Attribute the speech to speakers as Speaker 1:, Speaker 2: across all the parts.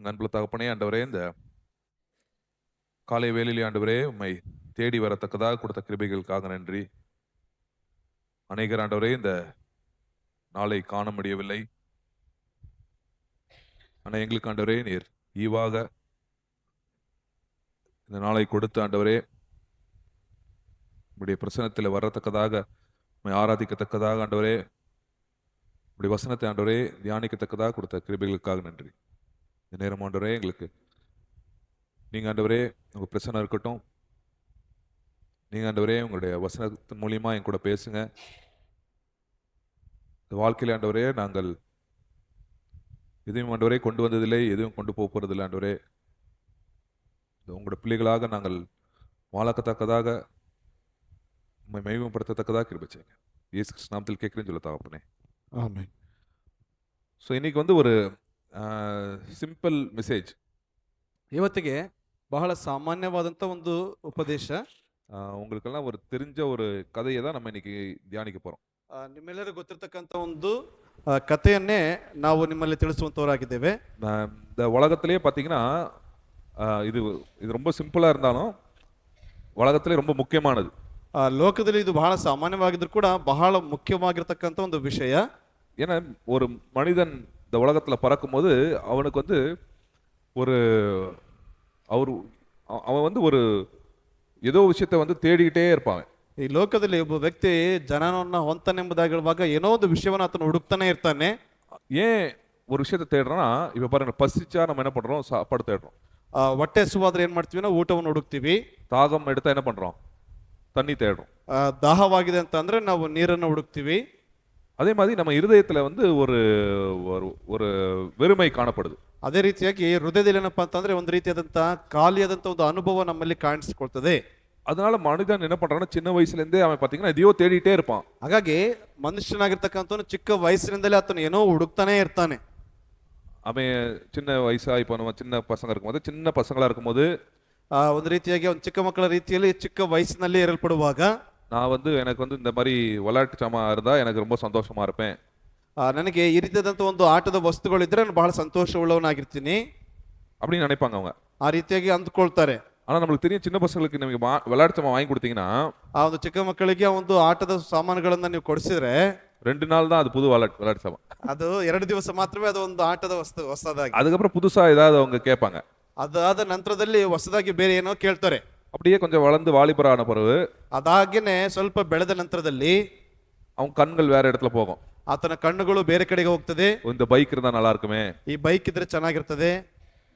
Speaker 1: அன்புள்ள தகப்பனே, ஆண்டவரே, இந்த காலை வேளையிலே ஆண்டவரே உம்மை தேடி வரத்தக்கதாக கொடுத்த கிருபைகளுக்காக நன்றி. அநேகர் ஆண்டவரே இந்த நாளை காண முடியவில்லை. ஆனால் எங்களுக்கு ஆண்டவரே நீர் ஈவாக இந்த நாளை கொடுத்து ஆண்டவரே உடைய பிரசனத்தில் வரத்தக்கதாக உம்மை ஆராதிக்கத்தக்கதாக ஆண்டவரே உடைய வசனத்தை ஆண்டவரே தியானிக்கத்தக்கதாக கொடுத்த கிருபைகளுக்காக நன்றி. இந்த நேரம் ஆண்டவரே எங்களுக்கு நீங்கள் ஆண்டவரே உங்கள் பிரச்சனை இருக்கட்டும். நீங்கள் ஆண்டவரே உங்களுடைய வசனத்தின் மூலியமா என் கூட பேசுங்க. இந்த வாழ்க்கையில் ஆண்டவரே நாங்கள் எதையும் ஆண்டவரே கொண்டு வந்ததில்லை, எதுவும் கொண்டு போகிறதில்லை ஆண்டவரே. உங்களோட பிள்ளைகளாக நாங்கள் வாழக்கத்தக்கதாக உண்மை மகிமைப்படுத்தத்தக்கதாக கிருபை செய்யுங்க. இயேசு கிறிஸ்து நாமத்தில் கேட்குறேன்னு சொல்ல தகப்பனே,
Speaker 2: ஆமென்.
Speaker 1: ஸோ இன்னைக்கு வந்து ஒரு ಸಿಂಪಲ್ ಮೆಸೇಜ್.
Speaker 2: ಇವತ್ತಿಗೆ ಬಹಳ ಸಾಮಾನ್ಯವಾದಂಥ ಒಂದು ಉಪದೇಶ.
Speaker 1: உங்களுக்கெல்லாம் ஒரு தெரிஞ்ச ஒரு கதையை தான் நம்ம இன்னைக்கு தியானிக்க போகிறோம்.
Speaker 2: ನಿಮ್ಮೆಲ್ಲರಿಗೂ ಗೊತ್ತಿರ್ತಕ್ಕಂಥ ಒಂದು ಕಥೆಯನ್ನೇ ನಾವು ನಿಮ್ಮಲ್ಲಿ ತಿಳಿಸುವಂಥವರಾಗಿದ್ದೇವೆ.
Speaker 1: இந்த உலகத்திலேயே பார்த்தீங்கன்னா இது இது ரொம்ப சிம்பிளாக இருந்தாலும் உலகத்திலே ரொம்ப முக்கியமானது.
Speaker 2: ಲೋಕದಲ್ಲಿ ಇದು ಬಹಳ ಸಾಮಾನ್ಯವಾಗಿದ್ರು ಕೂಡ ಬಹಳ ಮುಖ್ಯವಾಗಿರ್ತಕ್ಕಂಥ ಒಂದು ವಿಷಯ.
Speaker 1: ஏன்னா ஒரு மனிதன் இந்த உலகத்தில் பறக்கும்போது அவனுக்கு வந்து ஒரு அவன் வந்து ஒரு ஏதோ விஷயத்தை வந்து தேடிக்கிட்டே இருப்பான்.
Speaker 2: ಈ ಲೋಕದಲ್ಲಿ ಒಬ್ಬ ವ್ಯಕ್ತಿ ಜನನವನ್ನು ಹೊಂತಾನೆಂಬುದಾಗಿ ಹೇಳುವಾಗ ಏನೋ ಒಂದು ವಿಷಯವನ್ನು ಆತನು ಹುಡುಕ್ತಾನೆ ಇರ್ತಾನೆ.
Speaker 1: ஏன் ஒரு விஷயத்தை தேடுறோன்னா, இப்போ பாருங்க, பசிச்சா நம்ம என்ன பண்ணுறோம்? சாப்பாடு தேடுறோம்.
Speaker 2: ಹೊಟ್ಟೆ ಹಸುವಾದ್ರೆ ಏನು ಮಾಡ್ತೀವಿ? ನಾವು ಊಟವನ್ನು ಹುಡುಕ್ತೀವಿ.
Speaker 1: தாகம் எடுத்தால் என்ன பண்ணுறோம்? தண்ணி தேடுறோம்.
Speaker 2: ದಾಹವಾಗಿದೆ ಅಂತ ಅಂದ್ರೆ ನಾವು ನೀರನ್ನು ಹುಡುಕ್ತೀವಿ.
Speaker 1: அதே மாதிரி நம்ம இருதயத்தில் வந்து ஒரு ஒரு வெறுமை காணப்படுது.
Speaker 2: ಅದೇ ರೀತಿಯಾಗಿ ಹೃದಯದಲ್ಲಿ ಏನಪ್ಪಾ ಅಂತಂದ್ರೆ ಒಂದು ರೀತಿಯಾದಂತ ಖಾಲಿಯಾದಂತ ಒಂದು ಅನುಭವ ನಮ್ಮಲ್ಲಿ ಕಾಣಿಸಿಕೊಳ್ತದೆ.
Speaker 1: அதனால மனிதன் என்ன பண்றான்னா, சின்ன வயசுலேருந்தே அவன் பார்த்தீங்கன்னா எதையோ தேடிட்டே இருப்பான்.
Speaker 2: ಹಾಗಾಗಿ ಮನುಷ್ಯನಾಗಿರ್ತಕ್ಕಂಥವನು ಚಿಕ್ಕ ವಯಸ್ಸಿನಿಂದಲೇ ಆತನು ಏನೋ ಹುಡುಕ್ತಾನೆ ಇರ್ತಾನೆ.
Speaker 1: அவன் சின்ன வயசா இப்போ நம்ம சின்ன பசங்க இருக்கும்போது, சின்ன பசங்களா இருக்கும்போது
Speaker 2: ಒಂದು ರೀತಿಯಾಗಿ ಒಂದು ಚಿಕ್ಕ ಮಕ್ಕಳ ರೀತಿಯಲ್ಲಿ ಚಿಕ್ಕ ವಯಸ್ಸಿನಲ್ಲಿ ಇರಲ್ಪಡುವಾಗ
Speaker 1: நான் வந்து எனக்கு வந்து இந்த மாதிரி விளையாட்டு சாமான் இருந்தால் எனக்கு ரொம்ப சந்தோஷமா இருப்பேன்.
Speaker 2: ನನಗೆ ಈ ರೀತಿಯಾದಂಥ ಒಂದು ಆಟದ ವಸ್ತುಗಳಿದ್ರೆ ನಾನು ಬಹಳ ಸಂತೋಷವುಳ್ಳವನಾಗಿರ್ತೀನಿ
Speaker 1: அப்படின்னு நினைப்பாங்க அவங்க.
Speaker 2: ಆ ರೀತಿಯಾಗಿ ಅಂದ್ಕೊಳ್ತಾರೆ.
Speaker 1: ஆனால் நம்மளுக்கு தெரியும், சின்ன பசங்களுக்கு நீங்கள் விளையாட்டு சாமான் வாங்கி கொடுத்தீங்கன்னா,
Speaker 2: ಆ ಒಂದು ಚಿಕ್ಕ ಮಕ್ಕಳಿಗೆ ಒಂದು ಆಟದ ಸಾಮಾನುಗಳನ್ನ ನೀವು ಕೊಡಿಸಿದ್ರೆ
Speaker 1: 2 நாள் தான் அது புது விளையாட்டு சாமான்.
Speaker 2: ಅದು 2 ದಿವಸ ಮಾತ್ರವೇ ಅದು ಒಂದು ಆಟದ ವಸ್ತು ಹೊಸದಾಗಿ.
Speaker 1: அதுக்கப்புறம் புதுசா ஏதாவது அவங்க கேட்பாங்க.
Speaker 2: ಅದಾದ ನಂತರದಲ್ಲಿ ಹೊಸದಾಗಿ ಬೇರೆ ಏನೋ ಕೇಳ್ತಾರೆ.
Speaker 1: அப்படியே கொஞ்சம் வளர்ந்து வாலிபரான பிறகு
Speaker 2: ಅದಾಗೇನೆ ಸ್ವಲ್ಪ ಬೆಳೆದ ನಂತರದಲ್ಲಿ
Speaker 1: அவங்க கண்கள் வேற இடத்துல போகும்.
Speaker 2: ಆತನ ಕಣ್ಣುಗಳು ಬೇರೆ ಕಡೆಗೆ ಹೋಗ್ತದೆ.
Speaker 1: இந்த பைக் இருந்தா நல்லா இருக்குமே,
Speaker 2: ಈ ಬೈಕ್ ಇದ್ರೆ ಚೆನ್ನಾಗಿರ್ತದೆ,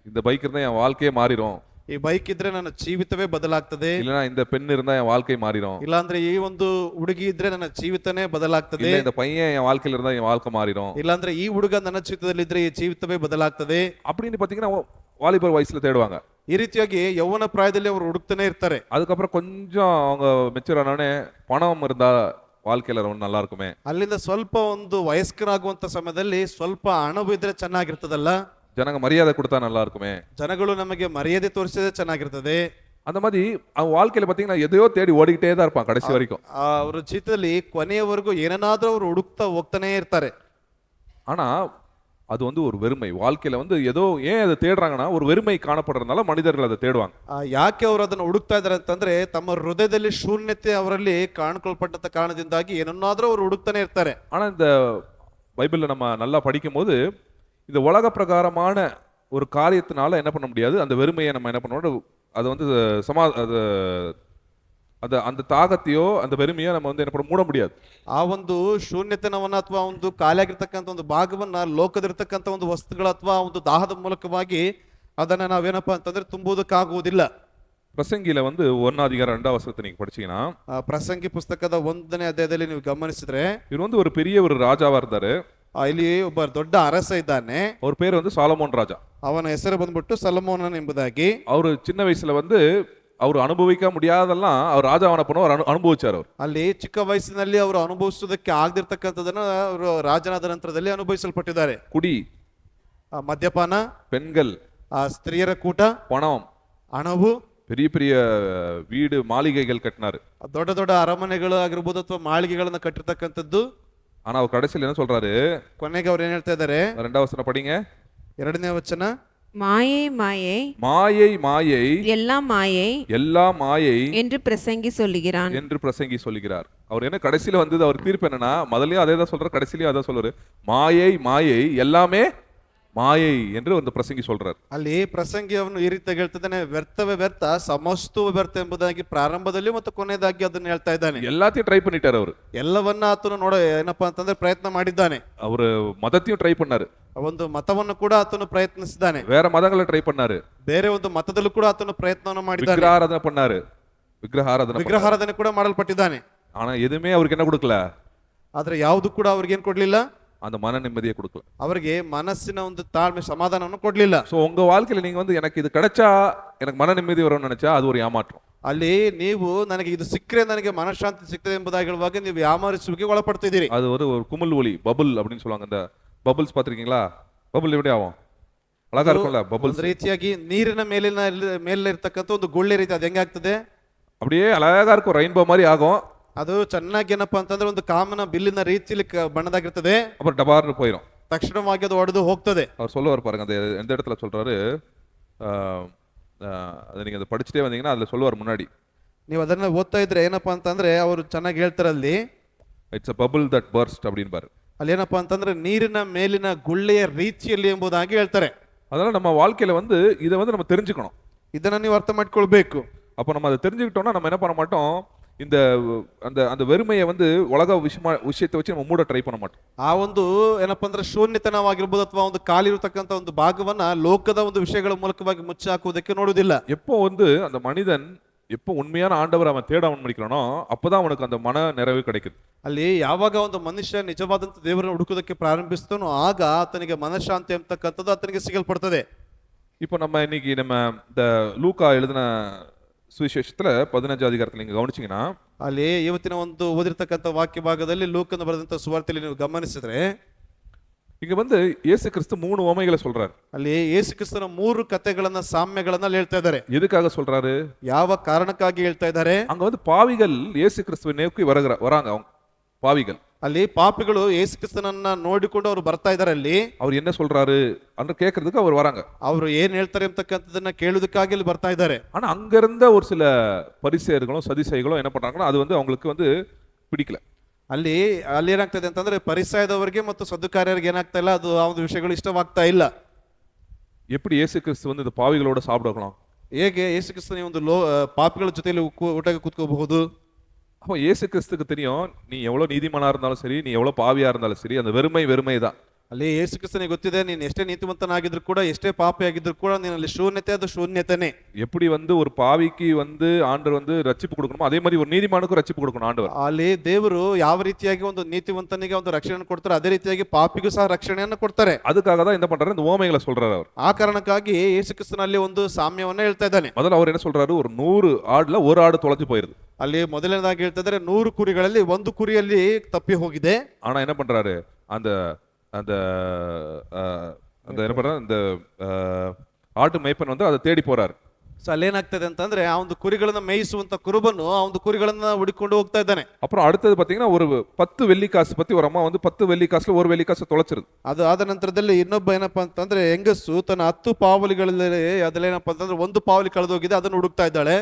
Speaker 1: இந்த பைக் இருந்தா என் வாழ்க்கையே மாறிடும்,
Speaker 2: ಈ ಬೈಕ್ ಇದ್ರೆ ನನ್ನ ಜೀವಿತವೇ ಬದಲಾಗ್ತದೆ,
Speaker 1: இல்லைன்னா இந்த பெண் இருந்தா என் வாழ்க்கை மாறிடும்,
Speaker 2: ಇಲ್ಲಾಂದ್ರೆ ಈ ಒಂದು ಹುಡುಗಿ ಇದ್ರೆ ನನ್ನ ಜೀವಿತನೇ ಬದಲಾಗ್ತದೆ,
Speaker 1: இல்ல இந்த பையன் என் வாழ்க்கையில இருந்தா என் வாழ்க்கை மாறிடும்,
Speaker 2: ಇಲ್ಲಾಂದ್ರೆ ಈ ಹುಡುಗ ನನ್ನ ಜೀವಿತದಲ್ಲಿ ಇದ್ರೆ ಈ ಜೀವಿತವೇ ಬದಲಾಗ್ತದೆ
Speaker 1: அப்படின்னு பாத்தீங்கன்னா வாலிபர் வயசுல தேடுவாங்க.
Speaker 2: ಈ ರೀತಿಯಾಗಿ ಯೌವನ ಪ್ರಾಯದಲ್ಲಿ ಅವರು ಹುಡುಕ್ತಾನೆ ಇರ್ತಾರೆ.
Speaker 1: அதுக்கப்புறம் கொஞ்சம் அவங்க மெச்சூர் ஆனோடனே பணம் இருந்தா வாழ்க்கையில ரொம்ப நல்லா இருக்குமே,
Speaker 2: ಅಲ್ಲಿಂದ ಸ್ವಲ್ಪ ಒಂದು ವಯಸ್ಕರಾಗುವಂತ ಸಮಯದಲ್ಲಿ ಸ್ವಲ್ಪ ಹಣವು ಇದ್ರೆ ಚೆನ್ನಾಗಿರ್ತದಲ್ಲ,
Speaker 1: ஜனங்க மரியாதை கொடுத்தா நல்லா இருக்குமே,
Speaker 2: ಜನಗಳು ನಮಗೆ ಮರ್ಯಾದೆ ತೋರಿಸಿದ್ರೆ ಚೆನ್ನಾಗಿರ್ತದೆ.
Speaker 1: அந்த மாதிரி அவன் வாழ்க்கையில பாத்தீங்கன்னா எதையோ தேடி ஓடிக்கிட்டே தான் இருப்பான் கடைசி வரைக்கும்.
Speaker 2: ಅವರ ಜೀವಿತದಲ್ಲಿ ಕೊನೆಯವರೆಗೂ ಏನನ್ನಾದ್ರೂ ಅವರು ಹುಡುಕ್ತಾ ಹೋಗ್ತಾನೆ ಇರ್ತಾರೆ.
Speaker 1: ஆனா அது வந்து ஒரு வெறுமை. வாழ்க்கையில வந்து ஏதோ ஏன் அதை தேடுறாங்கன்னா, ஒரு வெறுமை காணப்படுறதுனால மனிதர்கள் அதை தேடுவாங்க.
Speaker 2: ಯಾಕೆ ಅವರು ಅದನ್ನು ಹುಡುಕ್ತಾ ಇದ್ದಾರೆ ಅಂತಂದ್ರೆ ತಮ್ಮ ಹೃದಯದಲ್ಲಿ ಶೂನ್ಯತೆ ಅವರಲ್ಲಿ ಕಾಣಿಕೊಳ್ಪಟ್ಟಂತ ಕಾರಣದಿಂದಾಗಿ ಏನನ್ನಾದ್ರೂ ಅವರು ಹುಡುಕ್ತಾನೆ ಇರ್ತಾರೆ.
Speaker 1: ஆனா இந்த பைபிள்ல நம்ம நல்லா படிக்கும் போது இந்த உலக பிரகாரமான ஒரு காரியத்தினால என்ன பண்ண முடியாது, அந்த வெறுமையை நம்ம என்ன பண்ணணும், அது வந்து அந்த தாகத்தையோ அந்த வெறுமையோ நம்ம வந்து என்ன பண்ண மூட முடியாது.
Speaker 2: ಆ ಒಂದು ಶೂನ್ಯತನವನ್ನ ಅಥವಾ ಒಂದು ಖಾಲಿಯಾಗಿರ್ತಕ್ಕಂಥ ಒಂದು ಭಾಗವನ್ನ ಲೋಕದಿರ್ತಕ್ಕಂಥ ಒಂದು ವಸ್ತುಗಳ ಅಥವಾ ಒಂದು ದಾಹದ ಮೂಲಕವಾಗಿ ಅದನ್ನ ನಾವೇನಪ್ಪಾ ಅಂತಂದ್ರೆ ತುಂಬುವುದಕ್ಕಾಗುವುದಿಲ್ಲ.
Speaker 1: பிரசங்கில வந்து 1 அதிகாரம் 2 வசனத்தை நீங்க படிச்சீங்கன்னா,
Speaker 2: ಪ್ರಸಂಗಿ ಪುಸ್ತಕದ 1ನೇ ಅಧ್ಯಾಯದಲ್ಲಿ ನೀವು ಗಮನಿಸಿದ್ರೆ
Speaker 1: இவர் வந்து ஒரு பெரிய ஒரு ராஜாவா இருந்தாரு.
Speaker 2: ಇಲ್ಲಿ ಒಬ್ಬ ದೊಡ್ಡ ಅರಸ ಇದ್ದಾನೆ.
Speaker 1: அவர் பேர் வந்து சாலமோன் ராஜா.
Speaker 2: ಅವನ ಹೆಸರು ಬಂದ್ಬಿಟ್ಟು ಸೊಲೊಮೋನನ್ ಎಂಬುದಾಗಿ.
Speaker 1: அவர் சின்ன வயசுல வந்து அவர் அனுபவிக்க முடியாதெல்லாம் அவர் ರಾಜಾವನ பண்ண ಅನುಭವಿಚಾರು.
Speaker 2: ಅಲ್ಲಿ ಚಿಕ್ಕ ವಯಸ್ಸಿನಲ್ಲಿ ಅವರು ಅನುಭವಿಸುವುದಕ್ಕೆ ಆಗದಿರ್ತಕ್ಕಂಥದನ್ನ ಅವರು ರಾಜನಾದ ನಂತರದಲ್ಲಿ ಅನುಭವಿಸಲ್ಪಟ್ಟಿದ್ದಾರೆ.
Speaker 1: குடி,
Speaker 2: ಮದ್ಯಪಾನ,
Speaker 1: பெண்கள்,
Speaker 2: ಸ್ತ್ರೀಯರ ಕೂಟ,
Speaker 1: பணம்,
Speaker 2: ಹಣವು,
Speaker 1: பெரிய பெரிய வீடு மாளிகைகள் கட்டினாரு.
Speaker 2: ದೊಡ್ಡ ದೊಡ್ಡ ಅರಮನೆಗಳು ಆಗಿರ್ಬೋದು ಅಥವಾ ಮಾಳಿಗೆಗಳನ್ನ ಕಟ್ಟಿರ್ತಕ್ಕಂಥದ್ದು.
Speaker 1: ஆனா அவர் கடைசியில் என்ன சொல்றாரு?
Speaker 2: ಕೊನೆಗೆ ಅವ್ರು ಏನ್ ಹೇಳ್ತಾ ಇದ್ದಾರೆ?
Speaker 1: 2வது வசனம் படிங்க.
Speaker 2: 2ನೇ ವಚನ.
Speaker 3: மாயை மாயை
Speaker 1: மாயை மாயை
Speaker 3: எல்லாம் மாயை
Speaker 1: எல்லாம் மாயை
Speaker 3: என்று பிரசங்கி சொல்லுகிறான்.
Speaker 1: என்று பிரசங்கி சொல்லுகிறார். அவர் என்ன கடைசியில வந்தது அவர் தீர்ப்பு என்னன்னா, முதல்லயும் அதே தான் சொல்றாரு, கடைசிலயும் அதான் சொல்றாரு, மாயை மாயை எல்லாமே ಮಾಯೈ ಎಂದು ಒಂದು ಪ್ರಸಂಗಿ சொல்றார்.
Speaker 2: ಅಲ್ಲಿ ಪ್ರಸಂಗಿಯನ್ನು ಈ ರೀತಿಯಾಗಿ ಹೇಳ್ತಿದ್ದಾನೆ, ವ್ಯರ್ಥವೇ ವ್ಯರ್ಥ ಸಮಸ್ತವೂ ವ್ಯರ್ಥ ಎಂಬುದಾಗಿ ಪ್ರಾರಂಭದಲ್ಲಿ ಮತ್ತು ಕೊನೆಯದಾಗಿ ಅದನ್ನ ಹೇಳ್ತಾ ಇದ್ದಾನೆ.
Speaker 1: எல்லாத்தையும் ட்ரை பண்ணிட்டாரு ಅವರು.
Speaker 2: ಎಲ್ಲವನ್ನ ಆತನು ಏನಪ್ಪಾ ಅಂತಂದ್ರೆ ಪ್ರಯತ್ನ ಮಾಡಿದ್ದಾನೆ.
Speaker 1: ಅವರು ಮತத்தையும் ட்ரை பண்ணாரு.
Speaker 2: ಒಂದು ಮತವನ್ನು ಕೂಡ ಆತನು ಪ್ರಯತ್ನಿಸಿದ್ದಾನೆ.
Speaker 1: வேற ಮತங்களை ட்ரை பண்ணாரு.
Speaker 2: ಬೇರೆ ಒಂದು ಮತದಲ್ಲೂ ಕೂಡ ಆತನು ಪ್ರಯತ್ನವನ್ನು ಮಾಡಿದ್ದಾನೆ.
Speaker 1: ವಿಗ್ರಹಾರಾಧನೆ பண்ணாரு.
Speaker 2: ವಿಗ್ರಹಾರಾಧನೆ ಕೂಡ ಮಾಡಲ್ಪಟ್ಟಿದ್ದಾನೆ.
Speaker 1: ஆனா எதுவுமே அவருக்கு என்ன கொடுக்கல,
Speaker 2: ಆದ್ರೆ ಯಾವುದು ಕೂಡ ಅವ್ರಿಗೆ ಏನ್ ಕೊಡ್ಲಿಲ್ಲ,
Speaker 1: அந்த மன நிம்மதியை கொடுக்கல.
Speaker 2: ಅವರಿಗೆ ಮನಸ್ಸಿನ ಒಂದು ತಾಳ್ಮೆ ಸಮಾಧಾನವನ್ನು ಕೊಡ್ಲಿಲ್ಲ.
Speaker 1: சோ உங்க வாழ்க்கையில நீங்க வந்து எனக்கு இது கிடைச்சா எனக்கு மன நிம்மதி வரும்னு நினைச்சா அது ஒரு ஏமாற்றம்.
Speaker 2: ಅಲ್ಲಿ ನೀವು ನನಗೆ ಇದು ಸಿಕ್ಕರೆ ನನಗೆ ಮನಃಶಾಂತಿ ಸಿಗ್ತದೆ ಎಂಬುದಾಗಿ ಹೇಳುವಾಗ ನೀವು ಯಾಮಾರಿಸುವಿಕೆ ಒಳಪಡ್ತಿದ್ದೀರಿ.
Speaker 1: அது ஒரு குமிழ் ஒளி, பபுள் அப்படின்னு சொல்லுவாங்க. அந்த பபுள்ஸ் பாத்திருக்கீங்களா? பபுள் எப்படி ஆகும், அழகா இருக்கும்ல பபுள்ஸ்.
Speaker 2: ರೀತಿಯಾಗಿ ನೀರಿನ ಮೇಲೆ ಇರ್ತಕ್ಕಂಥ ಒಂದು ಗುಳ್ಳೆ ರೀತಿ ಅದು ಹೆಂಗೆ ಆಗ್ತದೆ,
Speaker 1: அப்படியே அழகா இருக்கும், ரெயின்போ மாதிரி ஆகும்.
Speaker 2: ಅದು ಚೆನ್ನಾಗಿ ಏನಪ್ಪಾ ಅಂತಂದ್ರೆ ಒಂದು ಕಾಮನ ಬಿಲ್ಲಿನ ರೀತಿಯಲ್ಲಿ ಬಣ್ಣದಾಗಿರ್ತದೆ.
Speaker 1: அப்புறம் டபார்னு போயிடும்,
Speaker 2: ತಕ್ಷಣವಾಗಿ ಅದು ಒಡೆದು ಹೋಗ್ತದೆ.
Speaker 1: அவர் சொல்லுவார் பாருங்க, அந்த எந்த இடத்துல சொல்றாரு, அதை நீங்க அதை படிச்சுட்டே வந்தீங்கன்னா அதுல சொல்லுவார் முன்னாடி.
Speaker 2: ನೀವು ಅದನ್ನ ಓದ್ತಾ ಇದ್ರೆ ಏನಪ್ಪಾ ಅಂತಂದ್ರೆ ಅವರು ಚೆನ್ನಾಗಿ ಹೇಳ್ತಾರೆ ಅಲ್ಲಿ,
Speaker 1: it's a bubble that burst அப்படின்னு பாரு.
Speaker 2: ಅಲ್ಲಿ ಏನಪ್ಪಾ ಅಂತಂದ್ರೆ ನೀರಿನ ಮೇಲಿನ ಗುಳ್ಳೆಯ ರೀತಿಯಲ್ಲಿ ಎಂಬುದಾಗಿ ಹೇಳ್ತಾರೆ.
Speaker 1: அதனால நம்ம வாழ்க்கையில வந்து இதை வந்து நம்ம தெரிஞ்சுக்கணும்.
Speaker 2: ಇದನ್ನ ನೀವು ಅರ್ಥ ಮಾಡ್ಕೊಳ್ಬೇಕು.
Speaker 1: அப்ப நம்ம அதை தெரிஞ்சுக்கிட்டோம்னா நம்ம என்ன பண்ண மாட்டோம், இந்த அந்த அந்த வெறுமையை வந்து உலக விஷயத்தை வச்சு நம்ம மூட ட்ரை பண்ண மாட்டோம்.
Speaker 2: ಆ ಒಂದು ಏನಪ್ಪಾ ಅಂದ್ರೆ ಶೂನ್ಯತನವಾಗಿರ್ಬೋದು ಅಥವಾ ಒಂದು ಕಾಲಿರತಕ್ಕಂತ ಒಂದು ಭಾಗವನ್ನ ಲೋಕದ ಒಂದು ವಿಷಯಗಳ ಮೂಲಕವಾಗಿ ಮುಚ್ಚಿ ಹಾಕುವುದಕ್ಕೆ ನೋಡುವುದಿಲ್ಲ.
Speaker 1: எப்போ வந்து அந்த மனிதன் எப்போ உண்மையான ஆண்டவர் அவன் தேட ஆரம்பிக்கிறானோ அப்பதான் அவனுக்கு அந்த மன நிறைவு கிடைக்குது.
Speaker 2: ಅಲ್ಲಿ ಯಾವಾಗ ಒಂದು ಮನುಷ್ಯ ನಿಜವಾದಂತ ದೇವರನ್ನು ಹುಡುಕುವುದಕ್ಕೆ ಪ್ರಾರಂಭಿಸ್ತಾನೋ ಆಗ ಆತನಿಗೆ ಮನಃಶಾಂತಿ ಅಂತಕ್ಕಂಥದ್ದು ಆತನಿಗೆ ಸಿಗಲ್ಪಡ್ತದೆ.
Speaker 1: இப்போ நம்ம இன்னைக்கு நம்ம இந்த லூக்கா எழுதின ಸುವಿಶೇಷத்துல 15 அதிகாரத்துல நீங்க கவனிச்சீங்கன்னா,
Speaker 2: ಅಲ್ಲಿ ಇವತ್ತಿನ ಒಂದು ಓದಿರ್ತಕ್ಕಂಥ ವಾಕ್ಯ ಭಾಗದಲ್ಲಿ ಲೂಕನ ಬರೆದಂತ ಸುವಾರ್ತೆಯಲ್ಲಿ ನೀವು ಗಮನಿಸಿದ್ರೆ
Speaker 1: இங்க வந்து இயேசு கிறிஸ்து 3 உவமைகளை சொல்றாரு.
Speaker 2: ಅಲ್ಲಿ ಯೇಸು ಕ್ರಿಸ್ತನ 3 ಕಥೆಗಳನ್ನ ಸಾಮ್ಯಗಳನ್ನ ಹೇಳ್ತಾ ಇದ್ದಾರೆ.
Speaker 1: எதுக்காக சொல்றாரு,
Speaker 2: ಯಾವ ಕಾರಣಕ್ಕಾಗಿ ಹೇಳ್ತಾ ಇದ್ದಾರೆ?
Speaker 1: அங்க வந்து பாவிகள் இயேசு கிறிஸ்துவை நோக்கி வராங்க. அவங்க பாவிகள்
Speaker 2: ಅಲ್ಲಿ ಪಾಪಿಗಳು ಯೇಸು ಕ್ರಿಸ್ತನನ್ನ ನೋಡಿಕೊಂಡು ಅವರು ಬರ್ತಾ ಇದ್ದಾರೆ. ಅಲ್ಲಿ
Speaker 1: அவர் என்ன சொல்றாரு ಅಂತ கேட்கறதுக்கு அவர் வராங்க.
Speaker 2: ಅವರು ಏನ್ ಹೇಳ್ತಾರೆ ಅಂತಕ್ಕಂಥದನ್ನ ಕೇಳುವುದಕ್ಕಾಗಿ ಇಲ್ಲಿ ಬರ್ತಾ ಇದ್ದಾರೆ.
Speaker 1: ஆனா அங்க இருந்த ஒரு சில பரிசேயர்களும் சதிசேயர்களும் என்ன பண்றாங்கன்னா, அது வந்து அவங்களுக்கு வந்து பிடிக்கல. ಅಲ್ಲಿ ಏನಾಗ್ತದೆ ಅಂತಂದ್ರೆ ಪರಿಸಯದವರಿಗೆ ಮತ್ತು ಸದ್ದುಕಾರ್ಯರಿಗೆ ಏನಾಗ್ತಾ ಇಲ್ಲ, ಅದು ಆ ಒಂದು ವಿಷಯಗಳು ಇಷ್ಟವಾಗ್ತಾ ಇಲ್ಲ. எப்படி இயேசு கிறிஸ்து வந்து இந்த பாவிகளோட சாப்பிடலாம்,
Speaker 2: ಹೇಗೆ ಯೇಸು ಕ್ರಿಸ್ತನ ಒಂದು ಪಾಪಿಗಳ ಜೊತೆಯಲ್ಲಿ ಊಟಕ್ಕೆ ಕೂತ್ಕೋಬಹುದು?
Speaker 1: அப்போ இயேசு கிறிஸ்துக்கு தெரியும், நீ எவ்வளவு நீதிமானா இருந்தாலும் சரி, நீ எவ்வளவு பாவியா இருந்தாலும் சரி, அந்த வெறுமை தான்.
Speaker 2: ಅಲ್ಲಿ ಯೇಸು ಕ್ರಿಸ್ತನಿಗೆ ಗೊತ್ತಿದೆ, ನೀನು ಎಷ್ಟೇ ನೀತಿವಂತನಾಗಿದ್ರು ಕೂಡ ಎಷ್ಟೇ ಪಾಪಿ ಆಗಿದ್ರು ಕೂಡ ನೀನಲ್ಲಿ ಶೂನ್ಯತೆ, ಅದು ಶೂನ್ಯತೆನೇ.
Speaker 1: எப்படி வந்து ஒரு பாவிக்கு வந்து ஆண்டவர் வந்து ரட்சிப்பு கொடுக்கணுமோ அதே மாதிரி ஒரு நீதிமானுக்கும் ரட்சிப்பு கொடுக்கணும் ஆண்டவர்.
Speaker 2: ಅಲ್ಲಿ ದೇವರು ಯಾವ ರೀತಿಯಾಗಿ ಒಂದು ನೀತಿವಂತನಿಗೆ ಒಂದು ರಕ್ಷಣೆಯನ್ನು ಕೊಡ್ತಾರೆ, ಅದೇ ರೀತಿಯಾಗಿ ಪಾಪಿಗೂ ಸಹ ರಕ್ಷಣೆಯನ್ನು ಕೊಡ್ತಾರೆ.
Speaker 1: அதுக்காக தான் என்ன பண்றாரு, இந்த உவமைகளை சொல்றாரு அவர்.
Speaker 2: ಆ ಕಾರಣಕ್ಕಾಗಿ ಯೇಸು ಕ್ರಿಸ್ತನಲ್ಲಿ ಒಂದು ಸಾಮ್ಯವನ್ನ ಹೇಳ್ತಾ ಇದ್ದಾನೆ.
Speaker 1: முதல்ல அவர் என்ன சொல்றாரு, ஒரு 100 ஆடுல ஒரு ஆடு தொலைஞ்சு போயிருது.
Speaker 2: ಅಲ್ಲಿ ಮೊದಲನೇದಾಗಿ ಹೇಳ್ತಾ ಇದ್ದಾರೆ 100 ಕುರಿಗಳಲ್ಲಿ ಒಂದು ಕುರಿಯಲ್ಲಿ ತಪ್ಪಿ ಹೋಗಿದೆ.
Speaker 1: ஆனா என்ன பண்றாரு, அந்த அந்த அந்த என்ன பண்றாரு, அந்த ஆட்டு மேய்ப்பன் வந்து அதை தேடி போறாரு.
Speaker 2: ಸೊ ಅಲ್ಲೇನಾಗ್ತದೆ ಅಂತಂದ್ರೆ ಆ ಒಂದು ಕುರಿಗಳನ್ನ ಮೇಯಿಸುವಂತ ಕುರುಬನು ಆ ಒಂದು ಕುರಿಗಳನ್ನ ಹುಡುಕೊಂಡು ಹೋಗ್ತಾ ಇದ್ದಾನೆ.
Speaker 1: அப்புறம் அடுத்தது பாத்தீங்கன்னா ஒரு 10 வெள்ளிக்காசு பத்தி ஒரு அம்மா வந்து 10 வெள்ளிக்காசுல ஒரு வெள்ளிக்காசு தொலைச்சிருது.
Speaker 2: ಅದು ಆದ ನಂತರದಲ್ಲಿ ಇನ್ನೊಬ್ಬ ಏನಪ್ಪಾ ಅಂತಂದ್ರೆ ಹೆಂಗಸು ತನ್ನ 10 ಪಾವಲಿಗಳಲ್ಲಿ ಅದ್ರೇನಪ್ಪಾ ಅಂತಂದ್ರೆ ಒಂದು ಪಾವಲಿ ಕಳೆದೋಗಿದೆ, ಅದನ್ನು ಹುಡುಕ್ತಾ ಇದ್ದಾಳೆ.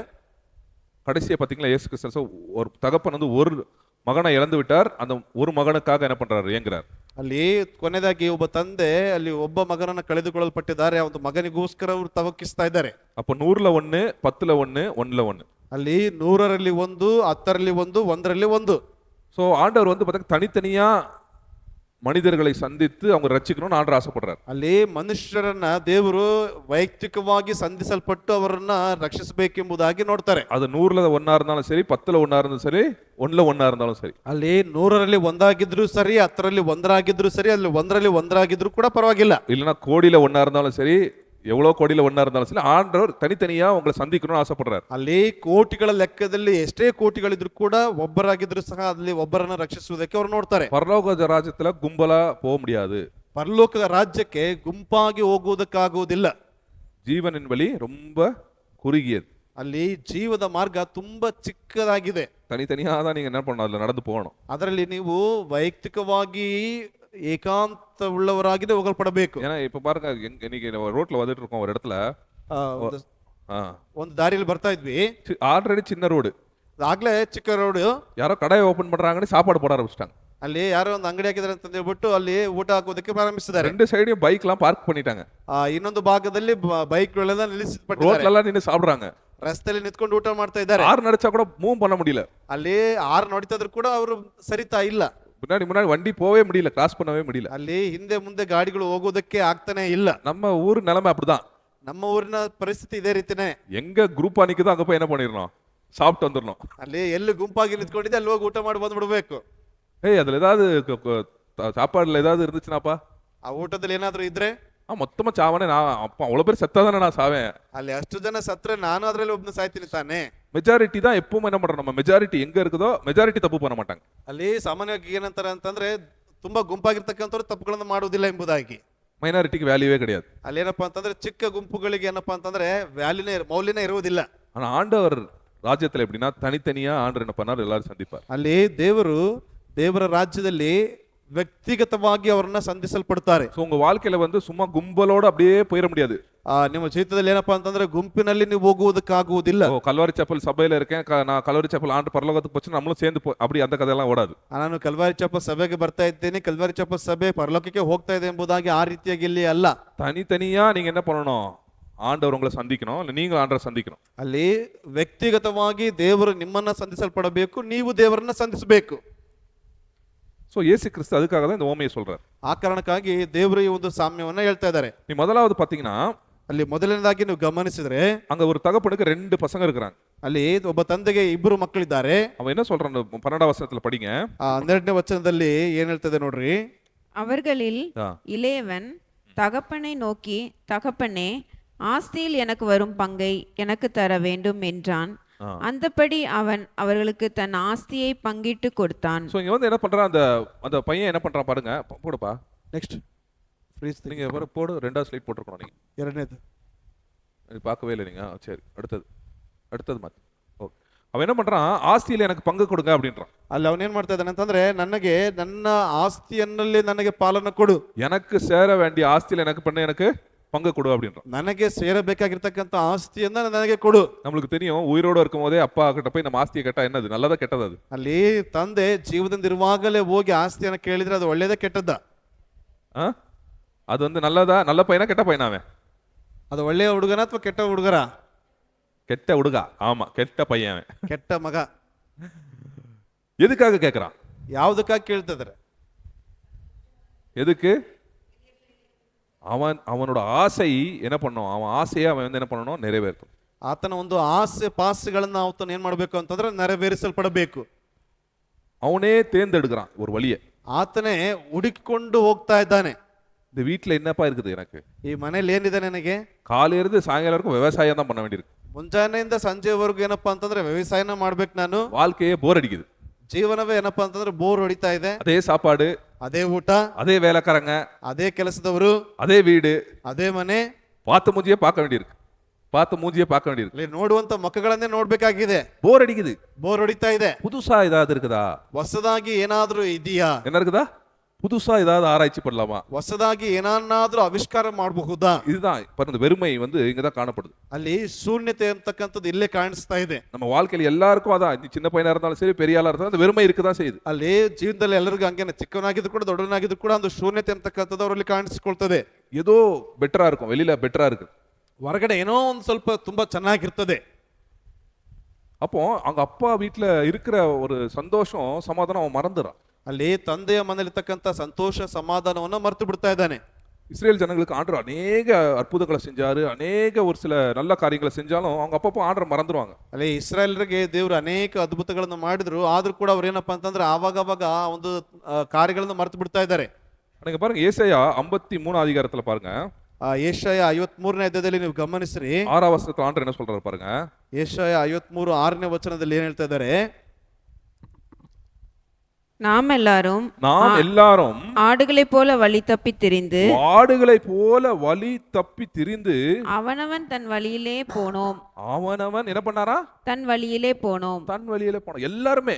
Speaker 1: கடைசியா பாத்தீங்களா, இயேசு கிறிஸ்து ஒரு தகப்பன் வந்து ஒரு மகனை இழந்து விட்டார், அந்த ஒரு மகனுக்காக என்ன பண்றாரு, ஏங்குறார்.
Speaker 2: ಅಲ್ಲಿ ಕೊನೆಯದಾಗಿ ಒಬ್ಬ ತಂದೆ ಅಲ್ಲಿ ಒಬ್ಬ ಮಗನನ್ನ ಕಳೆದುಕೊಳ್ಳಲ್ಪಟ್ಟಿದ್ದಾರೆ, ಆ ಒಂದು ಮಗನಿಗೋಸ್ಕರ ಅವರು ತವಕಿಸ್ತಾ ಇದ್ದಾರೆ.
Speaker 1: அப்போ 100ல 1, 10ல 1, 1ல 1.
Speaker 2: ಅಲ್ಲಿ 100ರಲ್ಲಿ 1, 10ರಲ್ಲಿ 1, 1ರಲ್ಲಿ 1.
Speaker 1: ஸோ ஆண்டவர் வந்து பார்த்தா தனித்தனியா மனிதர்களை சந்தித்து அவங்க ரட்சிக்கணும்னு ஆண்டவர் ஆசைப்படுறாரு.
Speaker 2: ಅಲ್ಲಿ ಮನುಷ್ಯರನ್ನ ದೇವರು ವೈಯಕ್ತಿಕವಾಗಿ ಸಂಧಿಸಲ್ಪಟ್ಟು ಅವರನ್ನ ರಕ್ಷಿಸಬೇಕೆಂಬುದಾಗಿ ನೋಡ್ತಾರೆ.
Speaker 1: அது 100ல 1 இருந்தாலும் சரி, 10ல 1 இருந்தாலும் சரி, 1ல 1 இருந்தாலும் சரி.
Speaker 2: ಅಲ್ಲಿ 100ರಲ್ಲಿ 1 ಆಗಿದ್ರು ಸರಿ, 10ರಲ್ಲಿ 1 ಆಗಿದ್ರು ಸರಿ, ಅಲ್ಲಿ 1ರಲ್ಲಿ 1 ಆಗಿದ್ರು ಕೂಡ ಪರವಾಗಿಲ್ಲ.
Speaker 1: இல்லைன்னா கோடியில 1 இருந்தாலும் சரி, எவ்வளவு கோடியில 1 இருந்தாலும் சரி, ஆண்டவர் தனித்தனியா உங்களை சந்திக்கணும்னு ஆசைப்படுறாரு.
Speaker 2: ಅಲ್ಲಿ ಕೋಟಿಗಳ ಲೆಕ್ಕದಲ್ಲಿ ಎಷ್ಟೇ ಕೋಟಿಗಳಿದ್ರು ಕೂಡ ಒಬ್ಬರಾಗಿದ್ರು ಸಹ ಅಲ್ಲಿ ಒಬ್ಬರನ್ನ ರಕ್ಷಿಸುವುದಕ್ಕೆ ಅವರು ನೋಡ್ತಾರೆ.
Speaker 1: பரலோக ராஜ்யத்துல கும்பலா போக முடியாது.
Speaker 2: ಪರಲೋಕದ ರಾಜ್ಯಕ್ಕೆ ಗುಂಪಾಗಿ ಹೋಗುವುದಕ್ಕಾಗುವುದಿಲ್ಲ.
Speaker 1: ஜீவனின் வழி ரொம்ப குறுகியது.
Speaker 2: ಅಲ್ಲಿ ಜೀವದ ಮಾರ್ಗ ತುಂಬಾ ಚಿಕ್ಕದಾಗಿದೆ.
Speaker 1: தனித்தனியா தான் நீங்க என்ன பண்ணணும், அதுல நடந்து போகணும்.
Speaker 2: ಅದರಲ್ಲಿ ನೀವು ವೈಯಕ್ತಿಕವಾಗಿ ಏಕಾಂತ ಉಳ್ಳವರಾಗಿದೆ ಹೋಗಲ್ಪಡಬೇಕು.
Speaker 1: ஏன்னா இப்ப பாருங்க இன்னைக்கு ரோட்ல வந்துட்டு இருக்கோம் ஒரு இடத்துல
Speaker 2: ಆ, ಒಂದು ದಾರಿಯಲ್ಲಿ ಬರ್ತಾ ಇದ್ವಿ,
Speaker 1: ஆல்ரெடி சின்ன ரோடு,
Speaker 2: ಆಗ್ಲೇ ಚಿಕ್ಕ ರೋಡ್,
Speaker 1: யாரோ கடையை ஓபன் பண்றாங்கன்னு சாப்பாடு போட ஆரம்பிச்சிட்டாங்க.
Speaker 2: ಅಲ್ಲಿ ಯಾರೋ ಒಂದು ಅಂಗಡಿ ಹಾಕಿದಾರೆ ಅಂತ ಹೇಳ್ಬಿಟ್ಟು ಅಲ್ಲಿ ಊಟ ಹಾಕೋದಕ್ಕೆ ಪ್ರಾರಂಭಿಸಿದ್ದಾರೆ.
Speaker 1: ரெண்டு சைடையும் பைக் எல்லாம் பார்க் பண்ணிட்டாங்க.
Speaker 2: ಇನ್ನೊಂದು ಭಾಗದಲ್ಲಿ ಬೈಕ್ಗಳೆಲ್ಲ ನಿಲ್ಲಿಸಿಬಿಟ್ಟಿದ್ದಾರೆ.
Speaker 1: ரோட்ல எல்லாம் நின்னு சாப்பிடுறாங்க.
Speaker 2: ರಸ್ತೆಯಲ್ಲಿ ನಿಂತ್ಕೊಂಡು ಊಟ ಮಾಡ್ತಾ ಇದ್ದಾರೆ.
Speaker 1: ஆறு நடிச்சா கூட மூவ் பண்ண முடியல.
Speaker 2: ಅಲ್ಲಿ ಆರು ನೋಡ್ತಾ ಇದ್ರು ಕೂಡ ಅವರು ಸರಿತಾ ಇಲ್ಲ.
Speaker 1: முன்னாடி வண்டி போவே முடியல, கிராஸ் பண்ணவே முடியல.
Speaker 2: ಅಲ್ಲಿ ಹಿಂದೆ ಮುಂದೆ ಗಾಡಿಗಳು ಹೋಗೋದಕ್ಕೆ ಆಗ್ತಾನೆ ಇಲ್ಲ.
Speaker 1: நம்ம ஊர் நிலைமை அப்படிதான்.
Speaker 2: ನಮ್ಮ ಊರಿನ ಪರಿಸ್ಥಿತಿ ಇದೇ ರೀತಿನೇ.
Speaker 1: எங்க குரூப்பா நிக்குதோ அங்க போய் என்ன பண்ணிடணும், சாப்பிட்டு வந்துடணும்.
Speaker 2: ಅಲ್ಲಿ ಎಲ್ಲಿ ಗುಂಪಾಗಿ ನಿಂತ್ಕೊಂಡಿದ್ದೆ ಅಲ್ಲಿ ಹೋಗಿ ಊಟ ಮಾಡಿ ಬಂದ್ಬಿಡ್ಬೇಕು.
Speaker 1: ஏய் அதுல ஏதாவது சாப்பாடுல ஏதாவது இருந்துச்சுனாப்பா,
Speaker 2: ಆ ಊಟದಲ್ಲಿ ಏನಾದ್ರೂ ಇದ್ರೆ
Speaker 1: மொத்தமா சாவனே. நான் அப்பா அவ்வளவு பேர் செத்தாதானே நான் சாவேன்.
Speaker 2: ಅಲ್ಲಿ ಅಷ್ಟು ಜನ ಸತ್ರೆ ನಾನು ಅದ್ರಲ್ಲಿ ಒಬ್ನ ಸಾಯ್ತೀನಿ ತಾನೆ.
Speaker 1: மெஜாரிட்டி தான் எப்பவும் என்ன பண்றோம், நம்ம மெஜாரிட்டி எங்க இருக்குதோ மெஜாரிட்டி தப்பு பண்ண மாட்டாங்க.
Speaker 2: ಅಲ್ಲಿ ಸಾಮಾನ್ಯವಾಗಿ ಏನಂತಾರೆ ಅಂತಂದ್ರೆ ತುಂಬಾ ಗುಂಪಾಗಿರ್ತಕ್ಕಂಥವ್ರು ತಪ್ಪುಗಳನ್ನು ಮಾಡುವುದಿಲ್ಲ ಎಂಬುದಾಗಿ.
Speaker 1: மைனாரிட்டிக்கு வேல்யூவே கிடையாது.
Speaker 2: ಅಲ್ಲಿ ಏನಪ್ಪಾ ಅಂತಂದ್ರೆ ಚಿಕ್ಕ ಗುಂಪುಗಳಿಗೆ ಏನಪ್ಪಾ ಅಂತಂದ್ರೆ ಮೌಲ್ಯನೇ ಇರುವುದಿಲ್ಲ.
Speaker 1: ஆனா ஆண்டவர் ராஜ்யத்துல எப்படின்னா தனித்தனியா ஆண்டவர் என்ன பண்ணார், எல்லாரும் சந்திப்பார்.
Speaker 2: ಅಲ್ಲಿ ದೇವರ ರಾಜ್ಯದಲ್ಲಿ ವ್ಯಕ್ತಿಗತವಾಗಿ ಅವರನ್ನ ಸಂಧಿಸಲ್ಪಡ್ತಾರೆ.
Speaker 1: சோ உங்க வாழ்க்கையில வந்து சும்மா கும்பலோட அப்படியே போயிட முடியாது.
Speaker 2: ನಿಮ್ಮ ಜೀವಿತದಲ್ಲಿ ಏನಪ್ಪಾ ಅಂತಂದ್ರೆ ಗುಂಪಿನಲ್ಲಿ ನೀವು ಹೋಗುವುದಕ್ಕಾಗುವುದಿಲ್ಲ.
Speaker 1: ஓ கல்வாரி சப்பல் சபையில இருக்கேன், நான் கல்வாரி சப்பல் ஆண்டு பரலோகத்துக்கு போச்சு நம்மளும் சேர்ந்து அப்படி அந்த கதையெல்லாம் ஓடாது.
Speaker 2: ನಾನು ಕಲ್ವಾರಿ ಚಪ್ಪ ಸಭೆಗೆ ಬರ್ತಾ ಇದ್ದೇನೆ, ಕಲ್ವಾರಿ ಚಪ್ಪ ಸಭೆ ಪರಲೋಕಕ್ಕೆ ಹೋಗ್ತಾ ಇದೆ ಎಂಬುದಾಗಿ ಆ ರೀತಿಯಾಗಿ ಇಲ್ಲಿ ಅಲ್ಲ.
Speaker 1: தனித்தனியா நீங்க என்ன பண்ணணும், ஆண்டவர் உங்களை சந்திக்கணும், இல்ல நீங்க ஆண்டவரை சந்திக்கணும்.
Speaker 2: ಅಲ್ಲಿ ವ್ಯಕ್ತಿಗತವಾಗಿ ದೇವರು ನಿಮ್ಮನ್ನ ಸಂಧಿಸಲ್ಪಡಬೇಕು, ನೀವು ದೇವರನ್ನ ಸಂಧಿಸಬೇಕು.
Speaker 1: சோ இயேசு கிறிஸ்து அதுக்காக தான் இந்த ஓமையை சொல்றார்.
Speaker 2: ಆ ಕಾರಣಕ್ಕಾಗಿ ದೇವರು ಈ ಒಂದು ಸಾಮ್ಯವನ್ನ ಹೇಳ್ತಾ ಇದ್ದಾರೆ.
Speaker 1: நீ முதலாவது பாத்தீங்கன்னா
Speaker 2: ಅಲ್ಲಿ ಮೊದಲನೇದಾಗಿ ನೀವು ಗಮನಿಸಿದ್ರೆ
Speaker 1: அங்க ஒரு தகப்பனுக்கு 2 பசங்க இருக்கிறாங்க.
Speaker 2: ಅಲ್ಲಿ ಒಬ್ಬ ತಂದೆಗೆ 2 ಮಕ್ಕಳಿದ್ದಾರೆ.
Speaker 1: அவன் என்ன சொல்றான், 12வது வசனத்துல படிங்க.
Speaker 2: 12ನೇ ವಚನದಲ್ಲಿ ಏನ್ ಹೇಳ್ತದೆ ನೋಡ್ರಿ.
Speaker 3: அவர்களில்
Speaker 1: ஆ.
Speaker 3: இளையவன் தகப்பனை நோக்கி, தகப்பனே, ஆஸ்தியில் எனக்கு வரும் பங்கை எனக்கு தர வேண்டும் என்றான்.
Speaker 1: ஆ.
Speaker 3: அந்தபடி அவன் அவர்களுக்கு தன் ஆஸ்தியை பங்கிட்டு கொடுத்தான்.
Speaker 1: சோ இங்க வந்து என்ன பண்றான், அந்த பையன் என்ன பண்றான் பாருங்க, போடுப்பா
Speaker 2: ನೆಕ್ಸ್ಟ್ ಫ್ರೀಸ್
Speaker 1: நீங்க போடு, 2வது ஸ்லைட் போட்டுருக்கணும். நீங்க
Speaker 2: ಎರಡನೇದು
Speaker 1: இது பார்க்கவே இல்லை நீங்க. சரி அடுத்தது மாத்து. ஓகே, அவன் என்ன பண்றான், ஆஸ்தியில எனக்கு பங்கு கொடுங்க அப்படின்றான்.
Speaker 2: ಅಲ್ಲಿ ಅವನೇನ್ ಮಾಡ್ತಾ ಇದ್ದಾನೆ ಅಂತಂದ್ರೆ ನನಗೆ ನನ್ನ ಆಸ್ತಿಯಲ್ಲಿ ನನಗೆ ಪಾಲನ ಕೊಡು,
Speaker 1: எனக்கு சேர வேண்டிய ஆஸ்தியில எனக்கு பங்கு கொடு அப்படின்றான்.
Speaker 2: ನನಗೆ ಸೇರಬೇಕಾಗಿರ್ತಕ್ಕಂಥ ಆಸ್ತಿಯನ್ನ ನನಗೆ ಕೊಡು.
Speaker 1: நம்மளுக்கு தெரியும், உயிரோட இருக்கும் போதே அப்பா கிட்ட போய் நம்ம ஆஸ்தியை கேட்டா என்னது, நல்லதா கெட்டதா? அது
Speaker 2: ಅಲ್ಲಿ ತಂದೆ ಜೀವದಿಂದ ಇರುವಾಗಲೇ ಹೋಗಿ ಆಸ್ತಿಯನ್ನ ಕೇಳಿದ್ರೆ ಅದು ಒಳ್ಳೇದೇ ಕೆಟ್ಟದ್ದ?
Speaker 1: அது வந்து நல்லதா, நல்ல பையனா கெட்ட பையனா? அவன்
Speaker 2: ಅದು ಒಳ್ಳೆಯ ಹುಡುಗನ ಅಥವಾ ಕೆಟ್ಟ ಹುಡುಗರ?
Speaker 1: கெட்ட ಹುಡುಗ. ஆமா, கெட்ட பையன் அவன்,
Speaker 2: ಕೆಟ್ಟ ಮಗ.
Speaker 1: எதுக்காக கேட்கறான்,
Speaker 2: ಯಾವುದಕ್ಕಾಗಿ ಕೇಳ್ತಿದ್ದಾರೆ?
Speaker 1: எதுக்கு? அவனோட ஆசை என்ன பண்ணும், அவன் ஆசையை அவன் வந்து என்ன பண்ணணும், நிறைவேற்றும்.
Speaker 2: ಆತನ ಒಂದು ಆಸೆ ಪಾಸೆಗಳನ್ನ ಆತನ ಏನ್ ಮಾಡ್ಬೇಕು ಅಂತಂದ್ರೆ ನೆರವೇರಿಸಲ್ಪಡಬೇಕು.
Speaker 1: அவனே தேர்ந்தெடுக்கிறான் ஒரு வழியை.
Speaker 2: ಆತನೇ ಹುಡುಕಿಕೊಂಡು ಹೋಗ್ತಾ ಇದ್ದಾನೆ.
Speaker 1: இந்த வீட்டுல என்னப்பா இருக்குது, எனக்கு
Speaker 2: ಈ ಮನೇಲಿ ಏನಿದೆ ನನಗೆ?
Speaker 1: காலையில இருந்து சாயங்காலம் வரைக்கும் விவசாயம் தான் பண்ண வேண்டியிருக்கு.
Speaker 2: ಮುಂಜಾನೆಯಿಂದ ಸಂಜೆವರೆಗೂ ಏನಪ್ಪಾ ಅಂತಂದ್ರೆ ವ್ಯವಸಾಯನ ಮಾಡ್ಬೇಕು ನಾನು.
Speaker 1: வாழ்க்கையே போர் அடிக்குது.
Speaker 2: ಜೀವನವೇ ಏನಪ್ಪಾ ಅಂತಂದ್ರೆ ಬೋರ್ ಹೊಡಿತಾ ಇದೆ.
Speaker 1: அதே சாப்பாடு,
Speaker 2: ಅದೇ ಊಟ,
Speaker 1: அதே வேலைக்காரங்க,
Speaker 2: ಅದೇ ಕೆಲಸದವರು,
Speaker 1: அதே வீடு,
Speaker 2: ಅದೇ ಮನೆ.
Speaker 1: பார்த்த மூஞ்சியே பார்க்க வேண்டியிருக்கு.
Speaker 2: ಇಲ್ಲಿ ನೋಡುವಂತ ಮುಖಗಳನ್ನೇ ನೋಡ್ಬೇಕಾಗಿದೆ.
Speaker 1: போர் அடிக்குது,
Speaker 2: ಬೋರ್ ಹೊಡಿತಾ ಇದೆ.
Speaker 1: புதுசா ஏதாவது இருக்குதா,
Speaker 2: ಹೊಸದಾಗಿ ಏನಾದ್ರೂ ಇದೆಯಾ?
Speaker 1: என்ன இருக்குதா, புதுசா ஏதாவது ஆராய்ச்சி பண்ணலாமா,
Speaker 2: ಹೊಸದಾಗಿ ಏನಾದ್ರೂ ಆವಿಷ್ಕಾರ ಮಾಡಬಹುದಾ?
Speaker 1: இதுதான் பாருங்க, வெறுமை வந்து இங்கதான் காணப்படுது.
Speaker 2: ಅಲ್ಲಿ ಶೂನ್ಯತೆ ಅಂತಕ್ಕಂಥದ್ದು ಇಲ್ಲೇ ಕಾಣಿಸ್ತಾ ಇದೆ.
Speaker 1: நம்ம வாழ்க்கையில எல்லாருக்கும் அதான், நீ சின்ன பையனா இருந்தாலும் சரி பெரிய ஆளா இருந்தாலும் அந்த வெறுமை இருக்குதான் செய்யுது.
Speaker 2: ಅಲ್ಲಿ ಜೀವನದಲ್ಲಿ ಎಲ್ಲರಿಗೂ ಹಂಗೇನೆ, ಚಿಕ್ಕವನಾಗಿದ್ದು ಕೂಡ ದೊಡ್ಡವನಾಗಿದ್ದು ಕೂಡ ಒಂದು ಶೂನ್ಯತೆ ಅಂತಕ್ಕಂಥದ್ದು ಅವರಲ್ಲಿ ಕಾಣಿಸಿಕೊಳ್ತದೆ.
Speaker 1: ஏதோ பெட்டரா இருக்கும், வெளியில பெட்டரா இருக்கு,
Speaker 2: ಹೊರಗಡೆ ಏನೋ ಒಂದು ಸ್ವಲ್ಪ ತುಂಬಾ ಚೆನ್ನಾಗಿರ್ತದೆ.
Speaker 1: அப்போ அவங்க அப்பா வீட்டுல இருக்கிற ஒரு சந்தோஷம் சமாதானம் அவன் மறந்துறான்.
Speaker 2: ಅಲ್ಲಿ ತಂದೆಯ ಮನೆಯಲ್ಲಿರ್ತಕ್ಕಂಥ ಸಂತೋಷ ಸಮಾಧಾನವನ್ನ ಮರೆತು ಬಿಡ್ತಾ ಇದ್ದಾನೆ.
Speaker 1: இஸ்ரேல் ஜனங்களுக்கு ஆண்டவர் அநேக அற்புதங்களை செஞ்சாரு, அநேக ஒரு சில நல்ல காரியங்களை செஞ்சாலும் அவங்க அப்பப்போ ஆண்டவர் மறந்துடுவாங்க.
Speaker 2: ಅಲ್ಲಿ ಇಸ್ರಾಯೇಲರಿಗೆ ದೇವರು ಅನೇಕ ಅದ್ಭುತಗಳನ್ನು ಮಾಡಿದ್ರು, ಆದ್ರೂ ಕೂಡ ಅವ್ರು ಏನಪ್ಪಾ ಅಂತಂದ್ರೆ ಆವಾಗ ಒಂದು ಕಾರ್ಯಗಳನ್ನು ಮರೆತು ಬಿಡ್ತಾ ಇದ್ದಾರೆ.
Speaker 1: நீங்க பாருங்க, ஏசாயா 53 அதிகாரத்துல பாருங்க,
Speaker 2: ಯೆಶಾಯ 53ನೇ ಅಧ್ಯಾಯದಲ್ಲಿ ನೀವು ಗಮನಿಸ್ರಿ.
Speaker 1: 6வது வசனத்துல ஆண்டவர் என்ன சொல்றாரு பாருங்க.
Speaker 2: ಯೆಶಾಯ 53 6ನೇ ವಚನದಲ್ಲಿ ಏನ್ ಹೇಳ್ತಾ ಇದ್ದಾರೆ?
Speaker 3: நாம் எல்லாரும் ஆடுகளைப் போல வழி தப்பி திரிந்து அவனவன் தன் வழியிலே போனோம்.
Speaker 1: அவனவன் என்ன பண்ணாரா?
Speaker 3: தன் வழியிலே போனோம்.
Speaker 1: எல்லாருமே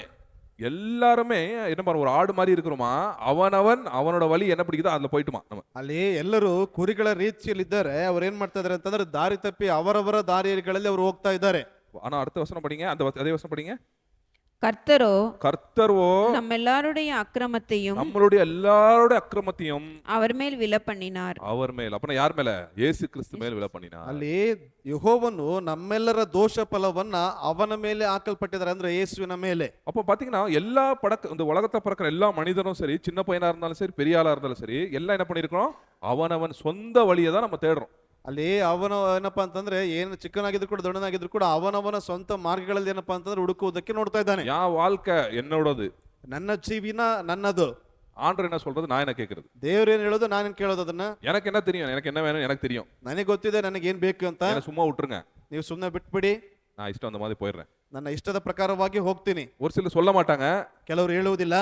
Speaker 1: எல்லாருமே என்ன பண்ண ஒரு ஆடு மாதிரி இருக்கிறோமா, அவனவன் அவனோட வழி என்ன பிடிக்குதோ அதுல போயிட்டுமா நம்ம.
Speaker 2: ಅಲ್ಲಿ ಎಲ್ಲರೂ ಕುರಿಗಳ ರೀತಿಯಲ್ಲಿ ಇದ್ದಾರೆ. ಅವ್ರು ಏನ್ ಮಾಡ್ತಾ ಇದಾರೆ ಅಂತಂದ್ರೆ ದಾರಿ ತಪ್ಪಿ ಅವರವರ ದಾರಿಗಳಲ್ಲಿ ಅವರು ಹೋಗ್ತಾ ಇದ್ದಾರೆ.
Speaker 1: ஆனா அடுத்த வசனம் படிங்க, அதே வசனம் படிங்க.
Speaker 3: கர்த்தரோ
Speaker 1: கர்த்தரோ
Speaker 3: நம்மெல்லாருடைய அக்கிரமத்தையும்
Speaker 1: நம்மளுடைய எல்லாரோட அக்கிரமத்தையும்
Speaker 3: அவர் மேல் விழப்பண்ணினார்.
Speaker 1: அவர் மேல், அப்ப யார் மேல? இயேசு கிறிஸ்து மேல் விழ பண்ணினார்.
Speaker 2: ಅಲ್ಲಿ ಯೆಹೋವನು ನಮ್ಮೆಲ್ಲರ ದೋಷ ಫಲವನ್ನ ಅವನ ಮೇಲೆ ಹಾಕಲ್ಪಟ್ಟಿದ್ದಾರೆ, ಅಂದ್ರೆ ಯೇಸುವಿನ ಮೇಲೆ.
Speaker 1: அப்போ பாத்தீங்கன்னா எல்லா இந்த உலகத்தை பிறக்கிற எல்லா மனிதனும் சரி, சின்ன பையனா இருந்தாலும் சரி, பெரிய ஆளா இருந்தாலும் சரி, எல்லாம் என்ன பண்ணிருக்கோம்? அவனவன் சொந்த வழியை தான் நம்ம தேடுறோம்.
Speaker 2: ಅಲ್ಲಿ ಅವನ ಏನಪ್ಪಾ ಅಂತಂದ್ರೆ ಏನು ಚಿಕ್ಕನಾಗಿದ್ರು ಕೂಡ ದೊಡ್ಡನಾಗಿದ್ರು ಕೂಡ ಅವನವನ ಸ್ವಂತ ಮಾರ್ಗಗಳಲ್ಲಿ ಏನಪ್ಪಾ ಅಂತಂದ್ರೆ ಹುಡುಕುವುದಕ್ಕೆ ನೋಡ್ತಾ ಇದ್ದಾನೆ.
Speaker 1: என் வாழ்க்கை என்னோடது,
Speaker 2: ನನ್ನ ಜೀವನ ನನ್ನದು.
Speaker 1: ஆண்டவர் என்ன சொல்றது, நான் என்ன கேட்கறது?
Speaker 2: ದೇವ್ರು ಏನ್ ಹೇಳೋದು ನಾನು ಕೇಳೋದು. ಅದನ್ನ
Speaker 1: எனக்கு என்ன தெரியும், எனக்கு என்ன வேணும் எனக்கு தெரியும்.
Speaker 2: ನನಗೆ ಗೊತ್ತಿದೆ ನನಗೆ ಏನ್ ಬೇಕು ಅಂತ.
Speaker 1: என்ன சும்மா விட்டுருங்க,
Speaker 2: ನೀವು ಸುಮ್ಮನೆ ಬಿಟ್ಬಿಡಿ,
Speaker 1: நான் இஷ்டம் அந்த மாதிரி போயிடுறேன்.
Speaker 2: ನನ್ನ ಇಷ್ಟದ ಪ್ರಕಾರವಾಗಿ ಹೋಗ್ತೀನಿ.
Speaker 1: ஒரு சிலர் சொல்ல மாட்டாங்க,
Speaker 2: ಕೆಲವರು ಹೇಳುವುದಿಲ್ಲ.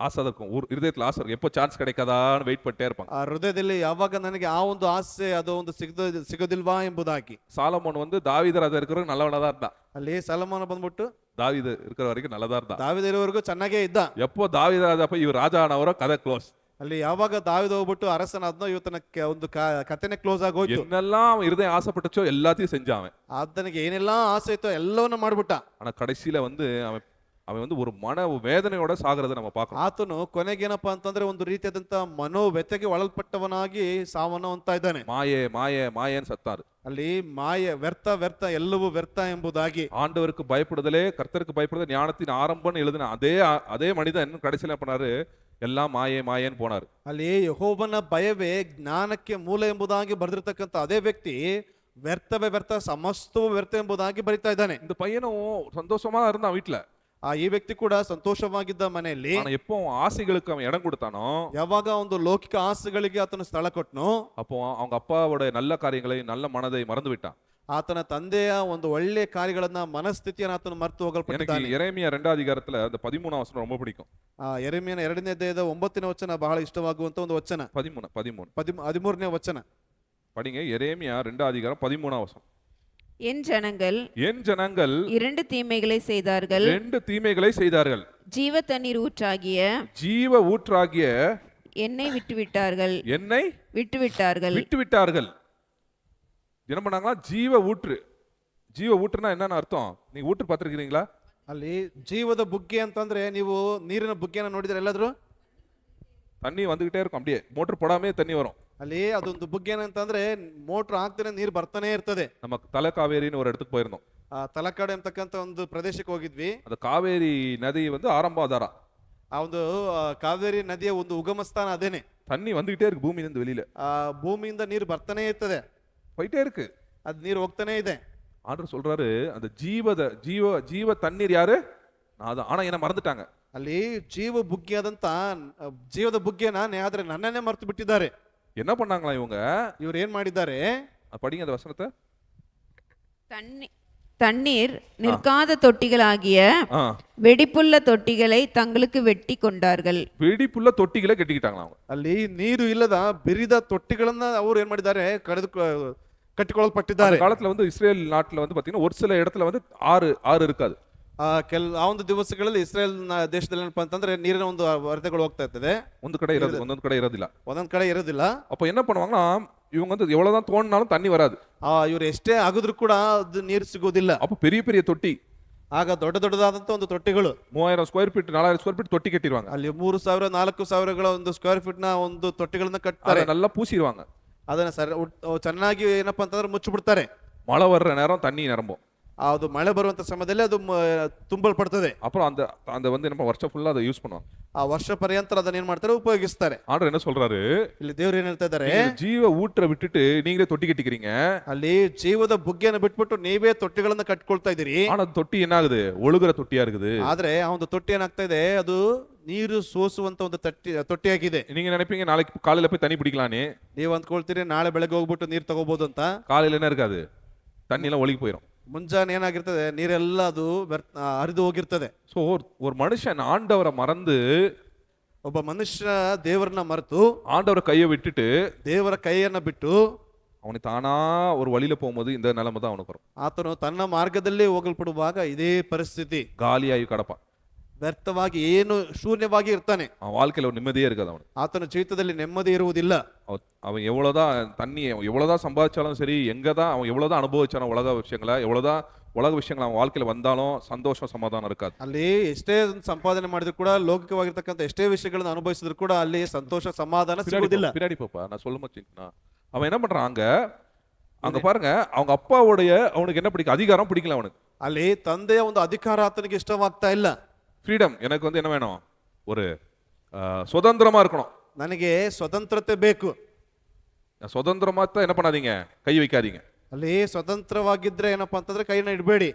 Speaker 1: ஆசை இருக்கும், ஒரு இருதயத்துல ஆசை இருக்கும், எப்போ சான்ஸ் கிடைக்காதான்னு வெயிட் பண்ணிட்டே இருப்பாங்க.
Speaker 2: ಆ ಹೃದಯದಲ್ಲಿ ಯಾವಾಗ ನನಗೆ ಆ ಒಂದು ಆಸೆ ಅದು ಒಂದು ಸಿಗೋದಿಲ್ವಾ ಎಂಬುದಾಗಿ.
Speaker 1: சாலமோன் தாவீது ராஜா இருக்கிற நல்லவனா தான் இருந்தான்.
Speaker 2: ಅಲ್ಲಿ ಸಲಮೋನ ಬಂದ್ಬಿಟ್ಟು
Speaker 1: தாவீது இருக்கிற வரைக்கும் நல்லதா இருந்தான்.
Speaker 2: ದಾವಿದ ಇರುವವರೆಗೂ ಚೆನ್ನಾಗೇ ಇದ್ದ.
Speaker 1: எப்போ தாவீது ராஜா போய் இவர் ராஜா ஆனவரோ கதை க்ளோஸ்.
Speaker 2: ಅಲ್ಲಿ ಯಾವಾಗ ದಾವಿದ ಹೋಗ್ಬಿಟ್ಟು ಅರಸನಾದ್ನೋ ಇವತ್ತನ ಒಂದು ಕಥೆನೆ ಕ್ಲೋಸ್ ಆಗೋಯ್ತು.
Speaker 1: என்னெல்லாம் அவன் இருதயம் ஆசைப்பட்டுச்சோ எல்லாத்தையும் செஞ்சான் அவன்.
Speaker 2: ಆತನಿಗೆ ಏನೆಲ್ಲಾ ಆಸೆ ಇತ್ತೋ ಎಲ್ಲವನ್ನ ಮಾಡ್ಬಿಟ್ಟ.
Speaker 1: ஆனா கடைசியில அவன் ஒரு மன வேதனையோட சாகிறத நம்ம பார்க்கணும்.
Speaker 2: ಆತನು ಕೊನೆಗೇನಪ್ಪಾ ಅಂತಂದ್ರೆ ಒಂದು ರೀತಿಯಾದಂತ ಮನೋವ್ಯಥೆಗೆ ಒಳಲ್ಪಟ್ಟವನಾಗಿ ಸಾವನ್ನ ಹೊಂದ್ತಾ ಇದ್ದಾನೆ.
Speaker 1: மாயே மாயே மாயேன்னு சத்தாரு.
Speaker 2: ಅಲ್ಲಿ ಮಾಯೆ, ವ್ಯರ್ಥ ವ್ಯರ್ಥ ಎಲ್ಲವೂ ವ್ಯರ್ಥ ಎಂಬುದಾಗಿ.
Speaker 1: ஆண்டவருக்கு பயப்படுதலே கர்த்தருக்கு பயப்படுதல் ஞானத்தின் ஆரம்பம்னு எழுதின அதே மனிதன் கடைசியில பண்ணாரு, எல்லாம் மாயே மாயேன்னு போனாரு.
Speaker 2: ಅಲ್ಲಿ ಯೆಹೋವನ ಭಯವೇ ಜ್ಞಾನಕ್ಕೆ ಮೂಲ ಎಂಬುದಾಗಿ ಬರೆದಿರ್ತಕ್ಕಂಥ ಅದೇ ವ್ಯಕ್ತಿ ವ್ಯರ್ಥವೇ ವ್ಯರ್ಥ, ಸಮಸ್ತವೂ ವ್ಯರ್ಥ ಎಂಬುದಾಗಿ ಬರಿತಾ ಇದ್ದಾನೆ.
Speaker 1: இந்த பையனும் சந்தோஷமா இருந்தான் வீட்டுல.
Speaker 2: ಈ ವ್ಯಕ್ತಿ ಕೂಡ ಸಂತೋಷವಾಗಿದ್ದ ಮನೆಯಲ್ಲಿ.
Speaker 1: ஆனா எப்போ ஆசைகளுக்கு அவன் இடம் கொடுத்தானோ,
Speaker 2: ಯಾವಾಗ ಒಂದು ಲೌಕಿಕ ಆಸೆಗಳಿಗೆ ಆತನು ಸ್ಥಳ ಕೊಟ್ಟನು,
Speaker 1: அப்போ அவங்க அப்பாவோட நல்ல காரியங்களை நல்ல மனதை மறந்து விட்டான்.
Speaker 2: ಆತನ ತಂದೆಯ ಒಂದು ಒಳ್ಳೆ ಕಾರ್ಯಗಳನ್ನ ಮನಸ್ಥಿತಿಯನ್ನು ಆತನು ಮರೆತು ಹೋಗಲ್ಪಟ್ಟಿದ್ದಾನೆ.
Speaker 1: எனக்கு எரேமியா 2 அதிகாரத்துல அந்த 13 வசனம் ரொம்ப பிடிக்கும்.
Speaker 2: ಯೆರೆಮೀಯನ 2ನೇ ಅಧ್ಯಾಯದ 9ನೇ ವಚನ ಬಹಳ ಇಷ್ಟವಾಗುವಂತ ಒಂದು ವಚನ. 13ನೇ ವಚನ
Speaker 1: படிங்க. எரேமியா 2 அதிகாரம் 13 வசனம்.
Speaker 3: என் ஜனங்கள்
Speaker 1: 2
Speaker 3: தீமைகளை செய்தார்கள்,
Speaker 1: 2 தீமைகளை செய்தார்கள்.
Speaker 3: ஜீவ தண்ணீர் ஊற்றாகிய
Speaker 1: ஜீவ ஊற்றாகிய
Speaker 3: என்னை விட்டுவிட்டார்கள்,
Speaker 1: விட்டுவிட்டார்கள். என்ன பண்ணாங்களா? ஜீவ ஊற்றுனா என்னன்னு அர்த்தம்? நீங்க ஊற்று பார்த்திருக்கீங்களா?
Speaker 2: ಅಲ್ಲಿ ಜೀವದ ಬುಗ್ಗೆ ಅಂತಂದ್ರೆ ನೀವು ನೀರಿನ ಬುಗ್ಗೆನ ನೋಡಿದ್ರೆ ಎಲ್ಲಾದ್ರೂ
Speaker 1: தண்ணி வந்துகிட்டே இருக்கும், அப்படியே ಮೋಟರ್ போடாமே தண்ணி வரும்.
Speaker 2: ಅಲ್ಲಿ ಅದೊಂದು ಬುಗ್ಗೆ ಏನಂತಂದ್ರೆ ಮೋಟರ್ ಹಾಕ್ತಾನೆ ನೀರು ಬರ್ತಾನೆ ಇರ್ತದೆ.
Speaker 1: நம்ம ತಲಕಾವೇರಿன்னு ஒரு இடத்துக்கு போயிருந்தோம்.
Speaker 2: ತಲಕಾಡು ಎಂಬತಕ್ಕಂತ ಒಂದು ಪ್ರದೇಶಕ್ಕೆ ಹೋಗಿದ್ವಿ.
Speaker 1: ಅದು ಕಾವೇರಿ ನದಿ ಆರಂಭಾಧಾರ.
Speaker 2: ಆ ಒಂದು ಕಾವೇರಿ ನದಿಯ ಒಂದು ಉಗಮ ಸ್ಥಾನ ಅದೇನೆ.
Speaker 1: தண்ணி வந்துகிட்டே இருக்கு பூமியிலிருந்து வெளியில.
Speaker 2: ಭೂಮಿಯಿಂದ ನೀರು ಬರ್ತಾನೆ ಇರ್ತದೆ,
Speaker 1: போயிட்டே இருக்கு,
Speaker 2: ಅದು ನೀರು ಹೋಗ್ತಾನೆ ಇದೆ.
Speaker 1: ஆண்டவர் சொல்றாரு, அந்த ஜீவ தண்ணீர் யாரு? நான் தான். ஆனா என்ன மறந்துட்டாங்க.
Speaker 2: ಅಲ್ಲಿ ಜೀವ ಬುಗ್ಗೆ ಆದಂತ ಜೀವದ ಬುಗ್ಗೆನ ಆದ್ರೆ ನನ್ನನ್ನೇ ಮರೆತು ಬಿಟ್ಟಿದ್ದಾರೆ.
Speaker 1: என்ன பண்ணாங்களா இவர்
Speaker 2: ಏನ್ ಮಾಡಿದ್ದಾರೆ?
Speaker 1: படிங்க அந்த வசனத்தை.
Speaker 3: தண்ணீர் நிற்காத தொட்டிகளாகிய வெடிப்புள்ள தொட்டிகளை தங்களுக்கு வெட்டி கொண்டார்கள்.
Speaker 1: வெடிப்புள்ள தொட்டிகளை கட்டிக்கிட்டாங்களா அவங்க.
Speaker 2: ಅಲ್ಲಿ ನೀರು ಇಲ್ಲದ ಬಿರಿದ ತೊಟ್ಟಿಗಳನ್ನ ಅವರು ಏನ್ ಮಾಡಿದ್ದಾರೆ? ಕಟ್ಟಿಕೊಳ್ಳಲ್ಪಟ್ಟಿದ್ದಾರೆ.
Speaker 1: காலத்துல இஸ்ரேல் நாட்டுல பாத்தீங்கன்னா ஒரு சில இடத்துல ஆறு இருக்காது.
Speaker 2: ಆ ಒಂದು ದಿವಸಗಳಲ್ಲಿ ಇಸ್ರೇಲ್ ದೇಶದಲ್ಲಿ ಏನಪ್ಪಾ ಅಂತಂದ್ರೆ ನೀರಿನ ಒಂದು ವರದಿಗಳು ಹೋಗ್ತಾ ಇರ್ತದೆ.
Speaker 1: ಒಂದೊಂದು ಕಡೆ ಇರೋದಿಲ್ಲ.
Speaker 2: அப்ப
Speaker 1: என்ன பண்ணுவாங்கன்னா, இவங்க எவ்வளவுதான் தோண்டினாலும் தண்ணி வராது.
Speaker 2: ಇವರು ಎಷ್ಟೇ ಆಗಿದ್ರು ಕೂಡ ಅದು ನೀರು ಸಿಗೋದಿಲ್ಲ.
Speaker 1: அப்ப பெரிய பெரிய தொட்டி,
Speaker 2: ಆಗ ದೊಡ್ಡದಾದಂತ ಒಂದು ತೊಟ್ಟಿಗಳು
Speaker 1: 3000 ಸ್ಕ್ವೇರ್ ಫೀಟ್ 4000 ಸ್ಕ್ವೇರ್ ಫೀಟ್ ತೊಟ್ಟಿ ಕಟ್ಟಿರುவாங்க.
Speaker 2: ಅಲ್ಲಿ 3000 4000ಗಳ ಒಂದು ಸ್ಕ್ವೇರ್ ಫೀಟ್ ನ ಒಂದು ತೊಟ್ಟಿಗಳನ್ನ ಕಟ್ತಾರೆ.
Speaker 1: நல்லா பூசிடுவாங்க.
Speaker 2: ಅದನ್ನ ಚೆನ್ನಾಗಿ ಏನಪ್ಪಾ ಅಂತಂದ್ರೆ ಮುಚ್ಚಿಬಿಡ್ತಾರೆ.
Speaker 1: மழை வர்ற நேரம் தண்ணி நிரம்பும்.
Speaker 2: ಅದು ಮಳೆ ಬರುವಂತ ಸಮಯದಲ್ಲಿ ಅದು ತುಂಬಲ್ಪಡ್ತದೆ.
Speaker 1: அப்புறம் அந்த நம்ம ವರ್ಷ ಫುಲ್ அதை ಯೂಸ್ பண்ணுவோம்.
Speaker 2: ಆ ವರ್ಷ ಪರ್ಯಂತರ ಅದನ್ನ ಏನ್ ಮಾಡ್ತಾರೆ? ಉಪಯೋಗಿಸ್ತಾರೆ.
Speaker 1: ஆண்டவர் என்ன சொல்றாரு?
Speaker 2: ಇಲ್ಲಿ ದೇವರು ಏನ್ ಹೇಳ್ತಾ ಇದ್ದಾರೆ?
Speaker 1: ಜೀವ ஊற்ற விட்டுட்டு நீங்களே தொட்டி கட்டிக்கிறீங்க.
Speaker 2: ಅಲ್ಲಿ ಜೀವದ ಬುಗ್ಗೆಯನ್ನು ಬಿಟ್ಬಿಟ್ಟು ನೀವೇ ತೊಟ್ಟಿಗಳನ್ನ ಕಟ್ಕೊಳ್ತಾ ಇದೀರಿ.
Speaker 1: ஆனா தொட்டி என்ன ஆகுது? ஒழுகுற ತೊಟ್ಟಿயா இருக்குது.
Speaker 2: ಆದ್ರೆ ಆ ಒಂದು ತೊಟ್ಟಿ ಏನಾಗ್ತಾ ಇದೆ? ಅದು ನೀರು ಸೋಸುವಂತ ಒಂದು ತೊಟ್ಟಿಯಾಗಿದೆ.
Speaker 1: நீங்க நினைப்பீங்க நாளைக்கு காலையில போய் தண்ணி பிடிக்கலான்னு.
Speaker 2: ನೀವು ಅಂದ್ಕೊಳ್ತೀರಿ ನಾಳೆ ಬೆಳಗ್ಗೆ ಹೋಗ್ಬಿಟ್ಟು ನೀರು ತಗೋಬಹುದು ಅಂತ.
Speaker 1: காலையில என்ன இருக்காது? தண்ணி எல்லாம் ஒழுகி போயிடும்.
Speaker 2: ಮುಂಜಾನೆ ಏನಾಗಿರ್ತದೆ? ನೀರೆಲ್ಲ ಅದು ಹರಿದು ಹೋಗಿರ್ತದೆ.
Speaker 1: சோ ஒரு மனுஷன் ஆண்டவரை மறந்து,
Speaker 2: ಒಬ್ಬ ಮನುಷ್ಯ ದೇವರನ್ನ ಮರೆತು
Speaker 1: ஆண்டவரை கையை விட்டுட்டு
Speaker 2: ದೇವರ ಕೈಯನ್ನ ಬಿಟ್ಟು
Speaker 1: அவனை தானா ஒரு வழியில போகும்போது இந்த நிலைமை தான் அவனுக்கு வரும்.
Speaker 2: ಆತನು ತನ್ನ ಮಾರ್ಗದಲ್ಲಿ ಹೋಗಲ್ಪಡುವಾಗ ಇದೇ ಪರಿಸ್ಥಿತಿ.
Speaker 1: காலியாகி கிடப்பான்.
Speaker 2: ವ್ಯರ್ಥವಾಗಿ ಏನು ಶೂನ್ಯವಾಗಿ ಇರ್ತಾನೆ.
Speaker 1: அவன் வாழ்க்கையில ஒரு நிம்மதியே இருக்காது அவனுக்கு.
Speaker 2: ಆತನ ಜೀವಿತದಲ್ಲಿ ನೆಮ್ಮದಿ ಇರುವುದಿಲ್ಲ.
Speaker 1: அவன் எவ்வளவுதான் தண்ணி எவ்வளவுதான் சம்பாதிச்சாலும் சரி, எங்கதான் அவன் எவ்வளவுதான் அனுபவிச்சாலும் உலக விஷயங்களை, எவ்வளவுதான் உலக விஷயங்கள் அவன் வாழ்க்கையில வந்தாலும் சந்தோஷம் சமாதானம் இருக்காது.
Speaker 2: ಅಲ್ಲಿ ಎಷ್ಟೇ ಸಂಪಾದನೆ ಮಾಡಿದ್ರು ಕೂಡ, ಲೌಕಿಕವಾಗಿರ್ತಕ್ಕಂಥ ಎಷ್ಟೇ ವಿಷಯಗಳನ್ನು ಅನುಭವಿಸಿದ್ರು ಕೂಡ ಅಲ್ಲಿ ಸಂತೋಷ ಸಮಾಧಾನ ಸಿಗುವುದಿಲ್ಲ.
Speaker 1: பின்னாடி பாப்பா, நான் சொல்ல மாட்டேன்னா அவன் என்ன பண்றான் அங்க பாருங்க, அவங்க அப்பாவுடைய அவனுக்கு என்ன பிடிக்கும், அதிகாரம் பிடிக்கல அவனுக்கு.
Speaker 2: ಅಲ್ಲಿ ತಂದೆಯ ಒಂದು ಅಧಿಕಾರ ಆತನಿಗೆ ಇಷ್ಟವಾಗ್ತಾ ಇಲ್ಲ.
Speaker 1: ஃப்ரீடம், எனக்கு என்ன வேணும், ஒரு சுதந்திரமா இருக்கணும்.
Speaker 2: ನನಗೆ ಸ್ವತಂತ್ರತೆ ಬೇಕು.
Speaker 1: சுதந்திரமா தான் என்ன பண்ணாதீங்க, கை வைக்காதீங்க.
Speaker 2: ಅಲ್ಲಿ ಸ್ವತಂತ್ರವಾಗಿದ್ರೆ ಏನಪ್ಪಾ ಅಂತಂದ್ರೆ ಕೈನ ಇಡಬೇಡಿ.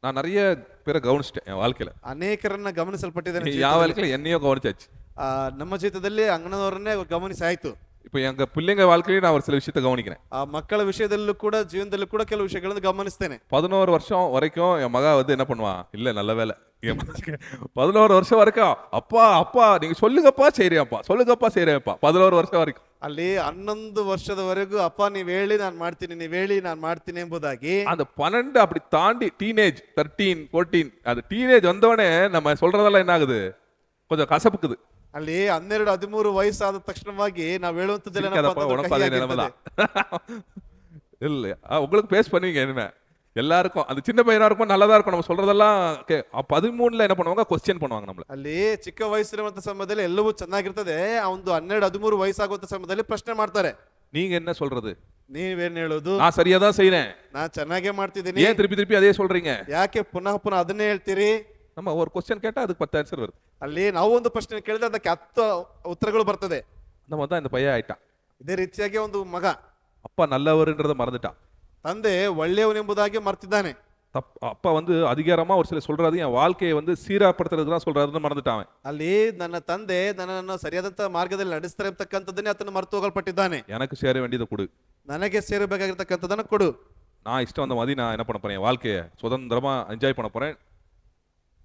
Speaker 1: நான் நிறைய பேரை கவனிச்சிட்டேன் என் வாழ்க்கையில.
Speaker 2: ಅನೇಕರನ್ನ ಗಮನಿಸಲ್ಪಟ್ಟಿದ್ದೇನೆ.
Speaker 1: என் வாழ்க்கையில என்னையோ கவனிச்சாச்சு.
Speaker 2: ನಮ್ಮ ಜೀವಿತದಲ್ಲಿ ಅಂಗನವರನ್ನೇ ಗಮನಿಸಿ ಆಯ್ತು.
Speaker 1: இப்போ எங்க பிள்ளைங்க வாழ்க்கையில நான் ஒரு சில விஷயத்தை கவனிக்கிறேன்.
Speaker 2: ಆ ಮಕ್ಕಳ ವಿಷಯದಲ್ಲೂ ಕೂಡ, ಜೀವನದಲ್ಲೂ ಕೂಡ ಕೆಲವು ವಿಷಯಗಳನ್ನು ಗಮನಿಸ್ತೇನೆ.
Speaker 1: 11 வருஷம் வரைக்கும் என் மகா என்ன பண்ணுவான், இல்ல நல்ல வேலை 11 வருஷம் வரைக்கும் அப்பா அப்பா நீங்க சொல்லுங்கப்பா செய்யறியாப்பா, சொல்லுங்கப்பா செய்யறியாப்பா, 11 வருஷம் வரைக்கும்.
Speaker 2: ಅಲ್ಲಿ 11 ವರ್ಷದವರೆಗೂ ಅಪ್ಪ ನೀವ್ ಹೇಳಿ ನಾನು ಮಾಡ್ತೀನಿ, ನೀವ್ ಹೇಳಿ ನಾನು ಮಾಡ್ತೀನಿ ಎಂಬುದಾಗಿ.
Speaker 1: அந்த 12 அப்படி தாண்டி டீனேஜ் 13 14 அது டீனேஜ் வந்தவனே நம்ம சொல்றதெல்லாம் என்ன ஆகுது, கொஞ்சம் கசப்புக்குது.
Speaker 2: ಅಲ್ಲಿ 12 13 ವಯಸ್ಸಾದ ತಕ್ಷಣವಾಗಿ ನಾವ್ ಹೇಳುವಂತದ್ದೆಲ್ಲ
Speaker 1: இல்ல உங்களுக்கு பேஸ் பண்ணுவீங்க இனிமே எல்லாருக்கும். அது சின்ன பையனா இருக்கும், நல்லதா இருக்கும், நம்ம சொல்றதெல்லாம் 13ல என்ன பண்ணுவாங்க, ಕ್ವಶ್ಚನ್ பண்ணுவாங்க நம்மள.
Speaker 2: ಅಲ್ಲಿ ಚಿಕ್ಕ ವಯಸ್ಸಿರುವಂತ ಸಮಯದಲ್ಲಿ ಎಲ್ಲವೂ ಚೆನ್ನಾಗಿರ್ತದೆ. ಆ ಒಂದು 12 13 ವಯಸ್ಸಾಗುವಂತ ಸಮಯದಲ್ಲಿ ಪ್ರಶ್ನೆ ಮಾಡ್ತಾರೆ,
Speaker 1: நீங்க என்ன சொல்றது,
Speaker 2: ನೀವೇನ್ ಹೇಳೋದು,
Speaker 1: நான் சரியா தான் செய்றேன்,
Speaker 2: ನಾನ್ ಚೆನ್ನಾಗೇ ಮಾಡ್ತಿದ್ದೀನಿ,
Speaker 1: ஏன் திருப்பி திருப்பி அதே சொல்றீங்க,
Speaker 2: ಯಾಕೆ ಪುನಃ ಪುನಃ ಅದನ್ನೇ ಹೇಳ್ತೀರಿ.
Speaker 1: நம்ம ஒரு ಕ್ವಶ್ಚನ್ கேட்டா அதுக்கு 10 ಆನ್ಸರ್ வருது.
Speaker 2: ಅಲ್ಲಿ ನಾವು ಒಂದು ಪ್ರಶ್ನೆ ಕೇಳಿದ್ರೆ ಅದಕ್ಕೆ 10 ಉತ್ತರಗಳು ಬರ್ತದೆ.
Speaker 1: அந்த மாதிரி தான் இந்த பையன் ஆயிட்டான்.
Speaker 2: ಇದೇ ರೀತಿಯಾಗಿ ಒಂದು ಮಗ
Speaker 1: அப்பா நல்லவர்ன்றதை மறந்துட்டான்.
Speaker 2: ತಂದೆ ಒಳ್ಳೆಯವನೆಂಬುದಾಗಿ ಮರ್ತಿದ್ದಾನೆ.
Speaker 1: அப்பா அதிகாரமா ஒரு சில சொல்றது என் வாழ்க்கையை சீராப்படுத்துறதுக்கு தான் சொல்றாருன்னு மறந்துட்டான்.
Speaker 2: ಅಲ್ಲಿ ನನ್ನ ತಂದೆ ನನ್ನನ್ನು ಸರಿಯಾದಂತ ಮಾರ್ಗದಲ್ಲಿ ನಡೆಸ್ತಾರೆ ಅಂತಕ್ಕಂಥದ್ದನ್ನೇ ಆತನು ಮರೆತು ಹೋಗಲ್ಪಟ್ಟಿದ್ದಾನೆ.
Speaker 1: எனக்கு சேர வேண்டியதை கொடு,
Speaker 2: ನನಗೆ ಸೇರಬೇಕಾಗಿರ್ತಕ್ಕಂಥದ್ದನ್ನು ಕೊಡು.
Speaker 1: நான் இஷ்டம் அந்த மாதிரி நான் என்ன பண்ண போறேன், என் வாழ்க்கையை சுதந்திரமா என்ஜாய் பண்ண போறேன்,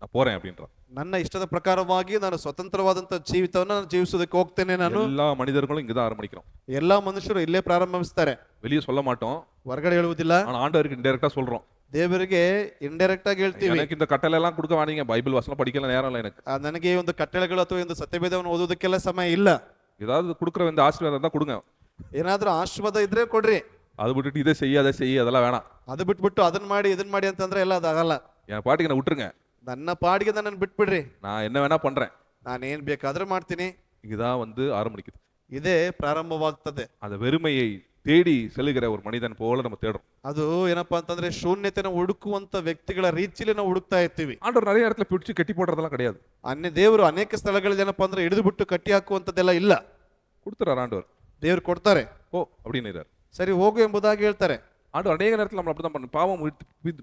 Speaker 1: நான் போறேன் அப்படின்றான்.
Speaker 2: ನನ್ನ ಇಷ್ಟದ ಪ್ರಕಾರವಾಗಿ ನಾನು ಸ್ವತಂತ್ರವಾದಂತ ಜೀವಿತವನ್ನು ನಾನು ಜೀವಿಸೋದಕ್ಕೆ ಹೋಗ್ತೇನೆ. ನಾನು
Speaker 1: எல்லா மனிதர்களும் இங்கதான் ஆரம்பிக்கிறோம்.
Speaker 2: ಎಲ್ಲಾ ಮನುಷ್ಯರು ಇಲ್ಲೇ ಪ್ರಾರಂಭಿಸ್ತಾರೆ.
Speaker 1: வெளியே சொல்ல மாட்டோம்,
Speaker 2: ಹೊರಗಡೆ ಹೇಳುವುದಿಲ್ಲ.
Speaker 1: ஆனா ஆண்டவருக்கு இன்டைரக்டா சொல்றோம்.
Speaker 2: ದೇವರಿಗೆ ಇಂಡೈರೆಕ್ಟ್ ಆಗಿ ಹೇಳ್ತೀವಿ.
Speaker 1: எனக்கு இந்த கட்டளை எல்லாம் கொடுக்க வேணீங்க, பைபிள் வசனம் படிக்கல நேரம் இல்லை எனக்கு.
Speaker 2: ನನಗೆ ಒಂದು ಕಟ್ಟಳೆಗಳು ಅಥವಾ ಒಂದು ಸತ್ಯವೇದವನ್ನು ಓದೋದಕ್ಕೆಲ್ಲ ಸಮಯ ಇಲ್ಲ.
Speaker 1: ஏதாவது கொடுக்குற இந்த ஆசீர்வாதம் தான் கொடுங்க.
Speaker 2: ಏನಾದ್ರೂ ಆಶೀರ್ವಾದ ಇದ್ರೆ ಕೊಡ್ರಿ.
Speaker 1: அது விட்டுட்டு இதை செய்ய அதை செய்ய அதெல்லாம் வேணாம்.
Speaker 2: ಅದು ಬಿಟ್ಬಿಟ್ಟು ಅದನ್ನ ಮಾಡಿ ಇದನ್ನ ಮಾಡಿ ಅಂತಂದ್ರೆ ಎಲ್ಲ ಅದಾಗಲ್ಲ.
Speaker 1: என் பாட்டுக்கு என்ன விட்டுருங்க,
Speaker 2: ನನ್ನ ಪಾಡಿಗೆ ನನ್ನನ್ನು ಬಿಟ್ಬಿಡ್ರಿ,
Speaker 1: நான் என்ன வேணா பண்றேன்.
Speaker 2: ನಾನು ಏನ್ ಬೇಕಾದ್ರೂ ಮಾಡ್ತೀನಿ.
Speaker 1: இதுதான் ஆரம்பிக்குது.
Speaker 2: ಇದೇ ಪ್ರಾರಂಭವಾಗ್ತದೆ.
Speaker 1: அந்த வெறுமையை தேடி செல்லுகிற ஒரு மனிதன் போல நம்ம தேடுறோம்.
Speaker 2: ಅದು ಏನಪ್ಪಾ ಅಂತಂದ್ರೆ ಶೂನ್ಯತೆನ ಹುಡುಕುವಂತ ವ್ಯಕ್ತಿಗಳ ರೀತಿಯಲ್ಲಿ ನಾವು ಹುಡುಕ್ತಾ ಇರ್ತೀವಿ.
Speaker 1: ஆண்டவர் நிறைய இடத்துல பிடிச்சு கட்டி போடுறதெல்லாம் கிடையாது.
Speaker 2: ದೇವರು ಅನೇಕ ಸ್ಥಳಗಳಲ್ಲಿ ಏನಪ್ಪಾ ಅಂದ್ರೆ ಹಿಡಿದು ಬಿಟ್ಟು ಕಟ್ಟಿ ಹಾಕುವಂತದ್ದೆಲ್ಲ ಇಲ್ಲ.
Speaker 1: கொடுத்துறாரு ಆண்டவர்.
Speaker 2: ದೇವ್ರು ಕೊಡ್ತಾರೆ.
Speaker 1: ஓ அப்படின்னு
Speaker 2: ಸರಿ ಹೋಗು ಎಂಬುದಾಗಿ ಹೇಳ್ತಾರೆ.
Speaker 1: ஆண்டவர் அநேக நேரத்தில் நம்ம அப்படிதான் பண்ண, பாவம்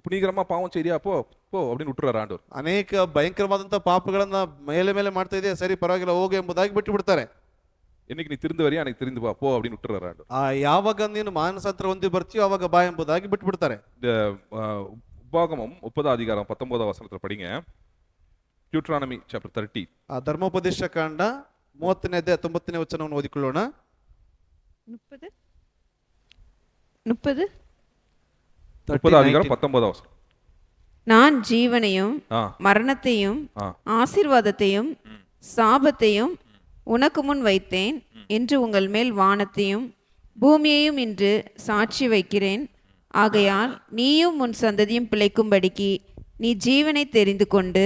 Speaker 1: புனிகரமா பாவம் செய்யா போ போ அப்படின்னு விட்டுறாரு ஆண்டவர்.
Speaker 2: ಅನೇಕ ಭಯಂಕರವಾದಂತ ಪಾಪಗಳನ್ನ ಮೇಲೆ ಮೇಲೆ ಮಾಡ್ತಾ ಇದೆಯಾ, ಸರಿ ಪರವಾಗಿಲ್ಲ ಹೋಗು ಎಂಬುದಾಗಿ ಬಿಟ್ಟು ಬಿಡ್ತಾರೆ.
Speaker 1: என்னைக்கு நீ திருந்து வரியா எனக்கு திருந்து போ அப்படின்னு விட்டுறாரு ஆண்டவர்.
Speaker 2: ಯಾವಾಗ ನೀನು ಮಾನಸಾಂತರ ಹೊಂದಿ ಬರ್ತೀಯೋ ಅವಾಗ ಬಾ ಎಂಬುದಾಗಿ ಬಿಟ್ಟು ಬಿಡ್ತಾರೆ.
Speaker 1: இந்த உபாகமம் 30 அதிகாரம் 19 வசனத்துல படிங்க. Deuteronomy chapter 30.
Speaker 2: ಧರ್ಮೋಪದೇಶ ಕಾಂಡ 30ನೇ ಅಧ್ಯಾಯ 19ನೇ ವಚನವನ್ನು ಓದಿಕೊಳ್ಳೋಣ.
Speaker 3: 30
Speaker 1: அதிகாரம் 19 வசனம்.
Speaker 3: நான் ஜீவனையும் மரணத்தையும் ஆசீர்வாதத்தையும் சாபத்தையும் உனக்கு முன் வைத்தேன் என்று உங்கள் மேல் வானத்தையும் பூமியையும் இன்று சாட்சி வைக்கிறேன். ஆகையால் நீயும் உன் சந்ததியும் பிழைக்கும்படிக்கு நீ ஜீவனை தெரிந்து கொண்டு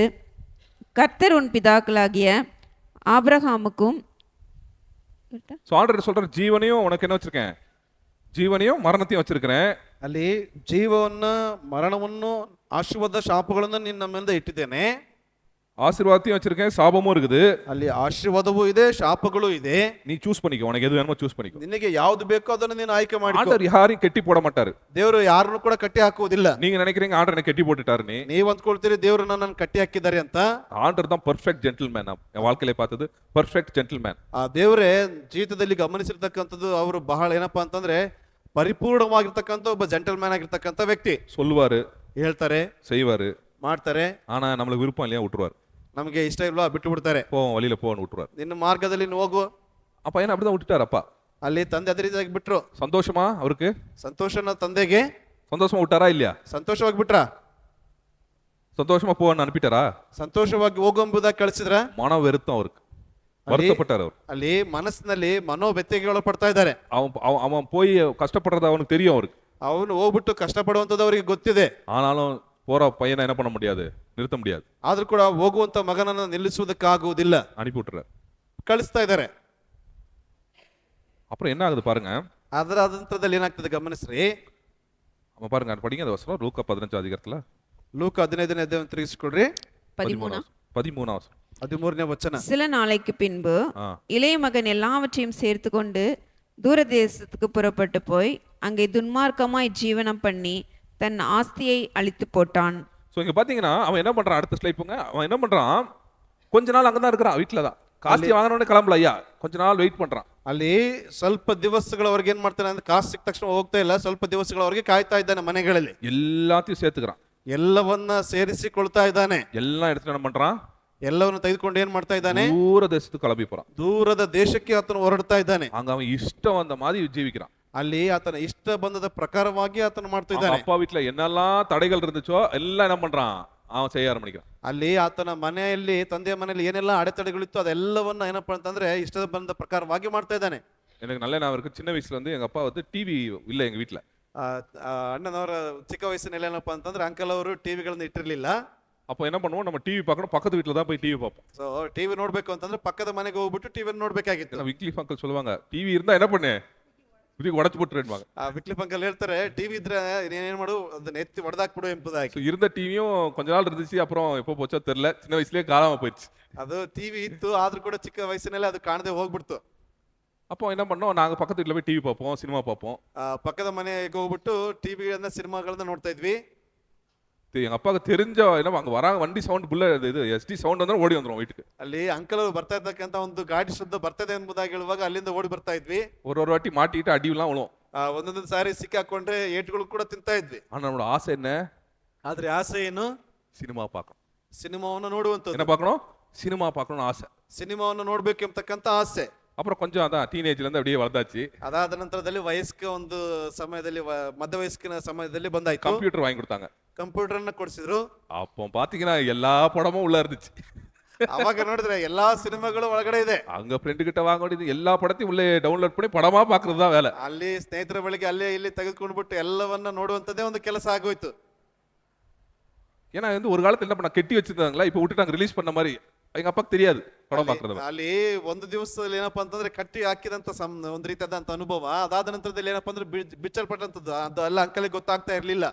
Speaker 3: கர்த்தர் உன் பிதாக்களாகிய ஆபிரகாமுக்கும்
Speaker 1: சொல்ற ஜீவனையும் உனக்கு என்ன வச்சிருக்கேன், ಜೀವನೆಯೂ ಮರಣತೆಯೂ ವச்சிருக்கிறேன்.
Speaker 2: ಅಲ್ಲಿ ಜೀವವನ್ನು ಮರಣವನ್ನು ಆಶೀರ್ವಾದ ಶಾಪಗಳನ್ನು ನಿನ್ನ ಮುಂದೆ ಇಟ್ಟಿದ್ದೇನೆ.
Speaker 1: ஆசீர்வாதத்தையும் வச்சிருக்கேன், சாபமும் இருக்குது.
Speaker 2: ಅಲ್ಲಿ ಆಶೀರ್ವಾದವೂ ಇದೆ, ಶಾಪಗಳು ಇದೆ.
Speaker 1: நீ சூஸ் பண்ணிக்கோ, உனக்கு எது வேணுமோ சூஸ் பண்ணிக்கோ.
Speaker 2: ನಿನಗೆ ಯಾವುದು ಬೇಕೋ ಅದನ್ನು ನೀನು ಆಯ್ಕೆ ಮಾಡಿಕೋ.
Speaker 1: ஆண்டவர் யாரையும் கட்டி போட மாட்டாரு.
Speaker 2: ದೇವರು ಯಾರನ್ನು ಕೂಡ ಕಟ್ಟಿ ಹಾಕುವುದಿಲ್ಲ.
Speaker 1: நீங்க நினைக்கிறீங்க ஆண்டவர் என்ன கட்டி போட்டுட்டாருன்னு.
Speaker 2: ನೀವು ಅಂದ್ಕೊಳ್ತೀರಿ ದೇವರು ನನ್ನನ್ನು ಕಟ್ಟಿ ಹಾಕಿದ್ದಾರೆ ಅಂತ.
Speaker 1: ஆண்டவர் தான் ಪರ್ಫೆಕ್ಟ್ ಜೆಂಟಲ್ಮ್ಯಾನ್. என் வாழ்க்கையில பார்த்தது ಪರ್ಫೆಕ್ಟ್ ಜೆಂಟಲ್ಮ್ಯಾನ್.
Speaker 2: ಆ ದೇವರೇ ಜೀವಿತದಲ್ಲಿ ಗಮನಿಸಿರ್ತಕ್ಕಂಥದ್ದು ಅವರು ಬಹಳ ಏನಪ್ಪಾ ಅಂತಂದ್ರೆ ಪರಿಪೂರ್ಣವಾಗಿರ್ತಕ್ಕಂಥ ಒಬ್ಬ ಜೆಂಟಲ್ಮ್ಯಾನ್ ಆಗಿರ್ತಕ್ಕಂಥ ವ್ಯಕ್ತಿ.
Speaker 1: சொல்லுவாரு,
Speaker 2: ಹೇಳ್ತಾರೆ,
Speaker 1: செய்வாரு,
Speaker 2: ಮಾಡ್ತಾರೆ.
Speaker 1: ஆனா நம்மளுக்கு விருப்பம் இல்லையா விட்டுருவாரு.
Speaker 2: ನಮಗೆ ಇಷ್ಟ ಇಲ್ವಾ ಬಿಟ್ಟು ಬಿಡ್ತಾರೆ.
Speaker 1: போவோம் வழியில போவோன்னு விட்டுருவாரு.
Speaker 2: ನಿನ್ನ ಮಾರ್ಗದಲ್ಲಿ ಹೋಗು.
Speaker 1: அப்ப என்ன அப்படிதான் விட்டுட்டாரு அப்பா.
Speaker 2: ಅಲ್ಲಿ ತಂದೆ ಅದೇ ರೀತಿಯಾಗಿ ಬಿಟ್ರು.
Speaker 1: ಸಂತೋಷமா அவருக்கு?
Speaker 2: ಸಂತೋಷನ ತಂದೆಗೆ
Speaker 1: ಸಂತೋಷமா விட்டாரா இல்லையா?
Speaker 2: ಸಂತೋಷವಾಗಿ ಬಿಟ್ರಾ?
Speaker 1: சந்தோஷமா போவான்னு அனுப்பிட்டாரா?
Speaker 2: ಸಂತೋಷವಾಗಿ ಹೋಗುವಂಬುದಾಗಿ ಕಳಿಸಿದ್ರ?
Speaker 1: மனம் வெறுத்தம் அவருக்கு, வருத்தப்பட்டார் அவர்.
Speaker 2: ಅಲ್ಲಿ ಮನಸ್ಸಿನಲ್ಲಿ ಮನೋವ್ಯತ್ಯೆಗೆ ಒಳಪಡ್ತಾ ಇದ್ದಾರೆ.
Speaker 1: அவன் போய் கஷ்டப்படுறது அவனுக்கு தெரியும் அவருக்கு.
Speaker 2: ಅವನು ಹೋಗ್ಬಿಟ್ಟು ಕಷ್ಟಪಡುವಂಥದ್ದು ಅವರಿಗೆ ಗೊತ್ತಿದೆ.
Speaker 1: ஆனாலும் போற பையனை என்ன பண்ண முடியாது, நிறுத்த முடியாது.
Speaker 2: ಆದ್ರೂ ಕೂಡ ಹೋಗುವಂತ ಮಗನನ್ನು ನಿಲ್ಲಿಸುವುದಕ್ಕಾಗುವುದಿಲ್ಲ,
Speaker 1: அனுப்பி விட்டுறாரு.
Speaker 2: ಕಳಿಸ್ತಾ ಇದ್ದಾರೆ.
Speaker 1: அப்புறம் என்ன ஆகுது பாருங்க.
Speaker 2: ಅದರ ನಂತರದಲ್ಲಿ ಏನಾಗ್ತದೆ ಗಮನಿಸ್ರಿ.
Speaker 1: அவன் பாருங்க, படிங்க அந்த வசனம், லூக்கா 15 அதிகாரத்துல
Speaker 2: ಲೂಕ 15ನೇ ಅಧ್ಯಾಯವನ್ನು ತಿರುಗಿಸಿಕೊಡ್ರಿ.
Speaker 1: 13 வசனம்.
Speaker 2: 13ನೇ ವಚನ.
Speaker 3: சில நாளைக்கு பின்பு
Speaker 1: ஆ.
Speaker 3: இளைய மகன் எல்லாவற்றையும் சேர்த்து கொண்டு தூரதேசத்துக்கு புறப்பட்டு போய் அங்கே துன்மார்க்கமாய் ஜீவனம் பண்ணி தன் ஆஸ்தியை அழித்து போட்டான்.
Speaker 1: ஸோ இங்க பாத்தீங்கன்னா அவன் என்ன பண்றான், அடுத்த ஸ்லைட் போங்க. அவன் என்ன பண்றான், கொஞ்ச நாள் அங்கதான் இருக்கிறான், வீட்டுல தான். காஸ்தி வாங்கினோடனே கிளம்பல ஐயா, கொஞ்ச நாள் வெயிட் பண்றான்.
Speaker 2: ಅಲ್ಲಿ ಸ್ವಲ್ಪ ದಿವಸಗಳವರೆಗೆ ಏನ್ ಮಾಡ್ತಾನೆ ಅಂದ್ರೆ ಕಾಸು ಸಿಕ್ಕ ತಕ್ಷಣ ಹೋಗ್ತಾ ಇಲ್ಲ, ಸ್ವಲ್ಪ ದಿವಸಗಳವರೆಗೆ ಕಾಯ್ತಾ ಇದ್ದಾನೆ ಮನೆಗಳಲ್ಲಿ.
Speaker 1: எல்லாத்தையும் சேர்த்துக்கிறான்,
Speaker 2: ಎಲ್ಲವನ್ನ ಸೇರಿಸಿಕೊಳ್ತಾ ಇದ್ದಾನೆ.
Speaker 1: எல்லாம் எடுத்துட்டு என்ன பண்றான்,
Speaker 2: ಎಲ್ಲವನ್ನು ತೆಗೆದುಕೊಂಡು ಏನ್ ಮಾಡ್ತಾ ಇದ್ದಾನೆ,
Speaker 1: தூர தேசத்துக்கு கிளம்பி போறான்.
Speaker 2: ದೂರದ ದೇಶಕ್ಕೆ ಆತನು ಹೊರಡ್ತಾ ಇದ್ದಾನೆ.
Speaker 1: அங்க அவன் இஷ்டம் வந்த மாதிரி ஜீவிக்கிறான்.
Speaker 2: ಅಲ್ಲಿ ಆತನ ಇಷ್ಟ ಬಂದದ ಪ್ರಕಾರವಾಗಿ ಆತನು ಮಾಡ್ತಾ
Speaker 1: அவங்க
Speaker 2: ಇದ್ದಾನೆ.
Speaker 1: அப்பா வீட்டுல என்னெல்லாம் தடைகள் இருந்துச்சோ எல்லாம் என்ன பண்றான், அவன் செய்ய ஆரம்பிக்கிறான்.
Speaker 2: ಅಲ್ಲಿ ಆತನ ಮನೆಯಲ್ಲಿ, ತಂದೆಯ ಮನೆಯಲ್ಲಿ ಏನೆಲ್ಲ ಅಡೆತಡೆಗಳಿತ್ತು ಅದೆಲ್ಲವನ್ನ ಏನಪ್ಪಾ ಅಂತಂದ್ರೆ ಇಷ್ಟದ ಬಂದ ಪ್ರಕಾರವಾಗಿ ಮಾಡ್ತಾ ಇದ್ದಾನೆ.
Speaker 1: எனக்கு நல்ல ஞாபகம் இருக்கு, சின்ன வயசுல வந்து எங்க அப்பா வந்து டிவி இல்ல எங்க வீட்டுல.
Speaker 2: ಅಣ್ಣನವರ ಚಿಕ್ಕ ವಯಸ್ಸಿನಲ್ಲಿ ಏನಪ್ಪಾ ಅಂತಂದ್ರೆ ಅಂಕಲ್ ಅವರು ಟಿವಿಗಳನ್ನ ಇಟ್ಟಿರ್ಲಿಲ್ಲ.
Speaker 1: அப்போ என்ன பண்ணுவோம், நம்ம டிவி பார்க்கணும், பக்கத்து வீட்டுல தான் போய் டிவி பார்ப்போம்.
Speaker 2: ಸೊ ಟಿವಿ ನೋಡ್ಬೇಕು ಅಂತಂದ್ರೆ ಪಕ್ಕದ ಮನೆಗೆ ಹೋಗ್ಬಿಟ್ಟು ಟಿವಿ ನೋಡ್ಬೇಕಾಗಿತ್ತು.
Speaker 1: ஏன்னா விக்லி அங்கிள் சொல்லுவாங்க, டிவி இருந்தா என்ன பண்ணு, இப்படி உடச்சு போட்டுருவாங்க.
Speaker 2: ವಿಕ್ಲಿಪ್ ಅಂಕಲ್ ಹೇಳ್ತಾರೆ, ಟಿವಿ ಇದ್ರೆ ಏನ್ ಮಾಡು, ಅದನ್ನ ಎತ್ತಿ ಹೊಡೆದಾಕ್ಬಿಡು ಎಂಬುದಾಗಿ.
Speaker 1: இருந்த டிவியும் கொஞ்ச நாள் இருந்துச்சு, அப்புறம் எப்போ போச்சோ தெரியல, சின்ன வயசுலயே காணாம போயிடுச்சு.
Speaker 2: ಅದು ಟಿವಿ ಇತ್ತು, ಆದ್ರೂ ಕೂಡ ಚಿಕ್ಕ ವಯಸ್ಸಿನಲ್ಲಿ ಅದು ಕಾಣದೆ ಹೋಗ್ಬಿಡ್ತು.
Speaker 1: அப்போ என்ன பண்ணோம், நாங்க பக்கத்து வீட்டுல போய் டிவி பார்ப்போம், சினிமா பார்ப்போம்.
Speaker 2: ಪಕ್ಕದ ಮನೆಗೆ ಹೋಗ್ಬಿಟ್ಟು ಟಿವಿಗಳನ್ನ ಸಿನಿಮಾಗಳನ್ನ ನೋಡ್ತಾ ಇದ್ವಿ.
Speaker 1: எங்க அப்பாவுக்கு தெரிஞ்ச என்ன அங்க வராங்க, வண்டி சவுண்ட் புள்ள இது எஸ்டி சவுண்ட் வந்தா ஓடி வந்துரும் வீட்டுக்கு.
Speaker 2: ಅಲ್ಲಿ ಅಂಕಲ್ ಅವರು ಬರ್ತಾ ಇರ್ತಕ್ಕಂತ ಒಂದು ಗಾಡಿ ಶಬ್ದ ಬರ್ತದೆ ಎಂಬುದಾಗಿ ಹೇಳುವಾಗ ಅಲ್ಲಿಂದ ಓಡಿ ಬರ್ತಾ ಇದ್ವಿ.
Speaker 1: ஒரு வாட்டி மாட்டிட்டு அடியெல்லாம் விழும்.
Speaker 2: ಒಂದೊಂದು ಸಾರಿ ಸಿಕ್ಕಾಕೊಂಡ್ರೆ ಏಟುಗಳು ಕೂಡ ತಿಂತಾ ಇದ್ವಿ.
Speaker 1: ஆனா நம்மளோட ஆசை என்ன,
Speaker 2: ಆದ್ರೆ ಆಸೆ ಏನು,
Speaker 1: சினிமா பார்க்கணும்.
Speaker 2: ಸಿನಿಮಾವನ್ನು ನೋಡುವಂಥದ್ದು.
Speaker 1: என்ன பார்க்கணும், சினிமா பார்க்கணும்னு ஆசை.
Speaker 2: ಸಿನಿಮಾವನ್ನು ನೋಡ್ಬೇಕು ಎಂಬತಕ್ಕಂತ ಆಸೆ.
Speaker 1: அப்புறம் கொஞ்சம் அதான் டீனேஜ்ல இருந்து அப்படியே வளர்ந்தாச்சு.
Speaker 2: ಅದಾದ ನಂತರದಲ್ಲಿ ವಯಸ್ಕ ಒಂದು ಸಮಯದಲ್ಲಿ ಮಧ್ಯ ವಯಸ್ಕಿನ ಸಮಯದಲ್ಲಿ ಬಂದಾಯ್ತು.
Speaker 1: கம்ப்யூட்டர் வாங்கி கொடுத்தாங்க.
Speaker 2: ಕಂಪ್ಯೂಟರ್ ಅನ್ನ ಕೊಡಿಸಿದ್ರು.
Speaker 1: அப்போ பாத்தீங்கன்னா எல்லா படமும் உள்ள இருந்துச்சு.
Speaker 2: ಅವಾಗ ನೋಡಿದ್ರೆ ಎಲ್ಲಾ ಸಿನಿಮಾಗಳು ಒಳಗಡೆ ಇದೆ.
Speaker 1: அங்க ஃப்ரெண்டு கிட்ட வாங்க வேண்டியது எல்லா படத்தையும் உள்ளே டவுன்லோட் பண்ணி படமா பாக்குறது தான் வேலை.
Speaker 2: ಅಲ್ಲಿ ಸ್ನೇಹಿತರ ಬಳಿಗೆ ಅಲ್ಲೇ ಇಲ್ಲಿ ತೆಗೆದುಕೊಂಡ್ಬಿಟ್ಟು ಎಲ್ಲವನ್ನ ನೋಡುವಂತದ್ದೇ ಒಂದು ಕೆಲಸ ಆಗೋಯ್ತು.
Speaker 1: ஏன்னா வந்து ஒரு காலத்துல என்ன பண்ண, கெட்டி வச்சிருந்தாங்களா, இப்போ விட்டுட்டாங்க ரிலீஸ் பண்ண மாதிரி. எங்க அப்பாக்கு தெரியாது படம் பாக்குறது.
Speaker 2: ಅಲ್ಲಿ ಒಂದು ದಿವಸದಲ್ಲಿ ಏನಪ್ಪಾ ಅಂತಂದ್ರೆ ಕಟ್ಟಿ ಹಾಕಿದಂತ ಒಂದು ರೀತಿಯಾದಂತ ಅನುಭವ. ಅದಾದ ನಂತರದಲ್ಲಿ ಏನಪ್ಪಾ ಅಂದ್ರೆ ಬಿಚ್ಚಲ್ಪಟ್ಟಂತದ್ದು ಅದು ಎಲ್ಲ ಅಂಕಲಿಗೆ ಗೊತ್ತಾಗ್ತಾ ಇರ್ಲಿಲ್ಲ.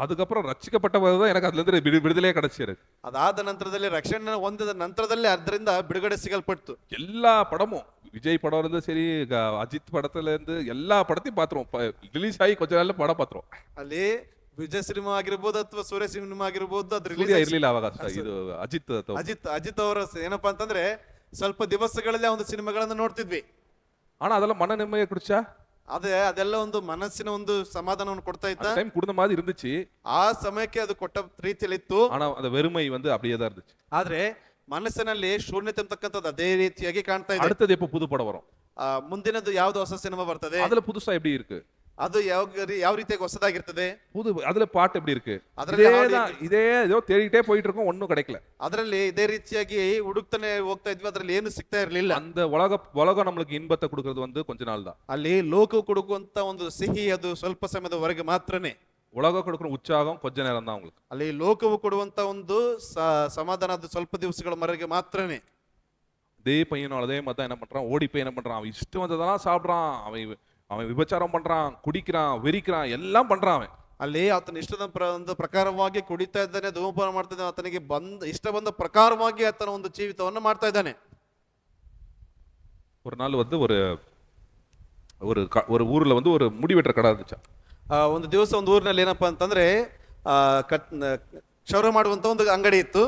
Speaker 1: அதுக்கப்புறம் ரட்சிக்கப்பட்டதான் எனக்கு அதுல இருந்து விடுதலையே கிடைச்சிருக்கு.
Speaker 2: ಅದಾದ ನಂತರದಲ್ಲಿ ರಕ್ಷಣೆ ಹೊಂದಿದ ನಂತರದಲ್ಲಿ ಅದರಿಂದ ಬಿಡುಗಡೆ ಸಿಗಲ್ಪಡ್ತು.
Speaker 1: எல்லா படமும், விஜய் படம் இருந்து சரி, அஜித் படத்துல இருந்து எல்லா படத்தையும் பாத்துருவோம். ரிலீஸ் ஆகி கொஞ்ச நாள்ல படம் பாத்துருவோம்.
Speaker 2: ಅಲ್ಲಿ ವಿಜಯ್ ಸಿನಿಮಾ ಆಗಿರ್ಬೋದು ಅಥವಾ ಸೂರ್ಯ ಸಿನಿಮಾ ಆಗಿರ್ಬೋದು, ಅದು
Speaker 1: ರಿಲೀಸ್ ಇರ್ಲಿಲ್ಲ ಅವಾಗ. ಇದು
Speaker 2: ಅಜಿತ್ ಅವರ ಏನಪ್ಪಾ ಅಂತಂದ್ರೆ ಸ್ವಲ್ಪ ದಿವಸಗಳಲ್ಲಿ ಒಂದು ಸಿನಿಮಾಗಳನ್ನ ನೋಡ್ತಿದ್ವಿ.
Speaker 1: ஆனா அதெல்லாம் மன நிம்மதியை குடிச்சா,
Speaker 2: ಅದೆಲ್ಲ ಒಂದು ಮನಸ್ಸಿನ ಒಂದು ಸಮಾಧಾನವನ್ನು ಕೊಡ್ತಾ ಇತ್ತ.
Speaker 1: டைம் குடுந்த மாதிரி இருந்துச்சு.
Speaker 2: ಆ ಸಮಯಕ್ಕೆ ಅದು ಕೊಟ್ಟ ರೀತಿಯಲ್ಲಿ ಇತ್ತು.
Speaker 1: ஆனா அந்த வெறுமை வந்து அப்படியே தான் இருந்துச்சு.
Speaker 2: ಆದ್ರೆ ಮನಸ್ಸಿನಲ್ಲಿ ಶೂನ್ಯತೆ ಅಂತಕ್ಕಂಥದ್ದು ಅದೇ ರೀತಿಯಾಗಿ ಕಾಣ್ತಾ ಇದೆ.
Speaker 1: அடுத்தது எப்போ புது படம் வரும்,
Speaker 2: ಮುಂದಿನದು ಯಾವ್ದು ಹೊಸ ಸಿನಿಮಾ ಬರ್ತದೆ,
Speaker 1: அதுல புதுசா எப்படி இருக்கு,
Speaker 2: ಅದು ಯಾವ ರೀತಿಯಾಗಿ ಹೊಸದಾಗಿರ್ತದೆ,
Speaker 1: புது அதுல பாட்டு எப்படி இருக்கு,
Speaker 2: ಅದರಲ್ಲಿ
Speaker 1: இதே ஏதோ தேடிட்டே போயிட்டு இருக்கோம், ஒன்னும் கிடைக்கல.
Speaker 2: ಅದರಲ್ಲಿ ಇದೇ ರೀತಿಯಾಗಿ ಹುಡುಕ್ತಾನೆ ಹೋಗ್ತಾ ಇದ್ವಿ, ಅದ್ರಲ್ಲಿ ಏನು ಸಿಗ್ತಾ ಇರ್ಲಿಲ್ಲ.
Speaker 1: அந்த உலகம் நம்மளுக்கு இன்பத்தை கொடுக்கிறது வந்து கொஞ்ச நாள் தான்.
Speaker 2: ಅಲ್ಲಿ ಲೋಕವು ಕೊಡುವಂತ ಒಂದು ಸಿಹಿ ಅದು ಸ್ವಲ್ಪ ಸಮಯದವರೆಗೆ ಮಾತ್ರನೇ.
Speaker 1: உலகம் கொடுக்குற உற்சாகம் கொஞ்ச நேரம் தான் உங்களுக்கு.
Speaker 2: ಅಲ್ಲಿ ಲೋಕವು ಕೊಡುವಂತ ಒಂದು ಸಮಾಧಾನ ಅದು ಸ್ವಲ್ಪ ದಿವಸಗಳವರೆಗೆ ಮಾತ್ರನೇ.
Speaker 1: அதே பையனும் அதே மாதிரி தான் என்ன பண்றான், ஓடி போய் என்ன பண்றான், அவன் இஷ்டம் வந்ததெல்லாம் சாப்பிட்றான், அவன் விபச்சாரம் பண்றான், குடிக்கிறான், வெறிக்கிறான், எல்லாம் பண்றான் அவன்.
Speaker 2: ಅಲ್ಲಿ ಆತನ ಇಷ್ಟದ ಒಂದು ಪ್ರಕಾರವಾಗಿ ಕುಡಿತಾ ಇದ್ದಾನೆ, ಧೂಮಪಾನ ಮಾಡ್ತಾ ಇದ್ದಾನೆ, ಆತನಿಗೆ ಇಷ್ಟ ಬಂದ ಪ್ರಕಾರವಾಗಿ ಆತನ ಒಂದು ಜೀವಿತವನ್ನು ಮಾಡ್ತಾ ಇದ್ದಾನೆ.
Speaker 1: ஒரு நாள் வந்து ஒரு ஊர்ல வந்து ஒரு முடி வெட்டுற கடை இருந்துச்சா.
Speaker 2: ಒಂದು ದಿವಸ ಒಂದು ಊರಿನಲ್ಲಿ ಏನಪ್ಪಾ ಅಂತಂದ್ರೆ ಕ್ಷೌರ ಮಾಡುವಂತ ಒಂದು ಅಂಗಡಿ ಇತ್ತು.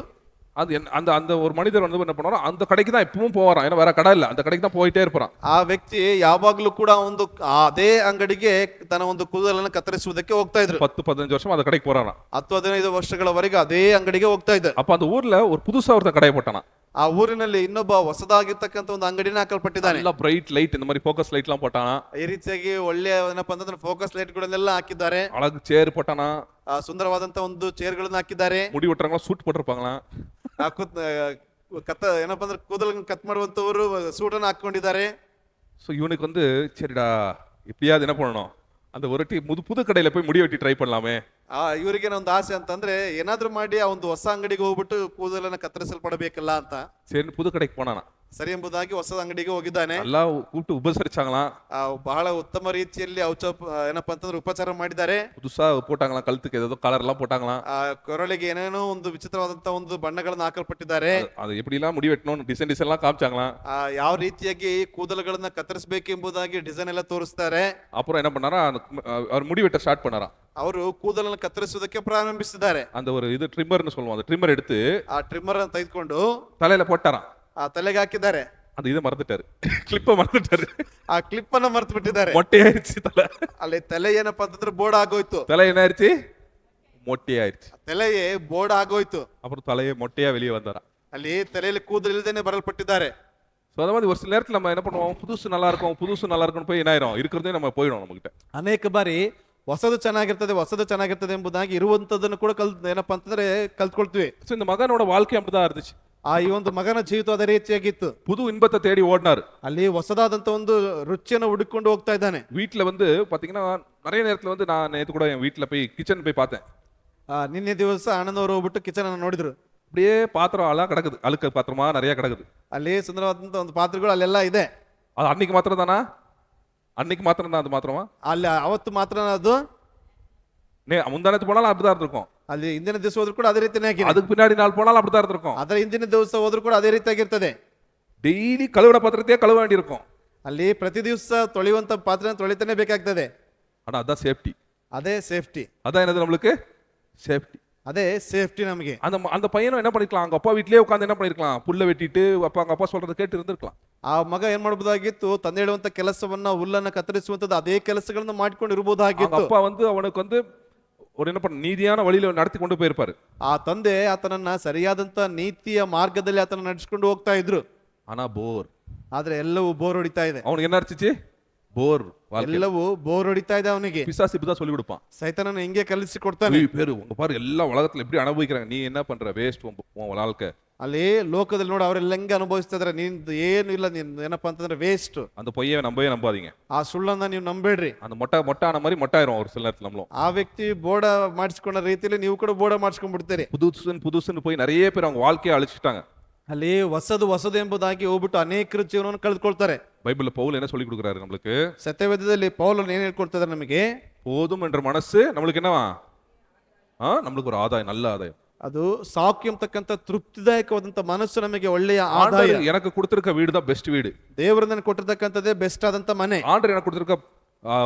Speaker 1: அது அந்த அந்த ஒரு மனிதர் வந்து என்ன பண்ணுவாரோ அந்த கடைக்கு தான் எப்பவும் போவாராம். ஏன்னா வேற கடை இல்ல, அந்த கடைக்கு தான் போயிட்டே இருப்பான்.
Speaker 2: ಆ ವ್ಯಕ್ತಿ ಯಾವಾಗ್ಲೂ ಕೂಡ ಒಂದು ಅದೇ ಅಂಗಡಿಗೆ ತನ್ನ ಒಂದು ಕೂದಲನ್ನು ಕತ್ತರಿಸುವುದಕ್ಕೆ ಹೋಗ್ತಾ ಇದ್ರು.
Speaker 1: 10-15 வருஷம் அந்த கடைக்கு போறாராம்.
Speaker 2: 10-15 ವರ್ಷಗಳವರೆಗೆ ಅದೇ ಅಂಗಡಿಗೆ ಹೋಗ್ತಾ ಇದ್ದ.
Speaker 1: அப்ப அந்த ஊர்ல ஒரு புதுசா ஒருத்தன் கடையை போட்டானா.
Speaker 2: ಆ ಊರಿನಲ್ಲಿ ಇನ್ನೊಬ್ಬ ಹೊಸದಾಗಿರ್ತಕ್ಕಂಥ ಒಂದು ಅಂಗಡಿನ ಹಾಕಲ್ಪಟ್ಟಿದ್ದಾನೆ.
Speaker 1: ಎಲ್ಲ ಬ್ರೈಟ್ ಲೈಟ್ இந்த மாதிரி ஃபோக்கஸ் லைட்லாம் போட்டானா,
Speaker 2: ಈ ರೀತಿಯಾಗಿ ಒಳ್ಳೆಯ ಏನಪ್ಪಾ ಅಂತಂದ್ರೆ ಫೋಕಸ್ ಲೈಟ್ ಗಳನ್ನೆಲ್ಲ ಹಾಕಿದ್ದಾರೆ.
Speaker 1: அழகு சேர் போட்டானா,
Speaker 2: ಸುಂದರವಾದಂತ ಒಂದು ಚೇರ್ ಗಳನ್ನ ಹಾಕಿದ್ದಾರೆ.
Speaker 1: முடி வெட்டுறவங்க சூட் போட்டிருப்பாங்களா,
Speaker 2: ಏನಪ್ಪಾ ಅಂದ್ರೆ ಕೂದಲನ್ನು ಕಟ್ ಮಾಡುವಂತವರು ಸೂಟನ್ನು ಹಾಕೊಂಡಿದ್ದಾರೆ.
Speaker 1: ஸோ இவனுக்கு வந்து சரிடா இப்படியாவது என்ன பண்ணணும், அந்த ஒரு புது கடையில போய் முடி வெட்டி ட்ரை பண்ணலாமே.
Speaker 2: ಇವರಿಗೆ ಒಂದು ಆಸೆ ಅಂತಂದ್ರೆ ಏನಾದ್ರೂ ಮಾಡಿ ಆ ಒಂದು ಹೊಸ ಅಂಗಡಿಗೆ ಹೋಗ್ಬಿಟ್ಟು ಕೂದಲನ್ನ ಕತ್ತರಿಸಲ್ಪಡಬೇಕಲ್ಲ ಅಂತ
Speaker 1: சரி புது கடைக்கு போனானா,
Speaker 2: ಸರಿ ಎಂಬುದಾಗಿ ಹೊಸ ಅಂಗಡಿಗೆ ಹೋಗಿದ್ದಾನೆ.
Speaker 1: நல்லா கூப்பிட்டு உபசரிச்சாங்களாம்,
Speaker 2: ಬಹಳ ಉತ್ತಮ ರೀತಿಯಲ್ಲಿ ಏನಪ್ಪಾ ಅಂತಂದ್ರೆ ಉಪಚಾರ ಮಾಡಿದ್ದಾರೆ.
Speaker 1: புதுசா போட்டாங்களாம், கழுத்துக்கு ஏதோ கலர் எல்லாம் போட்டாங்களாம்,
Speaker 2: ಕೊರಳಿಗೆ ಏನೇನೋ ಒಂದು ವಿಚಿತ್ರವಾದಂತ ಒಂದು ಬಣ್ಣಗಳನ್ನ ಹಾಕಲ್ಪಟ್ಟಿದ್ದಾರೆ.
Speaker 1: அது எப்படி எல்லாம் முடி வெட்டணும் டிசைன் எல்லாம் காமிச்சாங்களாம்.
Speaker 2: ಯಾವ ರೀತಿಯಾಗಿ ಕೂದಲುಗಳನ್ನ ಕತ್ತರಿಸಬೇಕು ಎಂಬುದಾಗಿ ಡಿಸೈನ್ ಎಲ್ಲ ತೋರಿಸ್ತಾರೆ.
Speaker 1: அப்புறம் என்ன பண்ணாரா, அவர் முடி வெட்ட ஸ்டார்ட் பண்ணாராம்.
Speaker 2: ಅವರು ಕೂದಲನ್ನು ಕತ್ತರಿಸುವುದಕ್ಕೆ ಪ್ರಾರಂಭಿಸಿದ್ದಾರೆ.
Speaker 1: அந்த ஒரு இது ட்ரிம்மர்னு சொல்லுவோம், அந்த ட்ரிம்மர் எடுத்து
Speaker 2: ಆ ಟ್ರಿಮ್ಮರ್ ಅನ್ನು ತೆಗೆದುಕೊಂಡು
Speaker 1: தலையில போட்டாராம்.
Speaker 2: ಆ ತಲೆಗೆ ಹಾಕಿದ್ದಾರೆ.
Speaker 1: அந்த இதை மறந்துட்டாரு, கிளிப்பை மறந்துட்டாரு,
Speaker 2: ಆ ಕ್ಲಿಪ್ ಅನ್ನ ಮರ್ತು ಬಿಟ್ಟಿದ್ದಾರೆ.
Speaker 1: மொட்டையாயிருச்சு தலை.
Speaker 2: ಅಲ್ಲಿ ತಲೆ ಏನಪ್ಪಾ ಅಂತಂದ್ರೆ ಬೋರ್ಡ್ ಆಗೋಯ್ತು.
Speaker 1: தலை என்ன ஆயிருச்சு, மொட்டையாயிருச்சு.
Speaker 2: ತಲೆಯೇ ಬೋರ್ಡ್ ಆಗೋಯ್ತು.
Speaker 1: அப்புறம் தலையை மொட்டையா வெளியே வந்தாரா.
Speaker 2: ಅಲ್ಲಿ ತಲೆಯಲ್ಲಿ ಕೂದಲು ಇಲ್ಲದೇನೆ ಬರಲ್ಪಟ್ಟಿದ್ದಾರೆ.
Speaker 1: ஸோ அந்த மாதிரி ஒரு சில நேரத்தில் நம்ம என்ன பண்ணுவோம், புதுசு நல்லா இருக்கும் புதுசு நல்லா இருக்கும்னு போய் என்ன ஆயிரும், இருக்கிறதே நம்ம போயிடும் நம்மகிட்ட.
Speaker 2: ಅನೇಕ ಬಾರಿ ಹೊಸದು ಚೆನ್ನಾಗಿರ್ತದೆ ಎಂಬುದಾಗಿ ಇರುವಂತದನ್ನು ಕೂಡ ಏನಪ್ಪಾ ಅಂತಂದ್ರೆ ಕಲ್ತ್ಕೊಳ್ತೀವಿ.
Speaker 1: ஸோ இந்த மகனோட வாழ்க்கை அப்படிதான் இருந்துச்சு.
Speaker 2: ಈ ಒಂದು ಮಗನ ಜೀವಿತ ಅದೇ ರೀತಿಯಾಗಿತ್ತು.
Speaker 1: புது இன்பத்தை தேடி ஓடினாரு.
Speaker 2: ಅಲ್ಲಿ ಹೊಸದಾದಂತ ಒಂದು ರುಚಿಯನ್ನು ಹುಡುಕೊಂಡು ಹೋಗ್ತಾ ಇದ್ದಾನೆ.
Speaker 1: வீட்டுல வந்து பாத்தீங்கன்னா நிறைய நேரத்துல வந்து நான் நேத்து கூட என் வீட்டுல போய் கிச்சன் போய் பார்த்தேன்.
Speaker 2: ನಿನ್ನೆ ದಿವಸ ಅಣ್ಣನವರು ಹೋಗ್ಬಿಟ್ಟು ಕಿಚನ್ ಅನ್ನು ನೋಡಿದ್ರು.
Speaker 1: அப்படியே பாத்திரம் எல்லாம் கிடக்குது, அழுக்க பாத்திரமா நிறைய கிடக்குது.
Speaker 2: ಅಲ್ಲಿ ಸುಂದರವಾದಂತ ಒಂದು ಪಾತ್ರೆಗಳು ಅಲ್ಲೆಲ್ಲ ಇದೆ.
Speaker 1: அது அன்னைக்கு மாத்திரம் தானா, அன்னைக்கு மாத்திரம் தான் அது மாத்திரமா,
Speaker 2: ಅಲ್ಲಿ ಅವತ್ತು ಮಾತ್ರ ಅದು
Speaker 1: முந்தானத்து போனாலும் அப்படிதான் இருந்திருக்கும்.
Speaker 2: ಅಲ್ಲಿ ಹಿಂದಿನ ದಿವಸ ಹೋದ್ರು ಕೂಡ ಅದೇ ರೀತಿನೇ ಆಗಿದೆ.
Speaker 1: அதுக்கு பின்னாடி நாள் போனாலும் அப்படிதான் இருந்திருக்கும்.
Speaker 2: ಅದರ ಹಿಂದಿನ ದಿವಸ ಹೋದ್ರು ಕೂಡ ಅದೇ ರೀತಿಯಾಗಿರ್ತದೆ.
Speaker 1: டெய்லி கழுவின பாத்திரத்தையே கழுவ வேண்டி இருக்கும்.
Speaker 2: ಅಲ್ಲಿ ಪ್ರತಿ ದಿವಸ ತೊಳೆಯುವಂತ ಪಾತ್ರೆ ತೊಳಿತಾನೆ ಬೇಕಾಗ್ತದೆ.
Speaker 1: ஆனா அதான் சேஃப்டி,
Speaker 2: ಅದೇ ಸೇಫ್ಟಿ.
Speaker 1: அதான் என்னது நம்மளுக்கு சேஃப்டி,
Speaker 2: ಅದೇ ಸೇಫ್ಟಿ ನಮಗೆ.
Speaker 1: அந்த பையனும் என்ன பண்ணிருக்கலாம், அவங்க அப்பா வீட்லயே உட்காந்து என்ன பண்ணிருக்கலாம், புல்ல வெட்டிட்டு அவங்க அப்பா சொல்றதை கேட்டு இருந்திருக்கலாம்.
Speaker 2: ಆ ಮಗ ಏನ್ ಮಾಡಬಹುದಾಗಿತ್ತು, ತಂದೆ ಹೇಳುವಂತ ಕೆಲಸವನ್ನ ಹುಲ್ಲನ್ನ ಕತ್ತರಿಸುವಂತದ್ದು ಅದೇ ಕೆಲಸಗಳನ್ನ ಮಾಡ್ಕೊಂಡು ಇರಬಹುದಾಗಿತ್ತು.
Speaker 1: அப்பா வந்து அவனுக்கு வந்து ஒரு என்ன பண்ண நீதியான வழியில நடத்தி கொண்டு போயிருப்பாரு.
Speaker 2: ಆ ತಂದೆ ಆತನನ್ನ ಸರಿಯಾದಂತ ನೀತಿಯ ಮಾರ್ಗದಲ್ಲಿ ಆತನ ನಡೆಸಿಕೊಂಡು ಹೋಗ್ತಾ ಇದ್ರು.
Speaker 1: ஆனா போர்,
Speaker 2: ಆದ್ರೆ ಎಲ್ಲವೂ ಬೋರ್ ಹೊಡಿತಾ ಇದೆ.
Speaker 1: அவனுக்கு என்ன அடிச்சிச்சு, போர்.
Speaker 2: ಎಲ್ಲವೂ ಬೋರ್ ಹೊಡಿತಾ ಇದೆ ಅವನಿಗೆ.
Speaker 1: பிசாசு இப்படிதான் சொல்லி கொடுப்பான்,
Speaker 2: ಸೈತಾನನು ಹಿಂಗೆ ಕಲಿಸಿ ಕೊಡ್ತಾನೆ.
Speaker 1: பேரு உங்க பாரு எல்லா உலகத்துல எப்படி அனுபவிக்கிறாங்க, நீ என்ன பண்ற, வேஸ்ட் உன் வாழ்க்கை.
Speaker 2: ಅಲ್ಲಿ ಲೋಕದಲ್ಲಿ ನೋಡಿ ಅವರೆಲ್ಲ ಹೆಂಗೆ ಅನುಭವಿಸ್ತಾ ಇದಾರೆ, ನಿಂದು ಏನು ಇಲ್ಲ, ನಿನ್ ಏನಪ್ಪಾ ಅಂತಂದ್ರೆ ವೇಸ್ಟ್.
Speaker 1: அந்த பொய்யை நம்பாதீங்க,
Speaker 2: ಆ ಸುಳ್ಳನ್ನ ನೀವು ನಂಬೇಡ್ರಿ.
Speaker 1: அந்த மொட்டான மாதிரி மொட்டாயிரும் ஒரு சில நேரத்துல நம்மளும்.
Speaker 2: ಆ ವ್ಯಕ್ತಿ ಬೋಡ ಮಾಡಿಸ್ಕೊಂಡ ರೀತಿಯಲ್ಲಿ ನೀವು ಕೂಡ ಬೋಡ ಮಾಡಿಸ್ಕೊಂಡ್ಬಿಡ್ತೀರಿ.
Speaker 1: புதுசுன்னு போய் நிறைய பேர் அவங்க வாழ்க்கையை அழிச்சிட்டாங்க.
Speaker 2: ಅಲ್ಲಿ ಹೊಸದು ಎಂಬುದಾಗಿ ಹೋಗ್ಬಿಟ್ಟು ಅನೇಕರು ಜೀವನವನ್ನು ಕಳೆದುಕೊಳ್ತಾರೆ.
Speaker 1: பைபிள்ல பவுல் என்ன சொல்லி கொடுக்குறாரு நம்மளுக்கு,
Speaker 2: ಸತ್ಯವೇದದಲ್ಲಿ ಪೌಲನು ಏನ್ ಹೇಳ್ಕೊಡ್ತಾರೆ ನಮಗೆ,
Speaker 1: போதும் என்ற மனசு நம்மளுக்கு என்னவா, நம்மளுக்கு ஒரு ஆதாயம், நல்ல ஆதாயம்.
Speaker 2: ಅದು ಸಾಕು ಎಂಬತಕ್ಕಂತ ತೃಪ್ತಿದಾಯಕವಾದಂತ ಮನಸ್ಸು ನಮಗೆ ಒಳ್ಳೆಯ ಆದಾಯ.
Speaker 1: எனக்கு கொடுத்திருக்க வீடு தான் பெஸ்ட் வீடு,
Speaker 2: ದೇವರು ನನಗೆ ಕೊಟ್ಟಿರ್ತಕ್ಕಂಥದ್ದೇ ಬೆಸ್ಟ್ ಆದಂತ ಮನೆ.
Speaker 1: ஆண்டவர் எனக்கு கொடுத்திருக்க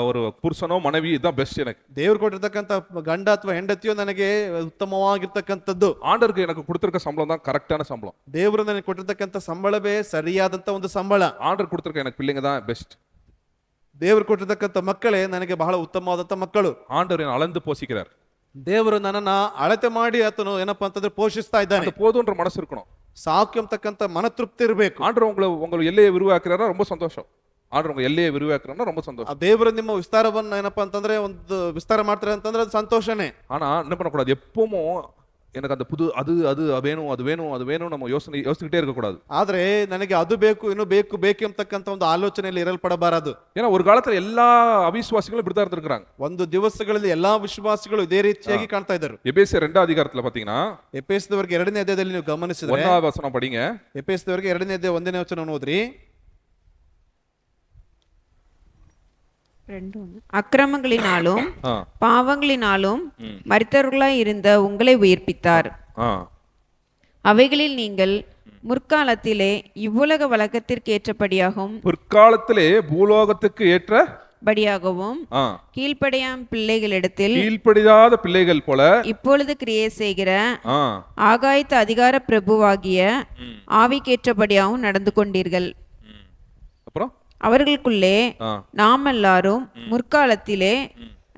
Speaker 1: ஒரு புருஷனோ மனைவி இதான் பெஸ்ட் எனக்கு.
Speaker 2: ದೇವ್ರು ಕೊಟ್ಟಿರ್ತಕ್ಕಂಥ ಗಂಡ ಅಥವಾ ಹೆಂಡತಿಯೋ ನನಗೆ ಉತ್ತಮವಾಗಿರ್ತಕ್ಕಂಥದ್ದು.
Speaker 1: ஆண்டவருக்கு எனக்கு கொடுத்திருக்க சம்பளம் தான் கரெக்டான சம்பளம்.
Speaker 2: ದೇವರು ನನಗೆ ಕೊಟ್ಟಿರ್ತಕ್ಕಂಥ ಸಂಬಳವೇ ಸರಿಯಾದಂತ ಒಂದು ಸಂಬಳ.
Speaker 1: ஆண்டவர் கொடுத்திருக்க எனக்கு பிள்ளைங்க தான் பெஸ்ட்.
Speaker 2: ದೇವರು ಕೊಟ್ಟಿರ್ತಕ್ಕಂಥ ಮಕ್ಕಳೇ ನನಗೆ ಬಹಳ ಉತ್ತಮವಾದಂತ ಮಕ್ಕಳು.
Speaker 1: ஆண்டவர் என்னை அளந்து போஷிக்கிறார்.
Speaker 2: ದೇವರು ನನ್ನನ್ನ ಅಳತೆ ಮಾಡಿ ಆತನು ಏನಪ್ಪಾ ಅಂತಂದ್ರೆ ಪೋಷಿಸ್ತಾ ಇದ್ದಾನೆ.
Speaker 1: போதுன்ற மனசு இருக்கணும்,
Speaker 2: ಸಾಕು ಎಂಬತಕ್ಕಂಥ ಮನತೃಪ್ತಿ ಇರಬೇಕು.
Speaker 1: ஆண்டவர் உங்களை எல்லையை விரிவாக்குறாரா, ரொம்ப சந்தோஷம். ஆண்டவர் உங்க எல்லையை விரிவாக்குறாரா, ரொம்ப சந்தோஷம்.
Speaker 2: ದೇವರು ನಿಮ್ಮ ವಿಸ್ತಾರವನ್ನ ಏನಪ್ಪಾ ಅಂತಂದ್ರೆ ಒಂದು ವಿಸ್ತಾರ ಮಾಡ್ತಾರೆ ಅಂತಂದ್ರೆ ಅದು ಸಂತೋಷನೇ.
Speaker 1: ஆனா என்ன பண்ணக்கூடாது, எப்பவும் எனக்கு அந்த புது அது அது வேணும் நம்ம யோசிச்சுக்கிட்டே இருக்கக்கூடாது.
Speaker 2: ಆದ್ರೆ ನನಗೆ ಅದು ಬೇಕು ಇನ್ನು ಬೇಕು ಎಂಬತಕ್ಕಂಥ ಒಂದು ಆಲೋಚನೆಯಲ್ಲಿ ಇರಲ್ಪಡಬಾರದು.
Speaker 1: ஏன்னா ஒரு காலத்துல எல்லா அவிசுவாசிகளும் இப்படிதான் இருந்திருக்காங்க.
Speaker 2: ಒಂದು ದಿವಸಗಳಲ್ಲಿ ಎಲ್ಲಾ ವಿಶ್ವಾಸಿಗಳು ಇದೇ ರೀತಿಯಾಗಿ ಕಾಣ್ತಾ ಇದ್ದರು.
Speaker 1: எபேசியர் 2 அதிகாரத்துல பாத்தீங்கன்னா,
Speaker 2: ಎಫೆಸದವರಿಗೆ 2ನೇ ಅಧ್ಯಾಯದಲ್ಲಿ ನೀವು ಗಮನಿಸಿದ್ರೆ
Speaker 1: 1வது வசனம் படிங்க.
Speaker 2: ಎಫೆಸದವರಿಗೆ 2ನೇ ಅಧ್ಯಾಯ 1ನೇ ವಚನವನ್ನು ಓದ್ರಿ.
Speaker 3: அக்கிரமங்களினாலும் பாவங்களினாலும் மரித்தவர்களாய் இருந்த உங்களை உயிர்ப்பித்தார். அவைகளில் நீங்கள் முற்காலத்திலே இவ்வுலக வழக்கத்திற்கேற்றபடியாகவும்
Speaker 1: பிற்காலத்திலே பூலோகத்துக்கு ஏற்றபடியாகவும்
Speaker 3: கீழ்ப்படியாம் பிள்ளைகளிடத்தில்
Speaker 1: கீழ்ப்படியாத பிள்ளைகள் போல
Speaker 3: இப்பொழுது கிரியை செய்கிற ஆகாயத்து அதிகார பிரபுவாகிய ஆவிக்கேற்றபடியாகவும் நடந்து கொண்டீர்கள்.
Speaker 1: அப்புறம்
Speaker 3: அவர்களுக்குள்ளே நாம் எல்லாரும் முற்காலத்திலே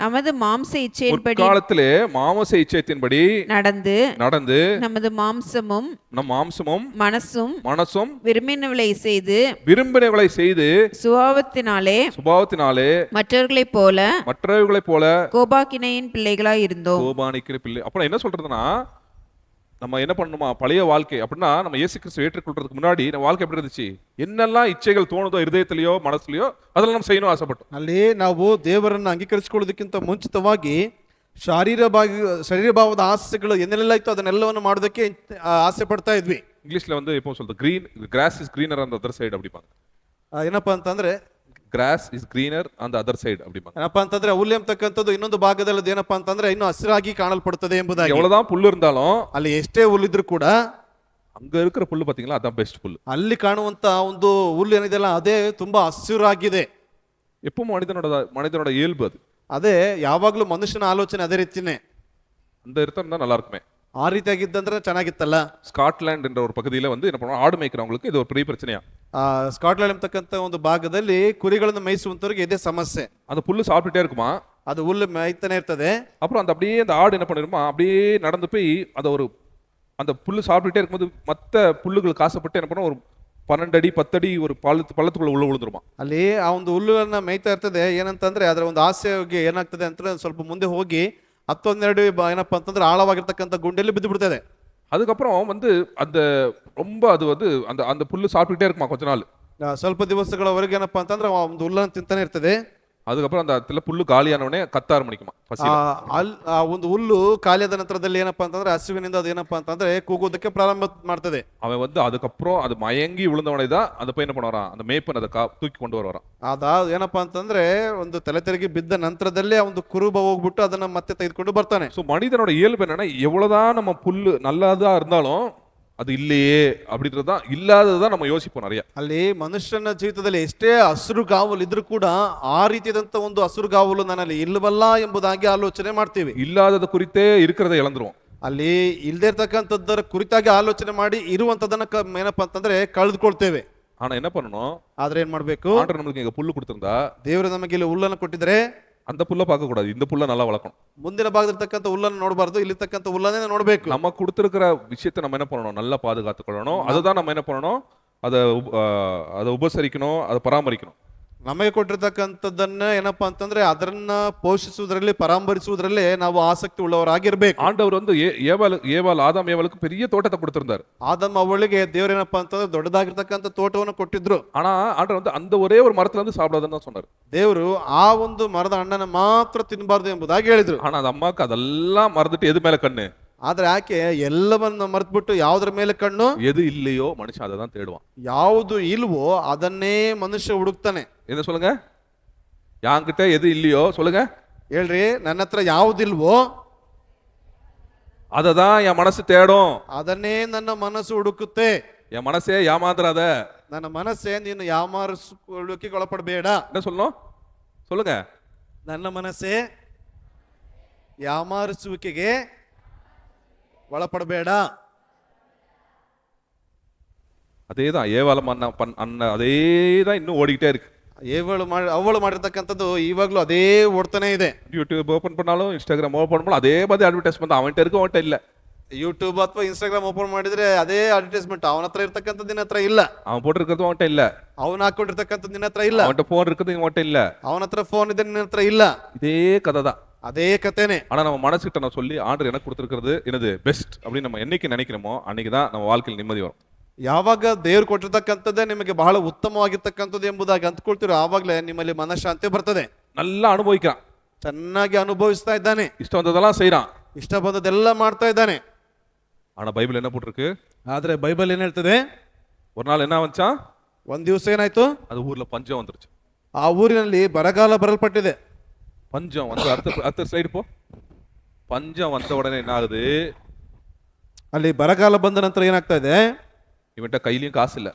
Speaker 3: நமது மாம்ச இச்சையின்படி
Speaker 1: முற்காலத்திலே மாமச இச்சையத்தின்படி
Speaker 3: நடந்து
Speaker 1: நடந்து
Speaker 3: நமது மாம்சமும்
Speaker 1: நம் மாம்சமும்
Speaker 3: மனசும்
Speaker 1: மனசும்
Speaker 3: விரும்பினவளை செய்து
Speaker 1: விரும்பினவளை செய்து
Speaker 3: சுபாவத்தினாலே
Speaker 1: சுபாவத்தினாலே
Speaker 3: மற்றவர்களைப் போல
Speaker 1: மற்றவர்களைப் போல
Speaker 3: கோபாக்கினையின் பிள்ளைகளாய் இருந்தோம்.
Speaker 1: கோபானிக்கிற பிள்ளை. அப்புறம் என்ன சொல்றதுன்னா, நம்ம என்ன பண்ணணுமா, பழைய வாழ்க்கை அப்படின்னா நம்ம இயேசு கிறிஸ்து ஏற்றுக்கொள்றதுக்கு முன்னாடி நம்ம வாழ்க்கை எப்படி இருந்துச்சு? என்னெல்லாம் இச்சைகள் தோணுதோ இருதயத்திலேயோ மனசுலயோ அதெல்லாம் நம்ம செய்யணும் ಆಸೆಪಟ್ಟು.
Speaker 2: ಅಲ್ಲಿ ನಾವು ದೇವರನ್ನು ಅಂಗೀಕರಿಸಿಕೊಳ್ಳೋದಕ್ಕಿಂತ ಮುಂಚಿತವಾಗಿ ಶರೀರ ಭಾವದ ಆಸೆಗಳು ಏನೆಲ್ಲ ಇತ್ತು ಅದನ್ನೆಲ್ಲವನ್ನು ಮಾಡೋದಕ್ಕೆ ಆಸೆ ಪಡ್ತಾ ಇದ್ವಿ.
Speaker 1: இங்கிலீஷ்ல வந்து இப்போ சொல்றது green grass is greener on the other side அப்படிப்பாங்க.
Speaker 2: ಏನಪ್ಪಾ ಅಂತಂದ್ರೆ
Speaker 1: grass is greener on the other side அப்படிப்பாங்க.
Speaker 2: ಏನಪ್ಪಾ ಅಂತಂದ್ರೆ ಹುಲ್ಲು ಎಂಬತಕ್ಕಂಥದ್ದು ಇನ್ನೊಂದು ಭಾಗದಲ್ಲಿ ಏನಪ್ಪಾ ಅಂತಂದ್ರೆ ಇನ್ನು ಹಸಿರಾಗಿ ಕಾಣಲ್ಪಡುತ್ತದೆ ಎಂಬುದಾಗಿ.
Speaker 1: எவ்வளவுதான் புல்லு இருந்தாலும்
Speaker 2: ಅಲ್ಲಿ ಎಷ್ಟೇ ಹುಲ್ಲಿದ್ರು ಕೂಡ
Speaker 1: அங்க இருக்கிற புல்லு பாத்தீங்களா, அதான் பெஸ்ட் புல்லு.
Speaker 2: ಅಲ್ಲಿ ಕಾಣುವಂತ ಒಂದು ಹುಲ್ಲು ಏನಿದೆಯಲ್ಲ ಅದೇ ತುಂಬಾ ಹಸಿರಾಗಿದೆ.
Speaker 1: எப்பவும் மனிதனோட இயல்பு அது.
Speaker 2: ಅದೇ ಯಾವಾಗ್ಲೂ ಮನುಷ್ಯನ ಆಲೋಚನೆ ಅದೇ ರೀತಿನೇ.
Speaker 1: அந்த இருந்தா நல்லா இருக்குமே.
Speaker 2: ಆ ರೀತಿಯಾಗಿದ್ದಂದ್ರೆ ಚೆನ್ನಾಗಿತ್ತಲ್ಲ.
Speaker 1: ஸ்காட்லாண்ட் என்ற ஒரு பகுதியில வந்து என்ன பண்ணுவாங்க, ஆடு மேய்க்கிறவங்களுக்கு இது ஒரு பெரிய பிரச்சனையா.
Speaker 2: ಸ್ಕಾಟ್ಲೆಂಡ್ ಎಂಬತಕ್ಕಂಥ ಒಂದು ಭಾಗದಲ್ಲಿ ಕುರಿಗಳನ್ನು ಮೇಯಿಸುವಂತವರಿಗೆ ಇದೇ ಸಮಸ್ಯೆ.
Speaker 1: அந்த புல்லு சாப்பிட்டுட்டே இருக்குமா,
Speaker 2: ಅದು ಹುಲ್ಲು ಮೇಯ್ತಾನೆ ಇರ್ತದೆ.
Speaker 1: அப்புறம் அந்த அப்படியே அந்த ஆடு என்ன பண்ணிருமா, அப்படியே நடந்து போய் அந்த புல்லு சாப்பிட்டுட்டே இருக்கும்போது மற்ற புல்லுகள் காசப்பட்டு என்ன பண்ணும், ஒரு 12 அடி 10 அடி ஒரு பள்ளத்துக்குள்ள உள்ள விழுந்துருமா.
Speaker 2: ಅಲ್ಲಿ ಆ ಒಂದು ಹುಲ್ಲುಗಳನ್ನ ಮೇಯ್ತಾ ಇರ್ತದೆ. ಏನಂತಂದ್ರೆ ಅದರ ಒಂದು ಆಸೆಗೆ ಏನಾಗ್ತದೆ ಅಂತಂದ್ರೆ ಸ್ವಲ್ಪ ಮುಂದೆ ಹೋಗಿ 10-12 ಏನಪ್ಪಾ ಅಂತಂದ್ರೆ ಆಳವಾಗಿರ್ತಕ್ಕಂಥ ಗುಂಡೆಯಲ್ಲಿ ಬಿದ್ದು ಬಿಡ್ತದೆ.
Speaker 1: அதுக்கப்புறம் வந்து அந்த ரொம்ப அது வந்து அந்த அந்த புல்லு சாப்பிட்டுட்டே இருக்குமா கொஞ்ச நாள்.
Speaker 2: ಸ್ವಲ್ಪ ದಿವಸಗಳವರೆಗೆ ಏನಪ್ಪಾ ಅಂತಂದ್ರೆ ಆ ಒಂದು ಹುಲ್ಲನ್ನು ತಿಂತಾನೆ ಇರ್ತದೆ.
Speaker 1: அதுக்கப்புறம் அந்த இடத்துல புல்லு காலியானவனே கத்த ஆரம்பிக்குமா பசியில.
Speaker 2: ಆ ಒಂದು ಹುಲ್ಲು ಖಾಲಿಯಾದ ನಂತರದಲ್ಲಿ ಏನಪ್ಪಾ ಅಂತಂದ್ರೆ ಹಸಿವಿನಿಂದ ಅದು ಏನಪ್ಪಾ ಅಂತಂದ್ರೆ ಕೂಗೋದಕ್ಕೆ ಪ್ರಾರಂಭ ಮಾಡ್ತದೆ.
Speaker 1: அவன் வந்து அதுக்கப்புறம் அது மயங்கி விழுந்தவனை தான் அந்த போய் என்ன பண்ணுவாராம், அந்த மேய்ப்பன் அதை தூக்கி கொண்டு வருவாராம்.
Speaker 2: ಏನಪ್ಪಾ ಅಂತಂದ್ರೆ ಒಂದು ತಲೆ ತಿರುಗಿ ಬಿದ್ದ ನಂತರದಲ್ಲಿ ಆ ಒಂದು ಕುರುಬ ಹೋಗ್ಬಿಟ್ಟು ಅದನ್ನ ಮತ್ತೆ ತೆಗೆದುಕೊಂಡು ಬರ್ತಾನೆ.
Speaker 1: ஸோ மனிதனோட இயல்பு என்னன்னா, எவ்வளவுதான் நம்ம புல்லு நல்லதா இருந்தாலும் அது இல்லையே அப்படின்றதுதான், இல்லாததுதான் நம்ம யோசிப்போம் நிறைய.
Speaker 2: ಅಲ್ಲಿ ಮನುಷ್ಯನ ಜೀವಿತದಲ್ಲಿ ಎಷ್ಟೇ ಹಸಿರುಗಾವಲು ಇದ್ರೂ ಕೂಡ ಆ ರೀತಿಯಾದಂತ ಒಂದು ಹಸಿರುಗಾವಲು ನನ್ನಲ್ಲಿ ಇಲ್ಲವಲ್ಲ ಎಂಬುದಾಗಿ ಆಲೋಚನೆ ಮಾಡ್ತೀವಿ.
Speaker 1: இல்லாதது குறித்தே இருக்கிறதை இழந்துருவோம்.
Speaker 2: ಅಲ್ಲಿ ಇಲ್ಲದೆ ಇರ್ತಕ್ಕಂಥದ್ದರ ಕುರಿತಾಗಿ ಆಲೋಚನೆ ಮಾಡಿ ಇರುವಂತದನ್ನ ಏನಪ್ಪಾ ಅಂತಂದ್ರೆ ಕಳೆದುಕೊಳ್ತೇವೆ.
Speaker 1: ஆனா என்ன பண்ணணும்,
Speaker 2: ಆದ್ರೆ ಏನ್ ಮಾಡ್ಬೇಕು,
Speaker 1: ஆண்டவர் நம்மளுக்கு இங்க புல்லு கொடுத்திருந்தா
Speaker 2: ದೇವರು ನಮಗೆ ಇಲ್ಲಿ ಹುಲ್ಲನ್ನು ಕೊಟ್ಟಿದ್ರೆ
Speaker 1: அந்த புல்ல பார்க்க கூடாது, இந்த புல்ல நல்லா வளர்க்கணும்.
Speaker 2: ಮುಂದಿನ ಭಾಗದಲ್ಲಿರ್ತಕ್ಕಂಥ ಹುಲ್ಲನ್ನು ನೋಡಬಾರ್ದು, ಇಲ್ಲಿರ್ತಕ್ಕಂಥ ಹುಲ್ಲನ್ನೇ ನೋಡಬೇಕು.
Speaker 1: நம்ம கொடுத்திருக்கிற விஷயத்தை நம்ம என்ன பண்ணணும், நல்லா பாதுகாத்துக்கொள்ளணும். அதுதான் நம்ம என்ன பண்ணணும், அதை உபசரிக்கணும், அதை பராமரிக்கணும்.
Speaker 2: ನಮಗೆ ಕೊಟ್ಟಿರ್ತಕ್ಕಂಥದ್ದನ್ನ ಏನಪ್ಪಾ ಅಂತಂದ್ರೆ ಅದನ್ನ ಪೋಷಿಸುವುದರಲ್ಲಿ ಪರಾಮರಿಸುವುದರಲ್ಲಿ ನಾವು ಆಸಕ್ತಿ ಉಳ್ಳವರಾಗಿರ್ಬೇಕು.
Speaker 1: ஆண்டவர் வந்து ஆதாம் ஏவாளுக்கு பெரிய தோட்டத்தை கொடுத்திருந்தார்.
Speaker 2: ಆದಮ್ ಅವಳಿಗೆ ದೇವ್ರ ಏನಪ್ಪಾ ಅಂತಂದ್ರೆ ದೊಡ್ಡದಾಗಿರ್ತಕ್ಕಂಥ ತೋಟವನ್ನು ಕೊಟ್ಟಿದ್ರು.
Speaker 1: ஆனா ஆண்டவர் வந்து அந்த ஒரೇ ஒரு மரத்துல இருந்து சாப்பிடாதுன்னு தான் சொன்னார்.
Speaker 2: ದೇವರು ಆ ಒಂದು ಮರದ ಹಣ್ಣನ್ನ ಮಾತ್ರ ತಿನ್ನಬಾರ್ದು ಎಂಬುದಾಗಿ ಹೇಳಿದ್ರು.
Speaker 1: ஆனா அந்த அம்மாக்கு அதெல்லாம் மறந்துட்டு எது மேல கண்ணு,
Speaker 2: ಆದ್ರೆ ಆಕೆ ಎಲ್ಲವನ್ನ ಮರೆತುಬಿಟ್ಟು ಯಾವುದರ ಮೇಲೆ ಕಣ್ಣು,
Speaker 1: எது இல்லையோ மனுஷன் அதை தான் தேடுவான்.
Speaker 2: ಯಾವುದು ಇಲ್ವೋ ಅದನ್ನೇ ಮನುಷ್ಯ ಹುಡುಕ್ತಾನೆ.
Speaker 1: என்ன சொல்லுங்க, யாங்கிட்ட எது இல்லையோ சொல்லுங்க,
Speaker 2: ಹೇಳ್ರಿ, ನನ್ನ ಹತ್ರ ಯಾವುದಿಲ್ವೋ
Speaker 1: அததான் என் மனசு தேடும்.
Speaker 2: ಅದನ್ನೇ ನನ್ನ ಮನಸ್ಸು ಹುಡುಕುತ್ತೆ.
Speaker 1: என் மனசே ஏமாந்துறாத.
Speaker 2: ನನ್ನ ಮನಸ್ಸೇ ನೀನು ಯಾಮಾರಿಸಿಕೊಳ್ಳಕ್ಕೆ ಒಳಪಡಬೇಡ.
Speaker 1: என்ன சொல்லணும் சொல்லுங்க,
Speaker 2: ನನ್ನ ಮನಸ್ಸೇ ಯಾಮಾರಿಸುವಿಕೆಗೆ ಒಳಪಡಬೇಡ.
Speaker 1: அதேதான் ஏவாளம் அதேதான் இன்னும் ஓடிக்கிட்டே இருக்கு.
Speaker 2: ಅವಳು ಮಾಡಿರ್ತಕ್ಕಂಥದ್ದು ಇವಾಗ್ಲೂ ಅದೇ ಓಡ್ತಾನೆ ಇದೆ.
Speaker 1: யூடியூப் ஓபன் பண்ணாலும் இன்ஸ்டாகிராம் ஓபன் பண்ணாலும் அதே மாதிரி அட்வர்டைஸ்மெண்ட் அவன்கிட்ட இருக்கு, அவன்கிட்ட இல்ல.
Speaker 2: ಯೂಟ್ಯೂಬ್ ಅಥವಾ ಇನ್ಸ್ಟಾಗ್ರಾಮ್ ಓಪನ್ ಮಾಡಿದ್ರೆ ಅದೇ ಅಡ್ವರ್ಟೈಸ್ಮೆಂಟ್. ಅವನ ಹತ್ರ ಇರ್ತಕ್ಕಂಥದ್ದು ನಿನ್ನ ಹತ್ರ ಇಲ್ಲ,
Speaker 1: அவன் போட்டிருக்கிறது அவன்கிட்ட இல்ல.
Speaker 2: ಅವನ ಹಾಕೊಂಡಿರ್ತಕ್ಕಂಥದ್ದು ನಿನ್ನ ಹತ್ರ ಇಲ್ಲ,
Speaker 1: அவன்கிட்ட போன் இருக்குது அவன்கிட்ட இல்ல.
Speaker 2: ಅವನ ಹತ್ರ ಫೋನ್ ಇದೆ, ನಿನ್ನ ಹತ್ರ ಇಲ್ಲ.
Speaker 1: இதே கதை தான்,
Speaker 2: ಅದೇ ಕಥೆನೆ.
Speaker 1: ஆனா நம்ம மனசுகிட்ட நான் சொல்லி ஆண்டவர் எனக்கு கொடுத்திருக்கிறது என்னது பெஸ்ட் அப்படின்னு நம்ம என்னைக்கு நினைக்கிறோமோ அன்னைக்கு தான் நம்ம வாழ்க்கையில் நிம்மதி வரும்.
Speaker 2: ಯಾವಾಗ ದೇವ್ರು ಕೊಟ್ಟಿರ್ತಕ್ಕಂಥದ್ದೇ ನಿಮಗೆ ಬಹಳ ಉತ್ತಮವಾಗಿರ್ತಕ್ಕಂಥದ್ದು ಎಂಬುದಾಗಿ ಅಂದ್ಕೊಳ್ತೀರೋ ಆವಾಗಲೇ ನಿಮ್ಮಲ್ಲಿ ಮನಃಶಾಂತಿ ಬರ್ತದೆ.
Speaker 1: நல்லா அனுபவிக்கிறான்,
Speaker 2: ಚೆನ್ನಾಗಿ ಅನುಭವಿಸ್ತಾ ಇದ್ದಾನೆ,
Speaker 1: இஷ்டம் வந்ததெல்லாம் செய்யறான்,
Speaker 2: ಇಷ್ಟ ಬಂದದೆಲ್ಲ ಮಾಡ್ತಾ ಇದ್ದಾನೆ.
Speaker 1: ஆனா பைபிள் என்ன போட்டிருக்கு,
Speaker 2: ಆದ್ರೆ ಬೈಬಲ್ ಏನ್ ಹೇಳ್ತದೆ,
Speaker 1: ஒரு நாள் என்ன வந்துச்சான்,
Speaker 2: ಒಂದ್ ದಿವಸ ಏನಾಯ್ತು,
Speaker 1: அது ஊர்ல பஞ்சம் வந்துருச்சு.
Speaker 2: ಆ ಊರಿನಲ್ಲಿ ಬರಗಾಲ ಬರಲ್ಪಟ್ಟಿದೆ.
Speaker 1: பஞ்சம் வந்து அடுத்த சைடு போ. பஞ்சம் வந்த உடனே என்ன ஆகுது,
Speaker 2: ಅಲ್ಲಿ ಬರಗಾಲ ಬಂದ ನಂತರ ಏನಾಗ್ತಾ ಇದೆ,
Speaker 1: இவன்கிட்ட கையிலயும் காசு இல்ல,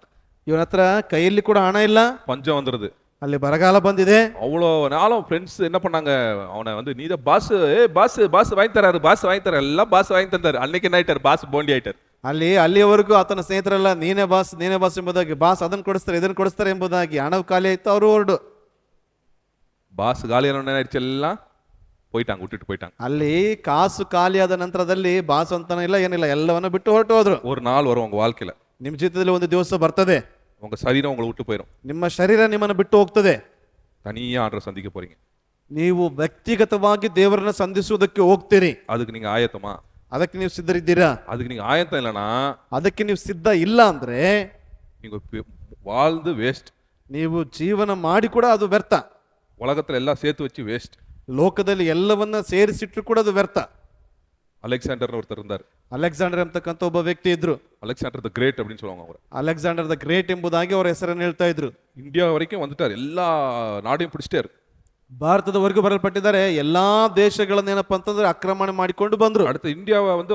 Speaker 2: ಇವನ ಹತ್ರ ಕೈಯಲ್ಲಿ ಕೂಡ ಹಣ ಇಲ್ಲ,
Speaker 1: பஞ்சம் வந்துருது.
Speaker 2: ಅಲ್ಲಿ ಬರಗಾಲ ಬಂದಿದೆ.
Speaker 1: அவ்வளோ நாளும் ஃப்ரெண்ட்ஸ் என்ன பண்ணாங்க, அவனை வந்து நீ தான் பாஸ், பாஸ் வாங்கி தராரு, பாஸ் வாங்கி தர, எல்லாம் பாஸ் வாங்கி தந்தாரு. அன்னைக்கு என்ன ஆயிட்டார், பாஸ் போண்டி ஆயிட்டார்.
Speaker 2: ಅಲ್ಲಿಯವರೆಗೂ ಆತನ ಸ್ನೇಹಿತರೆಲ್ಲ ನೀನೇ ಬಾಸ್ ಎಂಬುದಾಗಿ, ಬಾಸ್ ಅದನ್ನ ಕೊಡಿಸ್ತಾರೆ ಇದನ್ನ ಕೊಡಿಸ್ತಾರೆ ಎಂಬುದಾಗಿ ಹಣ ಖಾಲಿ ಆಯ್ತು, ಅವರು ಹೊರಡು.
Speaker 1: பாஸ் காலியான ஆயிடுச்சு, எல்லாம் போயிட்டாங்க, விட்டுட்டு போயிட்டாங்க.
Speaker 2: ಅಲ್ಲಿ ಕಾಸು ಖಾಲಿಯಾದ ನಂತರದಲ್ಲಿ ಬಾಸಂತನ ಇಲ್ಲ ಏನಿಲ್ಲ, ಎಲ್ಲವನ್ನ ಬಿಟ್ಟು ಹೊರಟು ಹೋದ್ರು.
Speaker 1: ஒரு நாள் வரும் உங்க வாழ்க்கையில,
Speaker 2: ನಿಮ್ಮ ಜೀವಿತದಲ್ಲಿ ಒಂದು ದಿವಸ ಬರ್ತದೆ,
Speaker 1: உங்க சரீரம் உங்களை விட்டு போயிடும்.
Speaker 2: ನಿಮ್ಮ ಶರೀರ ನಿಮ್ಮನ್ನು ಬಿಟ್ಟು ಹೋಗ್ತದೆ.
Speaker 1: தனியா ஆண்டரை சந்திக்க போறீங்க.
Speaker 2: ನೀವು ವ್ಯಕ್ತಿಗತವಾಗಿ ದೇವರನ್ನ ಸಂಧಿಸುವುದಕ್ಕೆ ಹೋಗ್ತೀರಿ.
Speaker 1: அதுக்கு நீங்க ஆயத்தமா?
Speaker 2: ಅದಕ್ಕೆ ನೀವು ಸಿದ್ಧರಿದ್ದೀರಾ?
Speaker 1: அதுக்கு நீங்க ஆயத்தம் இல்லைன்னா
Speaker 2: ಅದಕ್ಕೆ ನೀವು ಸಿದ್ಧ ಇಲ್ಲ ಅಂದ್ರೆ
Speaker 1: நீங்க வாழ்ந்து வேஸ்ட்.
Speaker 2: ನೀವು ಜೀವನ ಮಾಡಿ ಕೂಡ ಅದು ವ್ಯರ್ಥ.
Speaker 1: உலகத்துல எல்லாம் சேர்த்து வச்சு வேஸ்ட்.
Speaker 2: ಲೋಕದಲ್ಲಿ ಎಲ್ಲವನ್ನ ಸೇರಿಸಿಟ್ರು ಕೂಡ ಅದು ವ್ಯರ್ಥ.
Speaker 1: அலெக்சாண்டர்னு ஒருத்தர் இருந்தார்.
Speaker 2: ಅಲೆಕ್ಸಾಂಡರ್ ಅಂತಕ್ಕಂಥ ಒಬ್ಬ ವ್ಯಕ್ತಿ ಇದ್ರು.
Speaker 1: அலெக்சாண்டர் த கிரேட் அப்படின்னு சொல்லுவாங்க அவரை.
Speaker 2: ಅಲೆಕ್ಸಾಂಡರ್ ದ ಗ್ರೇಟ್ ಎಂಬುದಾಗಿ ಅವರ ಹೆಸರನ್ನು ಹೇಳ್ತಾ ಇದ್ರು.
Speaker 1: இந்தியா வரைக்கும் வந்துட்டார், எல்லா நாடையும் பிடிச்சிட்டாரு.
Speaker 2: ಭಾರತದವರೆಗೂ ಬರಲ್ಪಟ್ಟಿದ್ದಾರೆ. ಎಲ್ಲಾ ದೇಶಗಳನ್ನ ಏನಪ್ಪಾ ಅಂತಂದ್ರೆ ಆಕ್ರಮಣ ಮಾಡಿಕೊಂಡು ಬಂದ್ರು.
Speaker 1: அடுத்து இந்தியாவை வந்து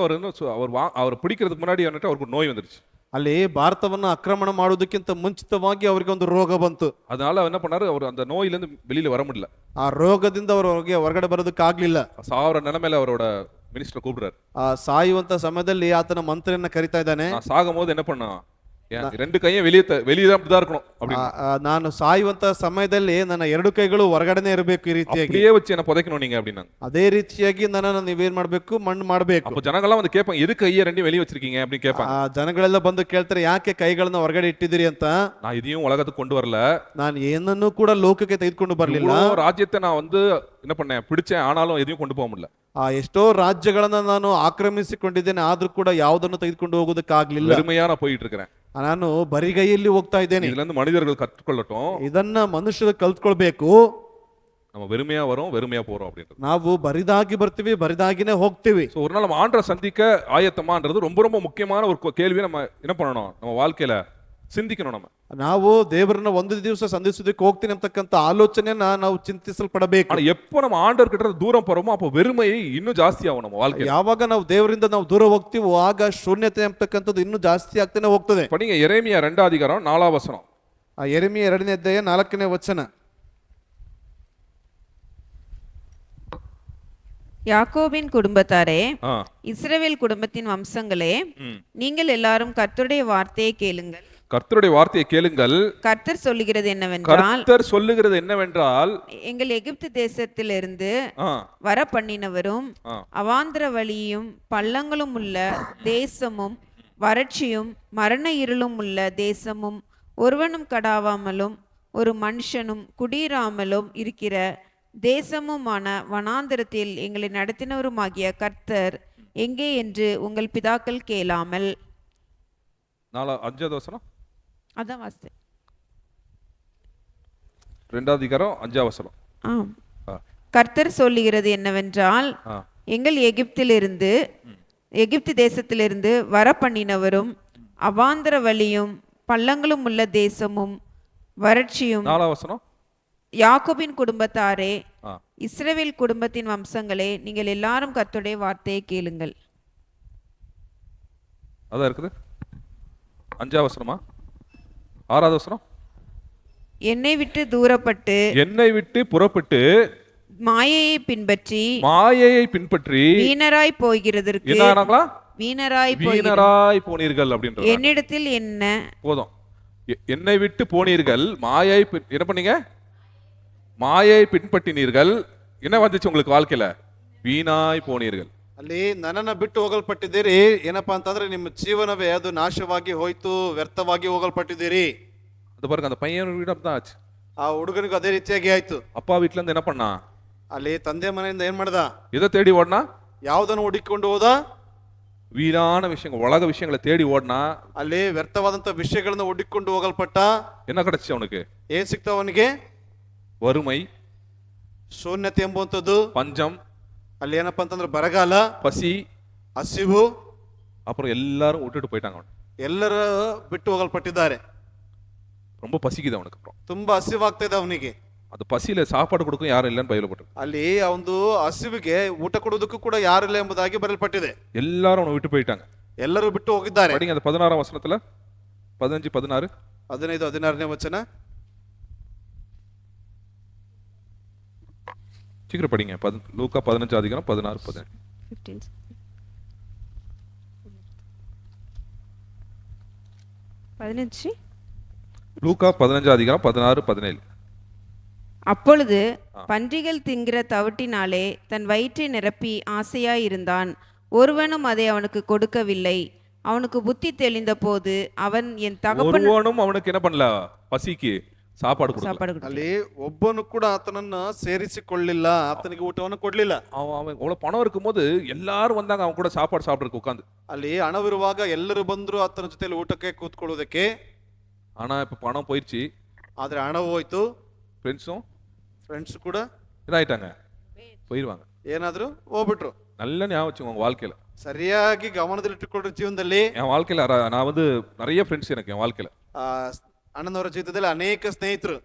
Speaker 1: அவர் பிடிக்கிறதுக்கு முன்னாடி வந்துட்டு அவருக்கு நோய் வந்துருச்சு.
Speaker 2: ಅಲ್ಲಿ ಭಾರತವನ್ನ ಆಕ್ರಮಣ ಮಾಡುವುದಕ್ಕಿಂತ ಮುಂಚಿತವಾಗಿ ಅವರಿಗೆ ಒಂದು ರೋಗ ಬಂತು.
Speaker 1: அதனால என்ன பண்ணாரு, அவர் அந்த நோயிலிருந்து வெளியில வர முடியல.
Speaker 2: ಆ ರೋಗದಿಂದ ಅವರು ಹೊರಗಡೆ ಬರೋದಕ್ಕಾಗ್ಲಿಲ್ಲ.
Speaker 1: சாவர நிலைமையில அவரோட மினிஸ்டர் கூப்பிடுறாரு.
Speaker 2: ಆ ಸಾಯುವಂತ ಸಮಯದಲ್ಲಿ ಆತನ ಮಂತ್ರಿಯನ್ನ ಕರಿತಾ ಇದ್ದಾನೆ.
Speaker 1: நான் சாகும்போது என்ன பண்ணா, ரெண்டு கையும் வெளியே தான் இருக்கணும் அப்படின்னு.
Speaker 2: ನಾನು ಸಾಯುವಂತ ಸಮಯದಲ್ಲಿ ನನ್ನ ಎರಡು ಕೈಗಳು ಹೊರಗಡೆನೆ ಇರಬೇಕು. ಈ ರೀತಿಯಾಗಿ
Speaker 1: அப்படியே வச்சு என்ன புதைக்கணும் நீங்க அப்படின்னாங்க.
Speaker 2: ಅದೇ ರೀತಿಯಾಗಿ ನನ್ನನ್ನು ನೀವೇನ್ ಮಾಡ್ಬೇಕು, ಮಣ್ಣು ಮಾಡ್ಬೇಕು.
Speaker 1: அப்ப ஜனங்கள்லாம் வந்து கேட்பாங்க, எதுக்கு கையை ரெண்டையும் வெளியே வச்சிருக்கீங்க அப்படின்னு கேட்பாங்க.
Speaker 2: ಜನಗಳೆಲ್ಲ ಬಂದು ಕೇಳ್ತಾರೆ, ಯಾಕೆ ಕೈಗಳನ್ನ ಹೊರಗಡೆ ಇಟ್ಟಿದ್ದೀರಿ ಅಂತ.
Speaker 1: நான் இதையும் உலகத்துக்கு கொண்டு வரல,
Speaker 2: ನಾನು ಏನನ್ನೂ ಕೂಡ ಲೋಕಕ್ಕೆ ತೆಗೆದುಕೊಂಡು ಬರ್ಲಿಲ್ಲ.
Speaker 1: ராஜ்யத்தை நான் வந்து என்ன பண்ணேன், பிடிச்சேன், ஆனாலும் எதையும் கொண்டு போக முடியல.
Speaker 2: ಎಷ್ಟೋ ರಾಜ್ಯಗಳನ್ನ ನಾನು ಆಕ್ರಮಿಸಿಕೊಂಡಿದ್ದೇನೆ, ಆದ್ರೂ ಕೂಡ ಯಾವುದನ್ನು ತೆಗೆದುಕೊಂಡು ಹೋಗೋದಕ್ಕಾಗ್ಲಿಲ್ಲ.
Speaker 1: வெறுமையா நான் போயிட்டு இருக்கிறேன்.
Speaker 2: ನಾನು ಬರಿಗೈಯಲ್ಲಿ ಹೋಗ್ತಾ ಇದ್ದೇನೆ.
Speaker 1: இதுல இருந்து மனிதர்கள் கற்றுக்கொள்ளட்டும்,
Speaker 2: ಇದನ್ನ ಮನುಷ್ಯರು ಕಲ್ತ್ಕೊಳ್ಬೇಕು.
Speaker 1: நம்ம வெறுமையா வரோம், வெறுமையா போறோம் அப்படின்றது.
Speaker 2: ನಾವು ಬರಿದಾಗಿ ಬರ್ತೀವಿ, ಬರಿದಾಗಿನೇ ಹೋಗ್ತೀವಿ.
Speaker 1: ஒரு நாள் நம்ம ஆண்டரை சந்திக்க ஆயத்தமான்றது ரொம்ப ரொம்ப முக்கியமான ஒரு கேள்வியை நம்ம என்ன பண்ணணும், நம்ம வாழ்க்கையில சிந்திக்கணும்.
Speaker 2: ನಾವು ದೇವರನ್ನ ಒಂದು ದಿವಸ ಸಂಧಿಸೋದಕ್ಕೆ ಹೋಗ್ತೀನಿ ಅಂತಕ್ಕಂಥ ಆಲೋಚನೆಯನ್ನ ನಾವು ಚಿಂತಿಸಲ್ಪಡಬೇಕು.
Speaker 1: ஆனா எப்போ நம்ம ஆண்டவர் கிட்ட தூரம் போறோமோ அப்போ வெறுமை இன்னும் ಜಾಸ್ತಿ ஆகும் நம்ம வாழ்க்கையில.
Speaker 2: ಯಾವಾಗ ನಾವು ದೇವರಿಂದ ನಾವು ದೂರ ಹೋಗ್ತೀವೋ ಆಗ ಶೂನ್ಯತೆ ಅಂತಕ್ಕಂಥದ್ದು ಇನ್ನೂ ಜಾಸ್ತಿ ಆಗ್ತಾನೆ ಹೋಗ್ತದೆ.
Speaker 1: படிங்க எரேமியா 2 அதிகாரம் 4 வசனம்.
Speaker 2: ಆ ಯೆರೆಮೀಯ 2ನೇ ಅಧ್ಯಾಯ 4ನೇ ವಚನ.
Speaker 3: யாக்கோபின் குடும்பத்தாரே,
Speaker 1: ஆ,
Speaker 3: இஸ்ரவேல் குடும்பத்தின் வம்சங்களே, நீங்கள் எல்லாரும் கர்த்தருடைய வார்த்தையை கேளுங்கள்.
Speaker 1: கர்த்தருடைய வார்த்தையை கேளுங்கள்.
Speaker 3: கர்த்தர் சொல்லுகிறது என்னவென்றால்,
Speaker 1: கர்த்தர் சொல்லுகிறது என்னவென்றால்,
Speaker 3: எங்கள் எகிப்து தேசத்திலிருந்து
Speaker 1: ஆ,
Speaker 3: வர பண்ணினவரும்
Speaker 1: ஆ,
Speaker 3: அவாந்திர வழியும் பள்ளங்களும் உள்ள தேசமும் வறட்சியும் மரண இருளும் உள்ள தேசமும் ஒருவனும் கடாவாமலும் ஒரு மனுஷனும் குடியிராமலும் இருக்கிற தேசமுமான வனாந்திரத்தில் எங்களை நடத்தினவருமாகிய கர்த்தர் எங்கே என்று உங்கள் பிதாக்கள் கேளாமல்.
Speaker 1: 5வது வசனம்,
Speaker 3: அதான் வாஸ்து
Speaker 1: 2 அதிகாரம் 5வது வசனம்.
Speaker 3: ஆம்.
Speaker 1: ஆ,
Speaker 3: கர்த்தர் சொல்லுகிறது என்னவென்றால்,
Speaker 1: ஆ,
Speaker 3: எங்கள் எகிப்து தேசத்திலிருந்து வர பண்ணினவரும் அவாந்திர வழியும் பள்ளங்களும் உள்ள தேசமும் வறட்சியும்
Speaker 1: 4வது வசனம்.
Speaker 3: யாக்கோபின் குடும்பத்தாரே,
Speaker 1: ஆ,
Speaker 3: இஸ்ரவேல் குடும்பத்தின் வம்சங்களே, நீங்கள் எல்லாரும் கர்த்தருடைய வார்த்தையை கேளுங்கள்.
Speaker 1: அதான் இருக்குது. 5வது வசனமா, 6வது வசனம்.
Speaker 3: என்னை விட்டு தூரப்பட்டு
Speaker 1: என்னை விட்டு புறப்பட்டு
Speaker 3: மாயையை பின்பற்றி வீணராய் போகிறதற்கு
Speaker 1: என்ன ஆனாங்களா, வீணராய் போனீர்கள் அப்படின்றது.
Speaker 3: என்னிடத்தில் என்ன
Speaker 1: போதும். என்னை விட்டு போனீர்கள், என்ன பண்ணீங்க, மாயை பின்பற்றினீர்கள். என்ன வந்துச்சு உங்களுக்கு வாழ்க்கையில, வீணாய் போனீர்கள்.
Speaker 2: ಅಲ್ಲಿ ನನ್ನನ್ನ ಬಿಟ್ಟು ಹೋಗಲ್ಪಟ್ಟಿದ್ದೀರಿ. ಏನಪ್ಪಾ ಅಂತಂದ್ರೆ ನಿಮ್ಮ ಜೀವನವೇ ಅದು ನಾಶವಾಗಿ ಹೋಯ್ತು, ವ್ಯರ್ಥವಾಗಿ ಹೋಗಲ್ಪಟ್ಟಿದ್ದೀರಿ.
Speaker 1: அது பாருங்க, அந்த பையன் வீடு தான் ஆச்சு.
Speaker 2: ಆ ಹುಡುಗನಿಗೂ ಅದೇ ರೀತಿಯಾಗಿ ಆಯ್ತು.
Speaker 1: அப்பா வீட்டுல இருந்து என்ன பண்ணா,
Speaker 2: ಅಲ್ಲಿ ತಂದೆ ಮನೆಯಿಂದ ಏನ್ ಮಾಡ್ದ,
Speaker 1: எதை தேடி ஓடனா,
Speaker 2: ಯಾವುದನ್ನು ಹುಡುಕಿಕೊಂಡು ಹೋದ,
Speaker 1: வீணான விஷயங்கள், உலக விஷயங்களை தேடி ஓடனா.
Speaker 2: ಅಲ್ಲಿ ವ್ಯರ್ಥವಾದಂತ ವಿಷಯಗಳನ್ನ ಹುಡುಕಿಕೊಂಡು ಹೋಗಲ್ಪಟ್ಟ.
Speaker 1: என்ன கிடைச்சு அவனுக்கு,
Speaker 2: ಏನ್ ಸಿಕ್ತ ಅವನಿಗೆ,
Speaker 1: வறுமை,
Speaker 2: ಶೂನ್ಯತೆ ಎಂಬುವಂಥದ್ದು,
Speaker 1: பஞ்சம்,
Speaker 2: ಅಲ್ಲಿ ಏನಪ್ಪಾ ಅಂತಂದ್ರೆ ಬರಗಾಲ,
Speaker 1: பசி,
Speaker 2: ಹಸಿವು.
Speaker 1: அப்புறம் எல்லாரும் விட்டுட்டு போயிட்டாங்க. அவன்
Speaker 2: ಎಲ್ಲರೂ ಬಿಟ್ಟು ಹೋಗಲ್ಪಟ್ಟಿದ್ದಾರೆ.
Speaker 1: ரொம்ப பசிக்குது அவனுக்கு. அப்புறம்
Speaker 2: ತುಂಬಾ ಹಸಿವಾಗ್ತಾ ಇದೆ ಅವನಿಗೆ.
Speaker 1: அந்த பசியில சாப்பாடு கொடுக்கும் ಯಾರು இல்லைன்னு ಬೈಬಲ್ போட்டிருக்கு.
Speaker 2: ಅಲ್ಲಿ ಆ ಒಂದು ಹಸಿವಿಗೆ ಊಟ ಕೊಡುವುದಕ್ಕೂ ಕೂಡ ಯಾರಿಲ್ಲ ಎಂಬುದಾಗಿ ಬರೆಯಲ್ಪಟ್ಟಿದೆ.
Speaker 1: எல்லாரும் அவனை விட்டு போயிட்டாங்க.
Speaker 2: ಎಲ್ಲರೂ ಬಿಟ್ಟು ಹೋಗಿದ್ದಾರೆ.
Speaker 1: படிங்க அந்த 16வது வசனத்துல, 15 16
Speaker 2: 15 16ನೇ ವಚನ.
Speaker 1: சீக்கிரம் படிங்க. லூக்கா 15 அதிகாரம் 16 17.
Speaker 3: 15
Speaker 1: லூக்கா 15 அதிகாரம் 16 17.
Speaker 3: அப்பொழுது பன்றிகள் தின்கிற தவிட்டினாலே தன் வயிற்றை நிரப்பி ஆசையாயிருந்தான். ஒருவனும் அதை அவனுக்கு கொடுக்கவில்லை. அவனுக்கு புத்தி தெளிந்த போது அவன் என் தகப்பன்
Speaker 1: ஒருவனும் அவனுக்கு என்ன பண்ணல, பசிக்கு சாப்பாடு கொடுக்கல.
Speaker 3: சாப்பாடு கொடு-
Speaker 2: ಅಲ್ಲಿ ಒಬ್ಬನು ಕೂಡ ಆತನನ್ನ ಸೇರಿಸಿಕೊಳ್ಳಿಲ್ಲ, ಆತನಿಗೆ ಊಟವನ್ನು ಕೊಡ್ಲಿಲ್ಲ.
Speaker 1: அவன் அவ்வளவு பணம் இருக்கும்போது எல்லாரும் வந்தாங்க அவன் கூட சாப்பாடு சாப்பிட்றதுக்கு உட்காந்து.
Speaker 2: ಅಲ್ಲಿ ಹಣವಿರುವಾಗ ಎಲ್ಲರೂ ಬಂದ್ರು ಆತನ ಜೊತೆಲಿ ಊಟಕ್ಕೆ ಕೂತ್ಕೊಳ್ಳೋದಕ್ಕೆ.
Speaker 1: ஆனா இப்ப பணம் போயிடுச்சு,
Speaker 2: ಆದ್ರೆ ಹಣ ಹೋಯ್ತು,
Speaker 1: ஃப்ரெண்ட்ஸும்
Speaker 2: ಫ್ರೆಂಡ್ಸ್ ಕೂಡ
Speaker 1: இதாயிட்டாங்க, போயிடுவாங்க.
Speaker 2: ಏನಾದ್ರು ಹೋಗ್ಬಿಟ್ರು.
Speaker 1: நல்ல ஞாபகம் வச்சுக்கோங்க உங்க வாழ்க்கையில.
Speaker 2: ಸರಿಯಾಗಿ ಗಮನದಲ್ಲಿಟ್ಟುಕೊಂಡ್ರೆ ಜೀವನದಲ್ಲಿ
Speaker 1: என் வாழ்க்கையில நான் வந்து நிறைய ஃப்ரெண்ட்ஸ் எனக்கு என் வாழ்க்கையில.
Speaker 2: ಆ ಅಣ್ಣನವರ ಜೀವಿತದಲ್ಲಿ ಅನೇಕ ಸ್ನೇಹಿತರು.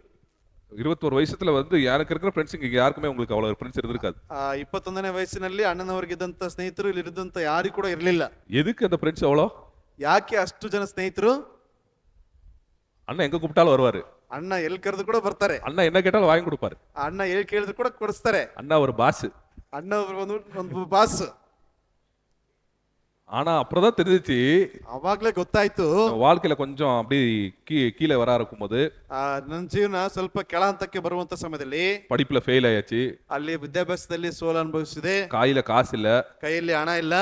Speaker 1: 21 வயசுல வந்து எனக்கு இருக்கிற ஃப்ரெண்ட்ஸ் இங்க யாருக்குமே உங்களுக்கு அவ்வளவு ஃப்ரெண்ட்ஸ் இருந்திருக்காது.
Speaker 2: 21ನೇ ವಯಸ್ಸಿನಲ್ಲಿ ಅಣ್ಣನವರಿಗಿದ್ದಂತ ಸ್ನೇಹಿತರು ಇಲ್ಲಿ ಇರಿದಂತ ಯಾರು ಕೂಡ ಇರಲಿಲ್ಲ.
Speaker 1: எதுக்கு அந்த ஃப்ரெண்ட்ஸ் அவ்வளோ?
Speaker 2: ಯಾಕೆ ಅಷ್ಟು ಜನ ಸ್ನೇಹಿತರು?
Speaker 1: அண்ணன் எங்க கூப்பிட்டாலும் வருவாரு,
Speaker 2: ಅಣ್ಣ ಎಲ್ಲಿ ಕರೆದು ಕೂಡ ಬರ್ತಾರೆ,
Speaker 1: அண்ணன் என்ன கேட்டாலும் வாங்கி கொடுப்பாரு,
Speaker 2: ಅಣ್ಣ ಎಲ್ಲಿ ಕೇಳಿದ್ರು ಕೂಡ ಕೊಡಿಸ್ತಾರೆ.
Speaker 1: அண்ணா ஒரு பாஸ்.
Speaker 2: ಅಣ್ಣ ಒಂದು ಬಾಸ್.
Speaker 1: ஆனா அப்புறம்தான் தெரிஞ்சிச்சு,
Speaker 2: ಅವಾಗ್ಲೇ ಗೊತ್ತಾಯ್ತು
Speaker 1: வாழ்க்கையில கொஞ்சம் அப்படி கீழே வர இருக்கும்போது,
Speaker 2: ನನ್ನ ಜೀವನ ಸ್ವಲ್ಪ ಕೆಳ ಹಂತಕ್ಕೆ ಬರುವಂತ ಸಮಯದಲ್ಲಿ
Speaker 1: படிப்புல ஃபெயில் ஆயாச்சு,
Speaker 2: ಅಲ್ಲಿ ವಿದ್ಯಾಭ್ಯಾಸದಲ್ಲಿ ಸೋಲು ಅನುಭವಿಸಿದೆ,
Speaker 1: கையில காசு இல்ல,
Speaker 2: ಕೈಯಲ್ಲಿ ಹಣ ಇಲ್ಲ,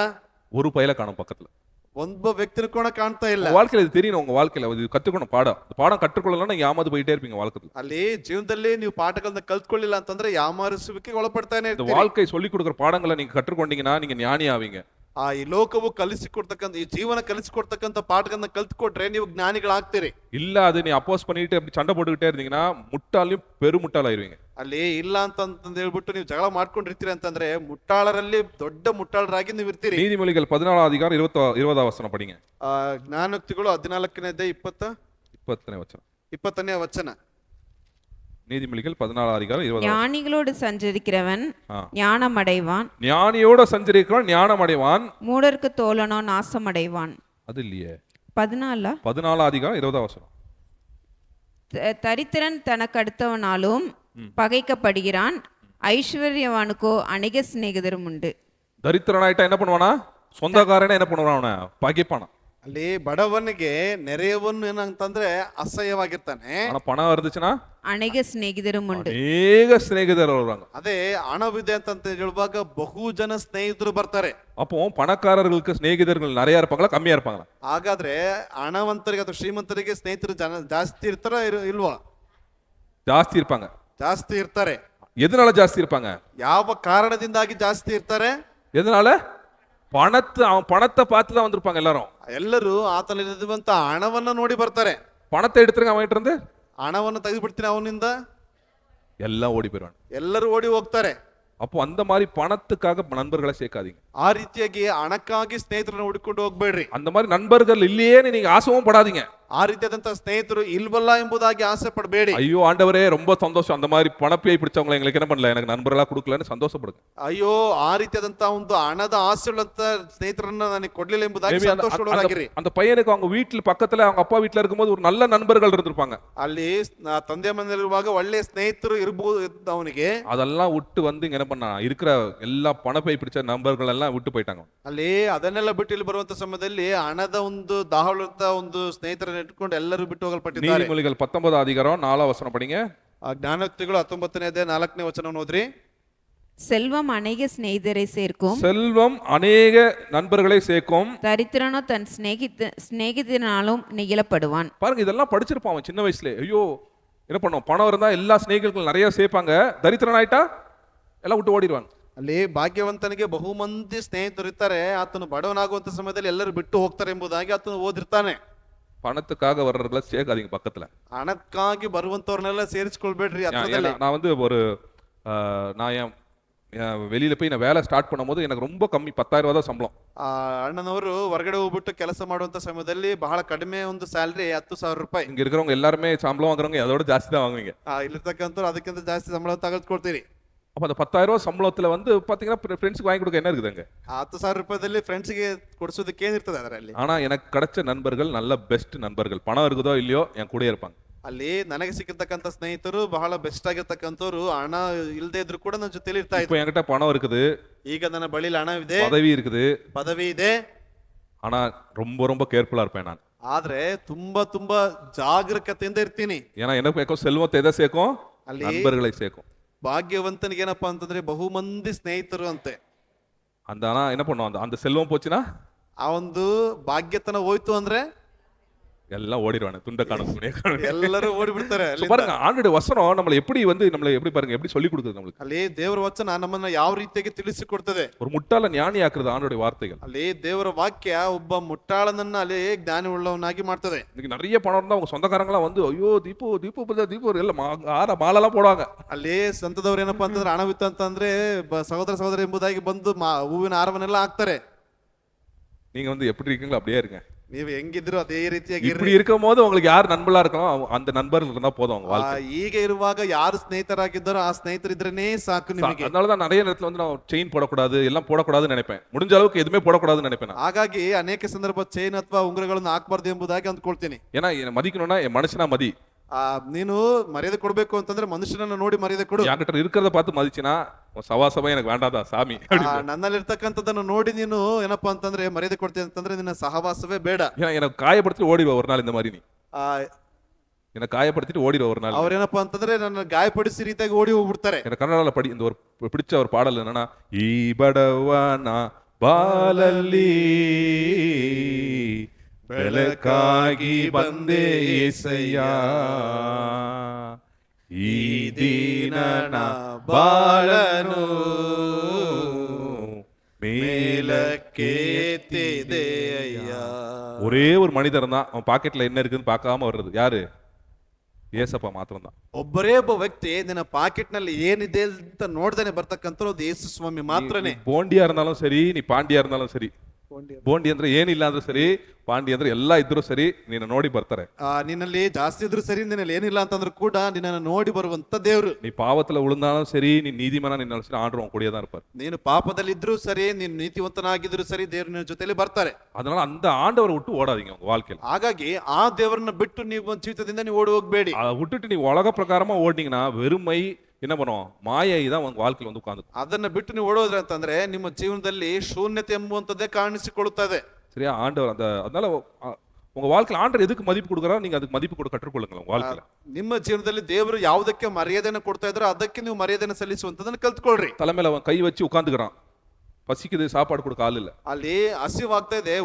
Speaker 1: ஒரு பையில காணும் பக்கத்துல.
Speaker 2: ಒಬ್ಬ ವ್ಯಕ್ತಿನ ಕೂಡ ಕಾಣ್ತಾ ಇಲ್ಲ.
Speaker 1: உங்க வாழ்க்கையில இது தெரியணும், உங்க வாழ்க்கையில இது கத்துக்கணும் பாடம். இந்த பாடம் கற்றுக்கொள்ளலாம் நீங்க ஏமாந்து போயிட்டே இருப்பீங்க வாழ்க்கையில.
Speaker 2: ಅಲ್ಲಿ ಜೀವನದಲ್ಲಿ ನೀವು ಪಾಠಗಳನ್ನ ಕಲ್ತ್ಕೊಳ್ಳಿಲ್ಲ ಅಂತಂದ್ರೆ ಯಾಮಾರಿಸುವಿಕೆ ಒಳಪಡ್ತಾನೆ
Speaker 1: இந்த
Speaker 2: ಇರ್ತೀರಿ.
Speaker 1: வாழ்க்கை சொல்லி கொடுக்குற பாடங்களை நீங்க கற்றுக்கொண்டீங்கன்னா நீங்க ஞானி ஆவீங்க.
Speaker 2: ಈ ಲೋಕವು ಕಲಿಸಿಕೊಡ್ತಕ್ಕಂಥ, ಈ ಜೀವನ ಕಲಿಸಿಕೊಡ್ತಕ್ಕಂಥ ಪಾಠಗಳನ್ನ ಕಲ್ತ್ಕೊಟ್ರೆ ನೀವು ಜ್ಞಾನಿಗಳಾಗ್ತೀರಿ.
Speaker 1: இல்ல அது நீ அப்போஸ் பண்ணிட்டு அப்படி சண்டை போட்டுக்கிட்டே இருந்தீங்கன்னா முட்டாளையும் பெருமுட்டாளாயிருவீங்க.
Speaker 2: ಅಲ್ಲಿ ಇಲ್ಲ ಅಂತಂದ್ ಹೇಳ್ಬಿಟ್ಟು ನೀವು ಜಗಳ ಮಾಡ್ಕೊಂಡಿರ್ತೀರಿ ಅಂತಂದ್ರೆ ಮುಟ್ಟಾಳರಲ್ಲಿ ದೊಡ್ಡ ಮುಟ್ಟಾಳರಾಗಿ ನೀವು ಇರ್ತೀರಿ.
Speaker 1: நீதிமொழிகள் 14 அதிகாரம் 20 வசனம் படிங்க.
Speaker 2: ಜ್ಞಾನೋಕ್ತಿಗಳು 14ನೇ 20ನೇ ವಚನ.
Speaker 1: நீதிமொழிகள் 14 அதிகாரம் 20.
Speaker 3: ஞானிகளோடு சஞ்சரிக்கிறவன் ஞானம் அடைவான்.
Speaker 1: ஞானியோட சஞ்சரிக்கிறவன் ஞானம் அடைவான்.
Speaker 3: மூடருக்கு தோழனோ நாசமடைவான்.
Speaker 1: அது இல்லையே.
Speaker 3: 14
Speaker 1: அதிகாரம் 20 வசனம்.
Speaker 3: தரித்திரன் தனக்கு அடுத்தவனாலும் பகைக்கப்படுகிறான். ஐஸ்வர்யவானுக்கோ அநேக சிநேகிதரும் உண்டு.
Speaker 1: தரித்திரனாயிட்டா என்ன பண்ணுவானா? சொந்தக்காரனே என்ன பண்ணுவான்? அவனை பகைப்பானா.
Speaker 2: ಅಲ್ಲಿ ಬಡವನಿಗೆ ನೆರೆಯವನು ಏನಂತಂದ್ರೆ ಅಸಹ್ಯವಾಗಿರ್ತಾನೆ.
Speaker 1: பணம் இருந்துச்சுன்னா
Speaker 3: அநேக சிநேகிதரும் உண்டு.
Speaker 1: அநேக சிநேகிதர் வருவாங்க.
Speaker 2: ಅದೇ ಹಣವಿದೆ ಅಂತ ಹೇಳುವಾಗ ಬಹು ಜನ ಸ್ನೇಹಿತರು ಬರ್ತಾರೆ.
Speaker 1: அப்போ பணக்காரர்களுக்கு சிநேகிதர்கள் நிறைய இருப்பாங்களா கம்மியா இருப்பாங்களா?
Speaker 2: ಹಾಗಾದ್ರೆ ಹಣವಂತರಿಗೆ ಅಥವಾ ಶ್ರೀಮಂತರಿಗೆ ಸ್ನೇಹಿತರು ಜಾಸ್ತಿ ಇರ್ತಾರ ಇಲ್ವಾ?
Speaker 1: ಜಾಸ್ತಿ இருப்பாங்க.
Speaker 2: ಜಾಸ್ತಿ ಇರ್ತಾರೆ.
Speaker 1: எதனால ಜಾಸ್ತಿ இருப்பாங்க?
Speaker 2: ಯಾವ ಕಾರಣದಿಂದಾಗಿ ಜಾಸ್ತಿ ಇರ್ತಾರೆ?
Speaker 1: எதனால? அவன் பணத்தை பார்த்து தான் வந்திருப்பாங்க எல்லாரும்.
Speaker 2: ಎಲ್ಲರೂ ಆತನಲ್ಲಿರುವಂತ ಹಣವನ್ನ ನೋಡಿ ಬರ್ತಾರೆ.
Speaker 1: பணத்தை எடுத்துருங்க அவன்கிட்ட இருந்து,
Speaker 2: ಹಣವನ್ನು ತೆಗೆದುಬಿಡ್ತೀನಿ ಅವನಿಂದ,
Speaker 1: எல்லாம் ஓடி போயிடுவாங்க.
Speaker 2: ಎಲ್ಲರೂ ಓಡಿ ಹೋಗ್ತಾರೆ.
Speaker 1: அப்போ அந்த மாதிரி பணத்துக்காக நண்பர்களை சேர்க்காதீங்க.
Speaker 2: ಆ ರೀತಿಯಾಗಿ ಹಣಕ್ಕಾಗಿ ಸ್ನೇಹಿತರನ್ನ ಹುಡುಕೊಂಡು ಹೋಗ್ಬೇಡ್ರಿ.
Speaker 1: அந்த மாதிரி நண்பர்கள் இல்லையே நீங்க ஆசைவும் படாதீங்க.
Speaker 2: ಆ ರೀತಿಯಾದಂತಹ ಸ್ನೇಹಿತರು ಇಲ್ವಲ್ಲ ಎಂಬುದಾಗಿ ಆಸೆ ಪಡಬೇಡಿ.
Speaker 1: ஐயோ ஆண்டவரே ரொம்ப சந்தோஷம், அந்த மாதிரி பணப்பையை பிடிச்சவங்களை எங்களுக்கு என்ன பண்ணல, எனக்கு நண்பர்களா கொடுக்கலன்னு சந்தோஷப்படுங்க.
Speaker 2: ಅಯ್ಯೋ ಆ ರೀತಿಯಾದಂತಹ ಒಂದು ಹಣದ ಆಸೆ ಉಳ್ಳಂತ ಸ್ನೇಹಿತರನ್ನ ನನಗೆ ಕೊಡ್ಲಿಲ್ಲ ಎಂಬುದಾಗಿ ಸಂತೋಷವಾಗಿರಿ.
Speaker 1: அந்த பையனுக்கு அவங்க வீட்டுல பக்கத்துல அவங்க அப்பா வீட்டுல இருக்கும்போது ஒரு நல்ல நண்பர்கள் இருந்திருப்பாங்க.
Speaker 2: ಅಲ್ಲಿ ತಂದೆ ಮನೆಯಲ್ಲಿರುವಾಗ ಒಳ್ಳೆ ಸ್ನೇಹಿತರು ಇರಬಹುದು ಅವನಿಗೆ.
Speaker 1: அதெல்லாம் விட்டு வந்து இங்க என்ன பண்ணா, இருக்கிற எல்லா பணப்பை பிடிச்ச நண்பர்கள் எல்லாம் விட்டு போயிட்டாங்க.
Speaker 2: ಅಲ್ಲಿ ಅದನ್ನೆಲ್ಲ ಬಿಟ್ಟು ಇಲ್ಲಿ ಬರುವಂತ ಸಮಯದಲ್ಲಿ ಹಣದ ಒಂದು ದಾಹವುಳ್ಳಂತ ಒಂದು ಸ್ನೇಹಿತರನ್ನ ಇಟ್ಕೊಂಡು ಎಲ್ಲರೂ ಬಿಟ್ಟು ಹೋಗಲ್ಪಟ್ಟಿದ್ದಾರೆ.
Speaker 1: நீதிமொழிகள் 19 அதிகாரம் 4 வசனம் படிங்க.
Speaker 2: ಜ್ಞಾನೋಕ್ತಿಗಳು 19ನೇ ಅಧ್ಯಾಯ 4ನೇ ವಚನವನ್ನು ಓದ್ರಿ.
Speaker 3: செல்வம் அநேக சிநேகிதரை சேர்க்கும்.
Speaker 1: செல்வம் அநேக நண்பர்களை சேர்க்கும்.
Speaker 3: தரித்திரனோ தன் சிநேகிதனாலும் நெகிழப்படுவான்.
Speaker 1: பாருங்க, இதெல்லாம் படிச்சிருப்பான் அவன் சின்ன வயசுல. ஐயோ என்ன பண்ணுவோம், பணம் இருந்தா எல்லா சிநேகிதர்கள் நிறைய சேர்ப்பாங்க, தரித்திரன் ஆயிட்டா எல்லாம் விட்டு ஓடிடுவாங்க.
Speaker 2: ಅಲ್ಲಿ ಭಾಗ್ಯವಂತನಿಗೆ ಬಹುಮಂದಿ ಸ್ನೇಹಿತರು ಇರ್ತಾರೆ, ಆತನು ಬಡವನಾಗುವಂತ ಸಮಯದಲ್ಲಿ ಎಲ್ಲರೂ ಬಿಟ್ಟು ಹೋಗ್ತಾರೆ ಎಂಬುದಾಗಿ ಆತನು ಓದಿರ್ತಾನೆ.
Speaker 1: பணத்துக்காக வர்றதுல சேர்க்காதீங்க பக்கத்துல.
Speaker 2: ಹಣಕ್ಕಾಗಿ ಬರುವಂತವ್ರನ್ನೆಲ್ಲ ಸೇರಿಸ್ಕೊಳ್ಬೇಡ್ರಿ.
Speaker 1: நான் வந்து ஒரு நான் என் வெளியில போய் நான் வேலை ஸ்டார்ட் பண்ணும்போது எனக்கு ரொம்ப கம்மி, 10,000 ரூபா தான் சம்பளம்.
Speaker 2: ಅಣ್ಣನವರು ಹೊರಗಡೆ ಹೋಗ್ಬಿಟ್ಟು ಕೆಲಸ ಮಾಡುವಂತ ಸಮಯದಲ್ಲಿ ಬಹಳ ಕಡಿಮೆ ಒಂದು ಸ್ಯಾಲರಿ 10,000 ರೂಪಾಯಿ.
Speaker 1: இங்க இருக்கிறவங்க எல்லாருமே சம்பளம் வாங்குறவங்க அதோட ஜாஸ்தி தான் வாங்குவீங்க.
Speaker 2: ಇಲ್ಲಿರ್ತಕ್ಕಂಥವ್ರು ಅದಕ್ಕಿಂತ ಜಾಸ್ತಿ ಸಂಬಳ ತಗೊಳ್ಕೊಳ್ತೀರಿ.
Speaker 1: அப்ப அந்த 10,000 ரூபா சம்பளத்துல வந்து பாத்தீங்கன்னா ஃப்ரெண்ட்ஸ்க்கு வாங்கி கொடுக்க என்ன இருக்குதுங்க?
Speaker 2: 10,000 ರೂಪಾಯಿದಲ್ಲಿ ಫ್ರೆಂಡ್ಸ್ಗೆ ಕೊಡಿಸೋದಕ್ಕೆ ಏನಿರ್ತದೆ ಅದರಲ್ಲಿ?
Speaker 1: ஆனா எனக்கு கிடைச்ச நண்பர்கள் நல்ல பெஸ்ட் நண்பர்கள். பணம் இருக்குதோ இல்லையோ என் கூட இருப்பாங்க.
Speaker 2: ಅಲ್ಲಿ ನನಗೆ ಸಿಕ್ಕಿರ್ತಕ್ಕಂಥ ಸ್ನೇಹಿತರು ಬಹಳ ಬೆಸ್ಟ್ ಆಗಿರ್ತಕ್ಕಂಥವ್ರು, ಹಣ ಇಲ್ಲದೆ ಇದ್ರು ಕೂಡ ನನ್ನ ಜೊತೆಲಿ ಇರ್ತಾ
Speaker 1: இப்போ
Speaker 2: ಇದ್ರು.
Speaker 1: என்கிட்ட பணம் இருக்குது,
Speaker 2: ಈಗ ನನ್ನ ಬಳಿ ಹಣ ಇದೆ,
Speaker 1: பதவி இருக்குது,
Speaker 2: ಪದವಿ ಇದೆ,
Speaker 1: ஆனா ரொம்ப ரொம்ப கேர்ஃபுல்லா இருப்பேன் நான்.
Speaker 2: ಆದ್ರೆ ತುಂಬಾ ತುಂಬಾ ಜಾಗರೂಕತೆಯಿಂದ ಇರ್ತೀನಿ.
Speaker 1: ஏன்னா எனக்கு செல்வத்தை எதை சேர்க்கும்?
Speaker 2: ಅಲ್ಲಿ
Speaker 1: நண்பர்களை சேர்க்கும்.
Speaker 2: ಭಾಗ್ಯವಂತನಿಗೆ ಏನಪ್ಪಾ ಅಂತಂದ್ರೆ ಬಹುಮಂದಿ ಸ್ನೇಹಿತರು ಅಂತೆ.
Speaker 1: அந்த ஆனா என்ன பண்ணுவோம், அந்த அந்த செல்வம் போச்சுன்னா
Speaker 2: ಆ ಒಂದು ಭಾಗ್ಯತನ ಹೋಯ್ತು ಅಂದ್ರೆ
Speaker 1: எல்லாம் ஓடிடுவானு, துண்ட காணும் துணியை காணும்.
Speaker 2: ಎಲ್ಲರೂ ಓಡಿಬಿಡ್ತಾರೆ
Speaker 1: So
Speaker 2: ಅಲ್ಲಿಂದ.
Speaker 1: பாருங்க, ஆண்டோட வசனம் நம்மளை எப்படி நம்மளை எப்படி பாருங்க எப்படி சொல்லி கொடுக்குது நம்மளுக்கு.
Speaker 2: ಅಲ್ಲಿ ದೇವರ ವಚನ ನಮ್ಮನ್ನ ಯಾವ ರೀತಿಯಾಗಿ ತಿಳಿಸಿಕೊಡ್ತದೆ.
Speaker 1: ஒரு முட்டாள ஞானி ஆக்குறது ஆண்டோட வார்த்தைகள்.
Speaker 2: ಅಲ್ಲಿ ದೇವರ ವಾಕ್ಯ ಒಬ್ಬ ಮುಟ್ಟಾಳನನ್ನ ಅಲ್ಲಿ ಜ್ಞಾನ ಉಳ್ಳವನಾಗಿ ಮಾಡ್ತದೆ.
Speaker 1: இன்னைக்கு நிறைய பணம் இருந்தா அவங்க சொந்தக்காரங்களாம் வந்து ஐயோ தீபு தீபு தீபு எல்லாம் மாலெல்லாம் போடுவாங்க.
Speaker 2: ಅಲ್ಲಿ ಸಂತದವ್ರು ಏನಪ್ಪಾ ಅಂತಂದ್ರೆ ಹಣವಿತ್ತು ಅಂತಂದ್ರೆ ಸಹೋದರ ಸಹೋದರ ಎಂಬುದಾಗಿ ಬಂದು ಹೂವಿನ ಹಾರವನ್ನೆಲ್ಲ ಹಾಕ್ತಾರೆ.
Speaker 1: நீங்க வந்து எப்படி இருக்கீங்களோ அப்படியே இருங்க.
Speaker 2: ನೀವು ಹೆಂಗಿದ್ರು ಅದೇ ರೀತಿಯಾಗಿ
Speaker 1: இப்படி இருக்கும் போது உங்களுக்கு யார் நண்பர்களா இருக்கணும், அந்த நண்பர்கள் இருந்தா போதும் அவங்க வாழ்க்கை.
Speaker 2: ಈಗ ಇರುವಾಗ ಯಾರು ಸ್ನೇಹಿತರಾಗಿದ್ದಾರೋ ಆ ಸ್ನೇಹಿತರಿದ್ರೇನೆ ಸಾಕು ನಿಮಗೆ.
Speaker 1: அதனாலதான் நிறைய நேரத்துல வந்து நான் செயின் போடக்கூடாது எல்லாம் போடக்கூடாதுன்னு நினைப்பேன். முடிஞ்ச அளவுக்கு எதுவுமே போடக்கூடாதுன்னு நினைப்பேன் நான்.
Speaker 2: ಹಾಗಾಗಿ ಅನೇಕ ಸಂದರ್ಭ ಚೈನ್ ಅಥವಾ ಉಂಗುರಗಳನ್ನು ಹಾಕಬಾರ್ದು ಎಂಬುದಾಗಿ ಅಂದ್ಕೊಳ್ತೀನಿ.
Speaker 1: ஏன்னா மதிக்கணும்னா என் மனுஷனா மதி.
Speaker 2: ನೀನು ಮರ್ಯಾದೆ ಕೊಡ್ಬೇಕು ಅಂತಂದ್ರೆ ಮನುಷ್ಯನನ್ನ ನೋಡಿ ಮರ್ಯಾದೆ ಕೊಡು.
Speaker 1: யார்கிட்ட இருக்கிறத பார்த்து மதிச்சினா சவாசமா எனக்கு வேண்டாதா சாமி.
Speaker 2: ನನ್ನಲ್ಲಿರ್ತಕ್ಕಂಥದ್ದನ್ನು ನೋಡಿ ನೀನು ಏನಪ್ಪಾ ಅಂತಂದ್ರೆ ಮರ್ಯಾದೆ ಕೊಡ್ತೀನಿ ಅಂತಂದ್ರೆ ನಿನ್ನ ಸಹವಾಸವೇ ಬೇಡ.
Speaker 1: ஏன்னா எனக்கு காயப்படுத்தி ஓடிடுவ ஒரு நாள் இந்த மாதிரி நீ. என்னை காயப்படுத்திட்டு ஓடிடுவ ஒரு நாள்.
Speaker 2: ಅವ್ರೇನಪ್ಪಾ ಅಂತಂದ್ರೆ ನನ್ನ ಗಾಯಪಡಿಸಿ ರೀತಿಯಾಗಿ ಓಡಿ ಹೋಗ್ಬಿಡ್ತಾರೆ.
Speaker 1: எனக்கு கன்னடால இந்த ஒரு பிடிச்ச ஒரு பாடல் என்னன்னா, ಈ ಬಡವನ ಬಾಲಲ್ಲಿ ಬೆಳಕಾಗಿ ಬಂದೆ ಏಸಯ್ಯ, ಈ ದೀನನ ಬಾಳನು
Speaker 2: ಮೇಲಕ್ಕೆತ್ತಿದೆ ಅಯ್ಯ.
Speaker 1: ஒரே ஒரு மனிதர் தான் அவன் பாக்கெட்ல என்ன இருக்குன்னு பார்க்காம வர்றது. யாரு? ஏசப்பா மாத்திரம் தான்.
Speaker 2: ಒಬ್ಬರೇ ಒಬ್ಬ ವ್ಯಕ್ತಿ ನಿನ್ನ ಪಾಕೆಟ್ ನಲ್ಲಿ ಏನಿದೆ ಅಂತ ನೋಡ್ದೇನೆ ಬರ್ತಕ್ಕಂಥದ್ದು ಯೇಸು ಸ್ವಾಮಿ ಮಾತ್ರನೇ.
Speaker 1: போண்டியா இருந்தாலும் சரி, நீ பாண்டியா இருந்தாலும் சரி, ಬೋಂಡಿ ಅಂದ್ರೆ ಏನಿಲ್ಲ ಅಂದ್ರೂ ಸರಿ, ಪಾಂಡಿ ಅಂದ್ರೆ ಎಲ್ಲ ಇದ್ರು ಸರಿ, ನೀನು ನೋಡಿ ಬರ್ತಾರೆ.
Speaker 2: ನಿನ್ನಲ್ಲಿ ಜಾಸ್ತಿ ಇದ್ರು ಸರಿ, ನಿನ್ನಲ್ಲಿ ಏನಿಲ್ಲ ಅಂತಂದ್ರೂ ಕೂಡ ನಿನ್ನನ್ನು ನೋಡಿ ಬರುವಂತ ದೇವ್ರು.
Speaker 1: நீ பாவத்துல விழுந்தாலும் சரி, நீ நீதிமானா நின்னாலும் சரி, ஆண்டவர் உன் கூடயே தான் இருப்பார்.
Speaker 2: ನೀನು ಪಾಪದಲ್ಲಿ ಇದ್ರು ಸರಿ, ನೀನು ನೀತಿವಂತನಾಗಿದ್ರು ಸರಿ, ದೇವ್ರ ನಿನ್ನ ಜೊತೆಲಿ ಬರ್ತಾರೆ.
Speaker 1: அதனால அந்த ஆண்டவரை விட்டு ஓடாதீங்க உங்க வாழ்க்கையில.
Speaker 2: ಹಾಗಾಗಿ ಆ ದೇವರನ್ನ ಬಿಟ್ಟು ನೀವು ಜೀವಿತದಿಂದ ನೀವು ಓಡಿ ಹೋಗ್ಬೇಡಿ.
Speaker 1: அதை விட்டுட்டு நீ உலக பிரகாரமா ஓடினீங்கன்னா வெறுமை என்ன பண்ணுவோம், மாயை தான் உங்க வாழ்க்கையில வந்து உட்கார்ந்து.
Speaker 2: ಅದನ್ನ ಬಿಟ್ಟು ನೀವು ಓಡೋದ್ರೆ ಅಂತಂದ್ರೆ ನಿಮ್ಮ ಜೀವನದಲ್ಲಿ ಶೂನ್ಯತೆ ಎಂಬುವಂತದ್ದೇ ಕಾಣಿಸಿಕೊಳ್ಳುತ್ತದೆ.
Speaker 1: சரியா? ஆண்டவர் அதனால உங்க வாழ்க்கையில ஆண்டவர் எதுக்கு மதிப்பு கொடுக்குறாரோ நீங்க அதுக்கு மதிப்பு கொடு கற்றுக்கொள்ளுங்க உங்க வாழ்க்கையில.
Speaker 2: ನಿಮ್ಮ ಜೀವನದಲ್ಲಿ ದೇವರು ಯಾವುದಕ್ಕೆ ಮರ್ಯಾದೆಯನ್ನು ಕೊಡ್ತಾ ಇದ್ರೋ ಅದಕ್ಕೆ ನೀವು ಮರ್ಯಾದೆಯನ್ನು ಸಲ್ಲಿಸುವಂತದನ್ನ ಕಲ್ತ್ಕೊಳ್ರಿ.
Speaker 1: ತಲೆ ಮೇಲೆ ಅವன் ಕೈ வச்சு உட்கார்ந்துக்கிறான், பசிக்குது, சாப்பாடு கொடுக்க ஆள் இல்ல.
Speaker 2: ಅಲ್ಲಿ ಹಸಿವಾಗ್ತಾ ಇದೆ,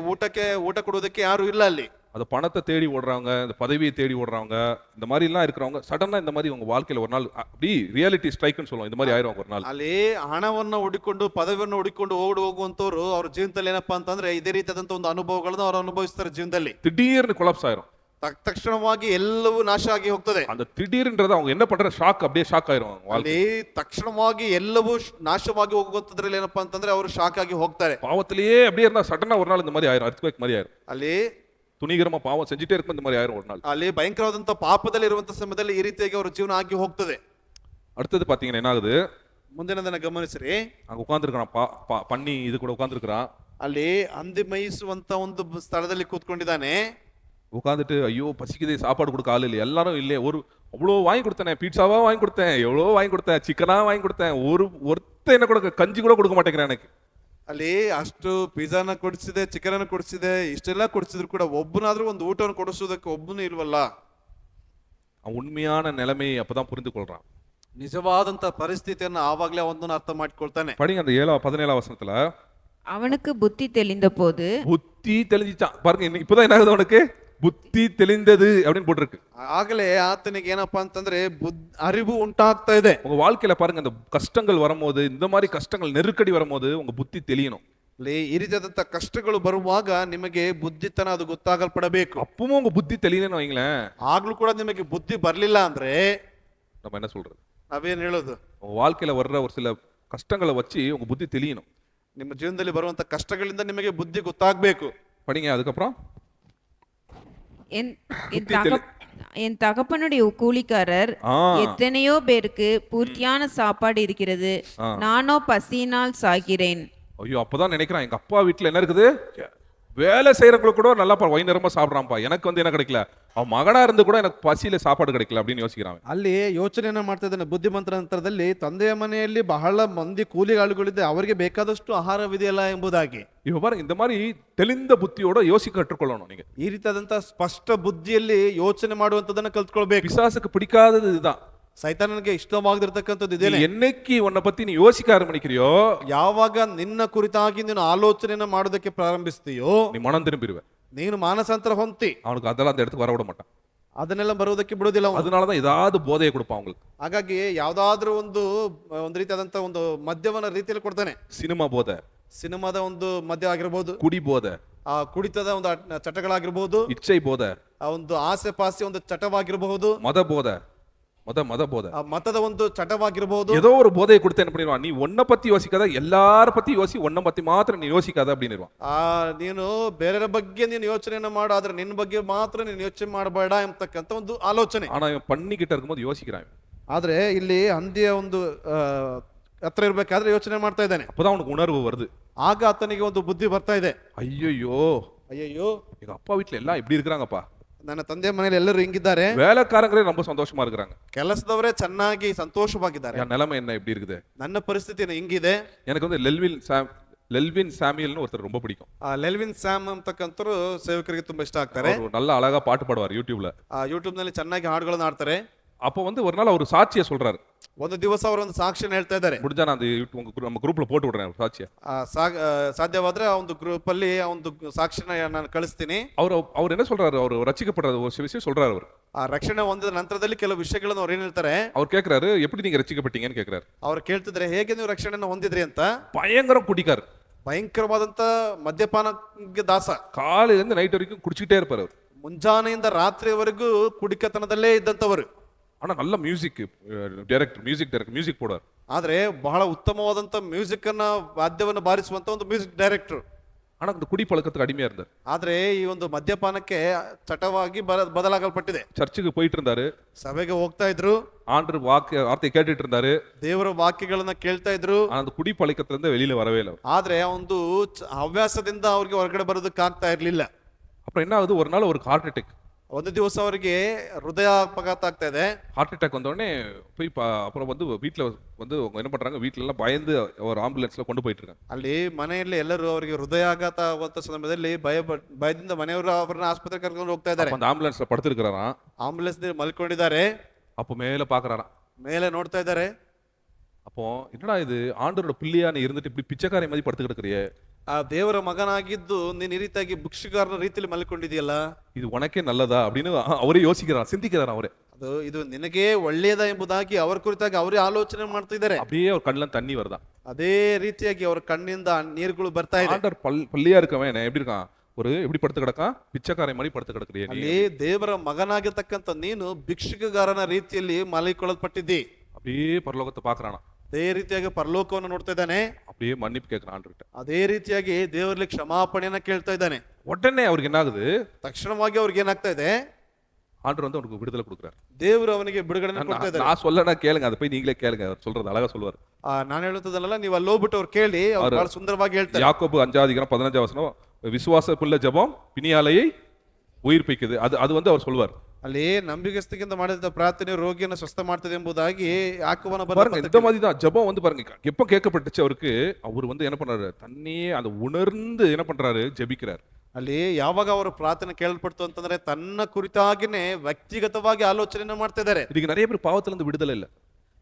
Speaker 2: ಊಟ ಕೊಡೋದಕ್ಕೆ ಯಾರು ಇಲ್ಲ ಅಲ್ಲಿ.
Speaker 1: அது பணத்தை தேடி ஓடுறவங்க, இந்த பதவியை தேடி ஓடுறவங்க, இந்த மாதிரி எல்லாம் இருக்கிறவங்க சடனா இந்த மாதிரி உங்க வாழ்க்கையில ஒரு நாள் அப்படி ரியாலிட்டி ஸ்ட்ரைக்னு சொல்லுவோம், இந்த மாதிரி ஆயிரும் ஒரு நாள்.
Speaker 2: ಅಲ್ಲಿ ಹಣವನ್ನ ಹುಡುಕೊಂಡು ಪದವಿಯನ್ನು ಹುಡುಕೊಂಡು ಹೋಗುವಂತವ್ರು ಅವ್ರ ಜೀವನದಲ್ಲಿ ಏನಪ್ಪಾ ಅಂತಂದ್ರೆ ಇದೇ ರೀತಿಯಾದಂತ ಒಂದು ಅನುಭವಗಳನ್ನ ಅವ್ರು ಅನುಭವಿಸ್ತಾರೆ ಜೀವನದಲ್ಲಿ.
Speaker 1: திடீர்னு கொலாப்ஸ் ஆயிரும்,
Speaker 2: ತಕ್ಷಣವಾಗಿ ಎಲ್ಲವೂ ನಾಶ ಆಗಿ ಹೋಗ್ತದೆ.
Speaker 1: அந்த திடீர்ன்றது அவங்க என்ன பண்ற ஷாக், அப்படியே ஷாக் ஆயிரும்
Speaker 2: ಅಲ್ಲಿ ತಕ್ಷಣವಾಗಿ ಎಲ್ಲವೂ ನಾಶವಾಗಿ ಹೋಗುವಂತದ್ರಲ್ಲಿ ಏನಪ್ಪಾ ಅಂತಂದ್ರೆ ಅವರು ಶಾಕ್ ಆಗಿ ಹೋಗ್ತಾರೆ.
Speaker 1: பாவத்திலேயே அப்படியே இருந்தா சடனா ஒரு நாள் இந்த மாதிரி ஆயிரும், earthquake மாதிரி ஆயிரும்.
Speaker 2: ಅಲ್ಲಿ
Speaker 1: துணிகரமா பாவம் செஞ்சுட்டே இருக்கும் இந்த மாதிரி ஆயிரும் ஒரு நாள்.
Speaker 2: ಅಲ್ಲಿ ಭಯಂಕರವಾದಂತ ಪಾಪದಲ್ಲಿ ಇರುವಂತ ಸಮಯದಲ್ಲಿ ಈ ರೀತಿಯಾಗಿ ಅವರ ಜೀವನ ಆಗಿ ಹೋಗ್ತದೆ.
Speaker 1: அடுத்தது பாத்தீங்கன்னா என்ன ஆகுது,
Speaker 2: ಮುಂದಿನದನ್ನ ಗಮನಿಸ್ರಿ.
Speaker 1: அங்க உட்கார்ந்துருக்கான் பண்ணி இது கூட உட்கார்ந்துருக்கான்.
Speaker 2: ಅಲ್ಲಿ ಹಂದಿ ಮೇಯಿಸುವಂತ ಒಂದು ಸ್ಥಳದಲ್ಲಿ ಕೂತ್ಕೊಂಡಿದ್ದಾನೆ.
Speaker 1: உட்காந்துட்டு ஐயோ பசிக்குதே, சாப்பாடு கொடுக்க ஆள் இல்லை, எல்லாரும் இல்லை, ஒரு அவ்வளோ வாங்கி கொடுத்தேன், பீட்சாவா வாங்கி கொடுத்தேன், எவ்வளோ வாங்கி கொடுத்தேன், சிக்கனா வாங்கி கொடுத்தேன், ஒருத்த என்ன கொடுக்க கஞ்சி கூட கொடுக்க மாட்டேங்கிறேன் எனக்கு.
Speaker 2: ಅಲ್ಲಿ ಅಷ್ಟು ಪಿಜ್ಜಾನ ಕೊಡಿಸಿದೆ, ಚಿಕನ್ ಕೊಡಿಸಿದೆ, ಇಷ್ಟೆಲ್ಲ ಕೊಡಿಸಿದ್ರು ಕೂಡ ಒಬ್ಬನಾದ್ರೂ ಒಂದು ಊಟವನ್ನು ಕೊಡಿಸೋದಕ್ಕೆ ಒಬ್ಬನು ಇಲ್ವಲ್ಲ.
Speaker 1: அவன் உண்மையான நிலைமையை அப்பதான் புரிந்து கொள்றான்.
Speaker 2: ನಿಜವಾದಂತ ಪರಿಸ್ಥಿತಿಯನ್ನು ಆವಾಗಲೇ ಅವನನ್ನು ಅರ್ಥ ಮಾಡಿಕೊಳ್ತಾನೆ.
Speaker 1: படிங்க அந்த 17 வசனத்துல.
Speaker 3: அவனுக்கு புத்தி தெளிந்த போது,
Speaker 1: புத்தி தெளிஞ்சிச்சான் பாருங்க, இப்பதான் என்ன ஆகுது, அவனுக்கு புத்தி தெளிந்தது அப்படின்னு போட்டிருக்கு.
Speaker 2: ಆಗಲೇ ಆತನಿಗೆ ಏನಪ್ಪಾ ಅಂತಂದ್ರೆ ಅರಿವು ಉಂಟಾಗ್ತಾ ಇದೆ.
Speaker 1: உங்க வாழ்க்கையில பாருங்க, இந்த கஷ்டங்கள் வரும்போது, இந்த மாதிரி கஷ்டங்கள் நெருக்கடி வரும்போது உங்க புத்தி தெளியணும்.
Speaker 2: ಈ ರೀತಿಯಾದಂತ ಕಷ್ಟಗಳು ಬರುವಾಗ ನಿಮಗೆ ಬುದ್ಧಿತನ ಅದು ಗೊತ್ತಾಗಲ್ಪಡಬೇಕು.
Speaker 1: அப்பவும் உங்க புத்தி தெளியலன்னு வைங்களேன்,
Speaker 2: ಆಗ್ಲೂ ಕೂಡ ನಿಮಗೆ ಬುದ್ಧಿ ಬರ್ಲಿಲ್ಲ ಅಂದ್ರೆ
Speaker 1: நம்ம என்ன சொல்றது,
Speaker 2: ನಾವೇನ್ ಹೇಳೋದು,
Speaker 1: உங்க வாழ்க்கையில வர்ற ஒரு சில கஷ்டங்களை வச்சு உங்க புத்தி தெளியணும்.
Speaker 2: ನಿಮ್ಮ ಜೀವನದಲ್ಲಿ ಬರುವಂತ ಕಷ್ಟಗಳಿಂದ ನಿಮಗೆ ಬುದ್ಧಿ ಗೊತ್ತಾಗಬೇಕು.
Speaker 1: படிங்க அதுக்கப்புறம்.
Speaker 3: என் தகப்பனுடைய கூலிக்காரர் எத்தனையோ பேருக்கு பூர்த்தியான சாப்பாடு இருக்கிறது, நானோ பசியினால் சாகிறேன்.
Speaker 1: ஐயோ, அப்பதான் நினைக்கிறான் எங்க அப்பா வீட்டுல என்ன இருக்குது, வேலை செய்யறவங்களுக்கு கூட நல்லா வயிறு சாப்பிடறான்ப்பா, எனக்கு வந்து என்ன கிடைக்கல, அவன் மகனா இருந்து கூட எனக்கு பசியில சாப்பாடு கிடைக்கல அப்படின்னு யோசிக்கிறான்.
Speaker 2: ಅಲ್ಲಿ ಯೋಚನೆಯನ್ನ ಮಾಡ್ತಾ ಇದ್ದಾನೆ ಬುದ್ಧಿಮಂತರ ನಂತರದಲ್ಲಿ, ತಂದೆಯ ಮನೆಯಲ್ಲಿ ಬಹಳ ಮಂದಿ ಕೂಲಿಗಾಳುಗಳಿದೆ, ಅವರಿಗೆ ಬೇಕಾದಷ್ಟು ಆಹಾರವಿದೆಯಲ್ಲ ಎಂಬುದಾಗಿ.
Speaker 1: இப்ப பாருங்க, இந்த மாதிரி தெளிந்த புத்தியோட யோசிக்க கற்றுக்கொள்ளணும். நீங்க
Speaker 2: ಈ ರೀತಿಯಾದಂತ ಸ್ಪಷ್ಟ ಬುದ್ಧಿಯಲ್ಲಿ ಯೋಚನೆ ಮಾಡುವಂತದನ್ನ ಕಲ್ತ್ಕೊಳ್ಬೇಕು.
Speaker 1: பிசாசுக்கு பிடிக்காதது இதுதான்.
Speaker 2: ಸೈತಾನನಿಗೆ ಇಷ್ಟವಾಗದಿರ್ತಕ್ಕಂಥದ್ದು ಇದೇನೆ.
Speaker 1: என்னைக்கு உன்னை பத்தி நீ யோசிக்க ஆரம்பிக்கிறியோ
Speaker 2: ಯಾವಾಗ ನಿನ್ನ ಕುರಿತಾಗಿ ನೀನು ಆಲೋಚನೆಯನ್ನು ಮಾಡೋದಕ್ಕೆ ಪ್ರಾರಂಭಿಸ್ತೀಯೋ
Speaker 1: நீ மனம் திரும்பிடுவ.
Speaker 2: ನೀನು ಮಾನಸಾಂತರ ಹೊಂತಿ.
Speaker 1: அவனுக்கு அதெல்லாம் அந்த இடத்துக்கு வரவிட மாட்டான்.
Speaker 2: ಅದನ್ನೆಲ್ಲ ಬರುವುದಕ್ಕೆ ಬಿಡುವುದಿಲ್ಲ ಅವನು.
Speaker 1: அதனாலதான் ஏதாவது போதையை கொடுப்பான் அவங்களுக்கு.
Speaker 2: ಹಾಗಾಗಿ ಯಾವ್ದಾದ್ರೂ ಒಂದು ರೀತಿಯಾದಂತ ಒಂದು ಮದ್ಯವನ್ನ ರೀತಿಯಲ್ಲಿ ಕೊಡ್ತಾನೆ.
Speaker 1: சினிமா போதை,
Speaker 2: ಸಿನಿಮಾದ ಒಂದು ಮದ್ಯ ಆಗಿರ್ಬೋದು,
Speaker 1: குடி போதை,
Speaker 2: ಆ ಕುಡಿತದ ಒಂದು ಚಟಗಳಾಗಿರ್ಬೋದು,
Speaker 1: இச்சை போதை,
Speaker 2: ಆ ಒಂದು ಆಸೆ ಪಾಸೆ ಒಂದು ಚಟವಾಗಿರಬಹುದು,
Speaker 1: மத போதை, மத போதை,
Speaker 2: ಆ ಮತದ ಒಂದು ಚಟವಾಗಿರಬಹುದು.
Speaker 1: ஏதோ ஒரு போதையை கொடுத்து என்ன பண்ணிடுவான், நீ உன்னை பத்தி யோசிக்காத, எல்லார பத்தி யோசி, உன்னை பத்தி மாத்திரம் நீ யோசிக்காத அப்படின்னு.
Speaker 2: ನೀನು ಬೇರೆಯವರ ಬಗ್ಗೆ ನೀನು ಯೋಚನೆಯನ್ನ ಮಾಡು, ಆದ್ರೆ ನಿನ್ನ ಬಗ್ಗೆ ಮಾತ್ರ ನೀನು ಯೋಚನೆ ಮಾಡಬೇಡ ಎಂಬತಕ್ಕಂತ ಒಂದು ಆಲೋಚನೆ.
Speaker 1: ஆனா இவன் பண்ணிக்கிட்ட இருக்கும்போது யோசிக்கிறான்.
Speaker 2: ಆದ್ರೆ ಇಲ್ಲಿ ಹಂದಿಯ ಒಂದು ಹತ್ರ ಇರ್ಬೇಕಾದ್ರೆ ಯೋಚನೆ ಮಾಡ್ತಾ ಇದ್ದಾನೆ.
Speaker 1: அப்பதான் அவனுக்கு உணர்வு வருது.
Speaker 2: ಆಗ ಆತನಿಗೆ ಒಂದು ಬುದ್ಧಿ ಬರ್ತಾ ಇದೆ.
Speaker 1: ஐயோ
Speaker 2: ಅಯ್ಯಯ್ಯೋ,
Speaker 1: எங்க அப்பா வீட்டுல எல்லாம் இப்படி இருக்கிறாங்கப்பா,
Speaker 2: ನನ್ನ ತಂದೆ ಮನೇಲಿ ಎಲ್ಲರೂ ಹಿಂಗಿದ್ದಾರೆ,
Speaker 1: வேலைக்காரங்களே ரொம்ப சந்தோஷமா இருக்கிறாங்க,
Speaker 2: ಕೆಲಸದವರೇ ಚೆನ್ನಾಗಿ ಸಂತೋಷವಾಗಿದ್ದಾರೆ,
Speaker 1: என் நிலைமை என்ன எப்படி இருக்குது,
Speaker 2: ನನ್ನ ಪರಿಸ್ಥಿತಿ ಹಿಂಗಿದೆ.
Speaker 1: எனக்கு வந்து லெல்வின் சாமியல்னு ஒருத்தர் ரொம்ப பிடிக்கும்.
Speaker 2: ಲೆಲ್ವಿನ್ ಸ್ಯಾಮ್ ಅಂತಕ್ಕಂಥವ್ರು ಸೇವಕರಿಗೆ ತುಂಬಾ ಇಷ್ಟ ಆಗ್ತಾರೆ.
Speaker 1: அவர் நல்ல ಅழகಾ பாட்டு பாடுவார் யூடியூப்ல.
Speaker 2: ಯೂಟ್ಯೂಬ್ ನಲ್ಲಿ ಚೆನ್ನಾಗಿ ಹಾಡುಗಳನ್ನ ಆಡ್ತಾರೆ.
Speaker 1: அப்போ வந்து ஒரு நாள் அவர் சாட்சியை சொல்றாரு.
Speaker 2: ಒಂದು ದಿವಸ ಅವರು ಒಂದು ಸಾಕ್ಷಿಯನ್ನು ಹೇಳ್ತಾ ಇದ್ದಾರೆ.
Speaker 1: முடிஞ்சா நான் நம்ம குரூப்ல போட்டு விடுறேன் சாட்சியை.
Speaker 2: ಸಾಧ್ಯವಾದ್ರೆ ಆ ಒಂದು ಗ್ರೂಪ್ ಅಲ್ಲಿ ಆ ಒಂದು ಸಾಕ್ಷಿನ ನಾನು ಕಳಿಸ್ತೀನಿ.
Speaker 1: அவர் என்ன சொல்றாரு, அவர் ரட்சிக்கப்படுற ஒரு விஷயம் சொல்றாரு. அவர்
Speaker 2: ಆ ರಕ್ಷಣೆ ಹೊಂದಿದ ನಂತರದಲ್ಲಿ ಕೆಲವು ವಿಷಯಗಳನ್ನು ಅವ್ರು ಏನ್ ಹೇಳ್ತಾರೆ,
Speaker 1: அவர் கேக்குறாரு, எப்படி நீங்க ரட்சிக்கப்பட்டீங்கன்னு கேக்குறாரு.
Speaker 2: ಅವ್ರು ಕೇಳ್ತಿದ್ರೆ ಹೇಗೆ ನೀವು ರಕ್ಷಣೆಯನ್ನು ಹೊಂದಿದ್ರಿ ಅಂತ.
Speaker 1: பயங்கரம் குடிக்காரு,
Speaker 2: ಭಯಂಕರವಾದಂತ ಮದ್ಯಪಾನಕ್ಕೆ ದಾಸ,
Speaker 1: காலையில இருந்து நைட் வரைக்கும் குடிச்சிட்டே இருப்பாரு. அவர்
Speaker 2: ಮುಂಜಾನೆಯಿಂದ ರಾತ್ರಿಯವರೆಗೂ ಕುಡಿಕತನದಲ್ಲೇ ಇದ್ದಂತವರು.
Speaker 1: ஆனா நல்ல மியூசிக் டைரக்டர் போடுவார்.
Speaker 2: ಆದ್ರೆ ಬಹಳ ಉತ್ತಮವಾದಂತ ಮ್ಯೂಸಿಕ್ ಅನ್ನ ವಾದ್ಯವನ್ನು ಬಾರಿಸುವಂತ ಒಂದು ಮ್ಯೂಸಿಕ್ ಡೈರೆಕ್ಟರ್.
Speaker 1: ஆனா அந்த குடி பழக்கத்துக்கு அடிமையா இருந்தார்.
Speaker 2: ಆದ್ರೆ ಈ ಒಂದು ಮದ್ಯಪಾನಕ್ಕೆ ಚಟವಾಗಿ ಬದಲಾಗಲ್ಪಟ್ಟಿದೆ.
Speaker 1: சர்ச்சுக்கு போயிட்டு இருந்தாரு,
Speaker 2: ಸಭೆಗೆ ಹೋಗ್ತಾ ಇದ್ರು,
Speaker 1: ஆண்டவர் வார்த்தை கேட்டுட்டு இருந்தாரு,
Speaker 2: ದೇವರ ವಾಕ್ಯಗಳನ್ನ ಕೇಳ್ತಾ ಇದ್ರು.
Speaker 1: அந்த குடி பழக்கத்துல இருந்து வெளியில வரவே இல்லை.
Speaker 2: ಆದ್ರೆ ಒಂದು ಹವ್ಯಾಸದಿಂದ ಅವ್ರಿಗೆ ಹೊರಗಡೆ ಬರೋದಕ್ಕೆ ಆಗ್ತಾ ಇರ್ಲಿಲ್ಲ.
Speaker 1: அப்புறம் என்ன ஆகுது, ஒரு நாள் ஒரு ஹார்ட் அட்டாக்.
Speaker 2: ಒಂದು ದಿವಸ ಅವರಿಗೆ ಹೃದಯಾಘಾತ ಆಗ್ತಾ ಇದೆ.
Speaker 1: ஹார்ட் அட்டாக் வந்த உடனே போய் அப்புறம் வந்து வீட்டுல வந்து அவங்க என்ன பண்றாங்க, வீட்டுல எல்லாம் பயந்து ஒரு ஆம்புலன்ஸ்ல கொண்டு போயிட்டு இருக்காங்க.
Speaker 2: ಅಲ್ಲಿ ಮನೆಯಲ್ಲಿ ಎಲ್ಲರೂ ಅವರಿಗೆ ಹೃದಯಾಘಾತ ಆಗುವಂತ ಸಂದರ್ಭದಲ್ಲಿ ಭಯದಿಂದ ಮನೆಯವರು ಅವರನ್ನ ಆಸ್ಪತ್ರೆಗೆ ಕರ್ಕೊಂಡು ಹೋಗ್ತಾ ಇದ್ದಾರೆ.
Speaker 1: அந்த ಆಂಬುಲೆನ್ಸ್ல படுத்திருக்கிறாராம்.
Speaker 2: ಆಂಬುಲೆನ್ಸ್ ಮಲ್ಕೊಂಡಿದ್ದಾರೆ.
Speaker 1: அப்போ மேல பாக்குறாராம்,
Speaker 2: ಮೇಲೆ ನೋಡ್ತಾ ಇದ್ದಾರೆ.
Speaker 1: அப்போ என்னடா இது, ஆண்டவரோட பிள்ளையா நீ இருந்துட்டு இப்படி பிச்சைக்காரை மாதிரி படுத்து கிடக்குறியே,
Speaker 2: ಆ ದೇವರ ಮಗನಾಗಿದ್ದು ನೀನ್ ಈ ರೀತಿಯಾಗಿ ಭಿಕ್ಷುಗಾರನ ರೀತಿಯಲ್ಲಿ ಮಲ್ಕೊಂಡಿದೆಯಲ್ಲ,
Speaker 1: இது உனக்கே நல்லதா அப்படின்னு அவரೇ யோசிக்கிறார், சிந்திக்கிறார். அவரே
Speaker 2: ಇದು ನಿನಗೆ ಒಳ್ಳೆಯದ ಎಂಬುದಾಗಿ ಅವರ ಕುರಿತಾಗಿ ಅವರೇ ಆಲೋಚನೆ ಮಾಡ್ತಾ ಇದ್ದಾರೆ.
Speaker 1: அப்படியே அவர் கண்ணுல தண்ணி வருதா,
Speaker 2: ಅದೇ ರೀತಿಯಾಗಿ ಅವರ ಕಣ್ಣಿಂದ ನೀರುಗಳು ಬರ್ತಾ ಇದೆ.
Speaker 1: ஆண்டவர் பள்ளியா இருக்கவன் எப்படி இருக்கான், ஒரு எப்படி படுத்து கிடக்கான், பிச்சைக்காரை மாதிரி படுத்து கிடக்குறியே.
Speaker 2: ಅಲ್ಲಿ ದೇವರ ಮಗನಾಗಿರ್ತಕ್ಕಂಥ ನೀನು ಭಿಕ್ಷುಗಾರನ ರೀತಿಯಲ್ಲಿ ಮಲಗಿಕೊಳ್ಳಲ್ಪಟ್ಟಿದ್ದಿ.
Speaker 1: அப்படியே பரலோகத்தை பாக்குறானா,
Speaker 2: ಅದೇ ರೀತಿಯಾಗಿ ಪರಲೋಕವನ್ನು ನೋಡ್ತಾ ಇದ್ದಾನೆ.
Speaker 1: அப்படியே மன்னிப்பு கேட்கிறான் ஆண்டவர்கிட்ட.
Speaker 2: ಅದೇ ರೀತಿಯಾಗಿ ದೇವರಲ್ಲಿ ಕ್ಷಮಾಪಣೆಯನ್ನ ಕೇಳ್ತಾ ಇದ್ದಾನೆ.
Speaker 1: உடனே அவருக்கு என்ன ஆகுது,
Speaker 2: ತಕ್ಷಣವಾಗಿ ಅವ್ರಿಗೆ ಏನಾಗ್ತಾ ಇದೆ,
Speaker 1: ஆண்டவர் வந்து அவனுக்கு விடுதலை கொடுக்குறாரு.
Speaker 2: ದೇವರು ಅವನಿಗೆ ಬಿಡುಗಡೆ ಕೊಡ್ತಾ ಇದ್ದಾರೆ.
Speaker 1: நான் சொல்லனா கேளுங்க, அதை போய் ನೀங்களே ಕೇளுங்க, அவர் சொல்றது அழகா சொல்லுவார்.
Speaker 2: ನಾನು ಹೇಳುತ್ತದಲ್ಲ, ನೀವು ಅಲ್ಲಿ ಹೋಗ್ಬಿಟ್ಟು ಅವ್ರು ಕೇಳಿ, ಅವ್ರು ಬಹಳ ಸುಂದರವಾಗಿ ಹೇಳ್ತಾರೆ.
Speaker 1: யாக்கோபு 5:15 விசுவாசப்புள்ள ஜெபம் பிணியாலையை உயிர்ப்பிக்குது. அது வந்து அவர் சொல்வார்.
Speaker 2: ಅಲ್ಲಿ ನಂಬಿಗಸ್ತಿಗಿಂತ ಮಾಡಿದ ಪ್ರಾರ್ಥನೆ ರೋಗಿಯನ್ನು ಸ್ವಸ್ಥ ಮಾಡ್ತದೆ ಎಂಬುದಾಗಿ ಯಾಕೋಬನ
Speaker 1: பாருங்க, இந்த மாதிரி தான் ஜெபம் வந்து பாருங்க, எப்ப கேட்கப்பட்டுச்சு அவருக்கு, அவர் வந்து என்ன பண்றாரு, தன்னையே அந்த உணர்ந்து என்ன பண்றாரு, ஜெபிக்கிறார்.
Speaker 2: ಅಲ್ಲಿ ಯಾವಾಗ ಅವರು ಪ್ರಾರ್ಥನೆ ಕೇಳಲ್ಪಡ್ತು ಅಂತಂದ್ರೆ ತನ್ನ ಕುರಿತಾಗಿನೇ ವ್ಯಕ್ತಿಗತವಾಗಿ ಆಲೋಚನೆಯನ್ನು ಮಾಡ್ತಾ ಇದ್ದಾರೆ.
Speaker 1: இதுக்கு நிறைய பேர் பாவத்துல இருந்து விடுதலை இல்ல,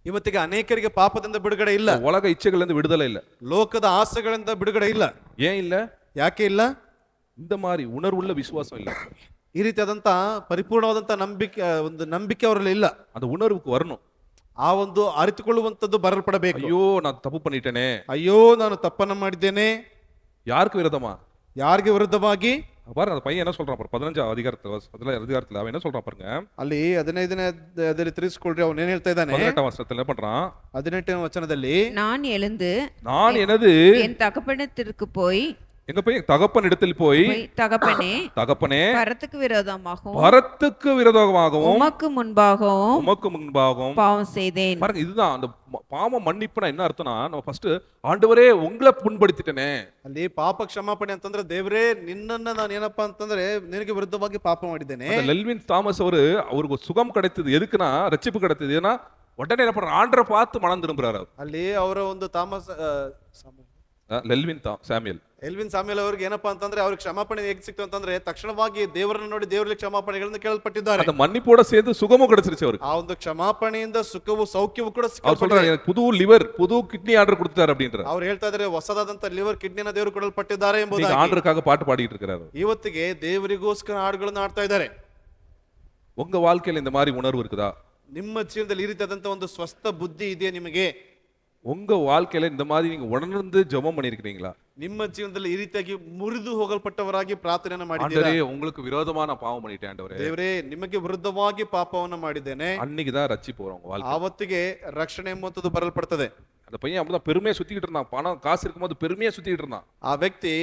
Speaker 2: ಇವತ್ತಿಗೆ ಅನೇಕರಿಗೆ ಪಾಪದಿಂದ ಬಿಡುಗಡೆ ಇಲ್ಲ,
Speaker 1: உலக இச்சைகள்ல இருந்து விடுதலை இல்ல,
Speaker 2: ಲೋಕದ ಆಸೆಗಳಿಂದ ಬಿಡುಗಡೆ ಇಲ್ಲ.
Speaker 1: ஏன் இல்ல,
Speaker 2: ಯಾಕೆ ಇಲ್ಲ?
Speaker 1: இந்த மாதிரி உணர்வுள்ள விசுவாசம் இல்ல,
Speaker 2: ಈ ರೀತಿಯಾದಂತ ಪರಿಪೂರ್ಣವಾದಂತ ನಂಬಿಕೆ ಅವರಲ್ಲಿ ಇಲ್ಲ.
Speaker 1: அந்த உணர்வுக்கு வரணும்.
Speaker 2: ಆ ಒಂದು ಅರಿತುಕೊಳ್ಳುವಂತದ್ದು ಬರಲ್ಪಡಬೇಕು.
Speaker 1: ஐயோ நான் தப்பு பண்ணிட்டேனே,
Speaker 2: ಅಯ್ಯೋ ನಾನು ತಪ್ಪನ್ನ ಮಾಡಿದ್ದೇನೆ.
Speaker 1: யாருக்கு விரோதமா,
Speaker 2: ಯಾರಿಗೆ ವಿರುದ್ಧವಾಗಿ?
Speaker 1: பாருங்க அந்த பையன் என்ன சொல்றான் பாருங்க, 15 அதிகாரத்துல அவன் என்ன சொல்றான் பாருங்க.
Speaker 2: ಅಲ್ಲಿ 15ನೇ ಅಧ್ಯಾಯದಲ್ಲಿ ತಿಳಿಸಿಕೊಳ್ಳ್ರಿ, ಅವನು ಏನ್ ಹೇಳ್ತಾ ಇದ್ದಾನೆ.
Speaker 1: 18ನೇ ವಚನದಲ್ಲಿ என்ன பண்றான்,
Speaker 2: 18ನೇ ವಚನದಲ್ಲಿ,
Speaker 3: நான் எழுந்து
Speaker 1: நான் எனது
Speaker 3: என் தகப்பனிடத்திற்கு போய்,
Speaker 1: எங்க போய் தகப்பன் இடத்தில் போய், தகப்பனே
Speaker 3: பரத்துக்கு
Speaker 1: விரோதமாகவும்
Speaker 3: உமக்கு முன்பாகவும் பாவம் செய்தேன்.
Speaker 1: பாருங்க, இதுதான் அந்த பாவம் மன்னிப்புனா என்ன அர்த்தம்னா, நம்ம ஃபர்ஸ்ட் ஆண்டவரே உங்களை புண்படுத்திட்டேனே.
Speaker 2: ಅಲ್ಲಿ ಪಾಪ ಕ್ಷಮಾಪಣೆ ಅಂತಂದ್ರೆ ದೇವರೇ ನಿನ್ನನ್ನ ನಾನು ಏನಪ್ಪಾ ಅಂತಂದ್ರೆ ನಿನಗೆ ವಿರುದ್ಧವಾಗಿ ಪಾಪ ಮಾಡಿದ್ದೇನೆ.
Speaker 1: லெல்வின் தாமஸ் அவருக்கு சுகம் கிடைத்தது எதுக்குன்னா, ரட்சிப்பு கிடைத்தது. ஏன்னா உடனே என்ன பண்றாரு, ஆண்டரை பார்த்து மனம் திரும்புறாரு.
Speaker 2: ಅಲ್ಲಿ ಅವರ ಒಂದು
Speaker 1: ಲೆಲ್ವಿನ್ ಸ್ಯಾಮ್ಯಲ್.
Speaker 2: ಎಲ್ವಿನ್ ಸಾಮ್ಯಲ್ ಅವ್ರಿಗೆ ಏನಪ್ಪಾ ಅಂತಂದ್ರೆ ಅವ್ರಿಗೆ ಕ್ಷಮಾಪಣೆ ಹೇಗೆ ಸಿಕ್ತು ಅಂತಂದ್ರೆ ತಕ್ಷಣವಾಗಿ ದೇವರನ್ನು ನೋಡಿ ದೇವರಲ್ಲಿ ಕ್ಷಮಾಪಣೆಗಳನ್ನು ಕೇಳಲ್ಪಟ್ಟಿದ್ದಾರೆ.
Speaker 1: அந்த மன்னிப்போட சேர்ந்து சுகமும் கிடைச்சிருச்சு அவருக்கு.
Speaker 2: ಆ ಒಂದು ಕ್ಷಮಾಪಣೆಯಿಂದ ಸುಖವು ಸೌಖ್ಯವು ಕೂಡ
Speaker 1: அவர் சொல்றாரு எனக்கு புது லிவர் புது கிட்னி ஆர்டர் கொடுத்தாரு அப்படின்றார்.
Speaker 2: ಅವ್ರು ಹೇಳ್ತಾ ಇದ್ದಾರೆ ಹೊಸದಾದಂತ ಲಿವರ್ ಕಿಡ್ನಿನ ದೇವರು ಕೊಡಲ್ಪಟ್ಟಿದ್ದಾರೆ
Speaker 1: நீங்க
Speaker 2: ಎಂಬುದಾಗಿ.
Speaker 1: ஆண்டருக்காக பாட்டு பாடிட்டு இருக்காரு.
Speaker 2: ಇವತ್ತಿಗೆ ದೇವರಿಗೋಸ್ಕರ ಹಾಡುಗಳನ್ನು ಹಾಡ್ತಾ ಇದ್ದಾರೆ.
Speaker 1: உங்க வாழ்க்கையில இந்த மாதிரி உணர்வு இருக்குதா?
Speaker 2: ನಿಮ್ಮ ಜೀವನದಲ್ಲಿ ಈ ರೀತಿಯಾದಂತ ಒಂದು ಸ್ವಸ್ಥ ಬುದ್ಧಿ ಇದೆಯಾ ನಿಮಗೆ?
Speaker 1: உங்க வாழ்க்கையில இந்த மாதிரி நீங்க உணர்ந்து ஜெபம் பண்ணிருக்கீங்களா?
Speaker 2: ನಿಮ್ಮ ಜೀವನದಲ್ಲಿ ಈ ರೀತಿಯಾಗಿ ಮುರಿದು ಹೋಗಲ್ಪಟ್ಟವರಾಗಿ ಪ್ರಾರ್ಥನೆಯನ್ನು ಮಾಡಿದ್ದೀರಾ?
Speaker 1: ஆண்டவரே உங்களுக்கு விரோதமா நான் பாவம் பண்ணிட்டேன் ஆண்டவரே.
Speaker 2: ದೇವರೇ ನಿಮಗೆ ವಿರುದ್ಧವಾಗಿ ಪಾಪವನ್ನು ಮಾಡಿದ್ದೇನೆ.
Speaker 1: அன்னைக்கு தான் ரட்சிப்பு வரும் உங்க வாழ்க்கை.
Speaker 2: ಆವತ್ತಿಗೆ ರಕ್ಷಣೆ ಎಂಬುದು ಬರಲ್ಪಡ್ತದೆ.
Speaker 1: அந்த பையன் அப்படிதான் பெருமையா சுத்திக்கிட்டு இருந்தான். பணம் காசு இருக்கும்போது பெருமையா சுத்திக்கிட்டு இருந்தான்.
Speaker 2: ಆ ವ್ಯಕ್ತಿ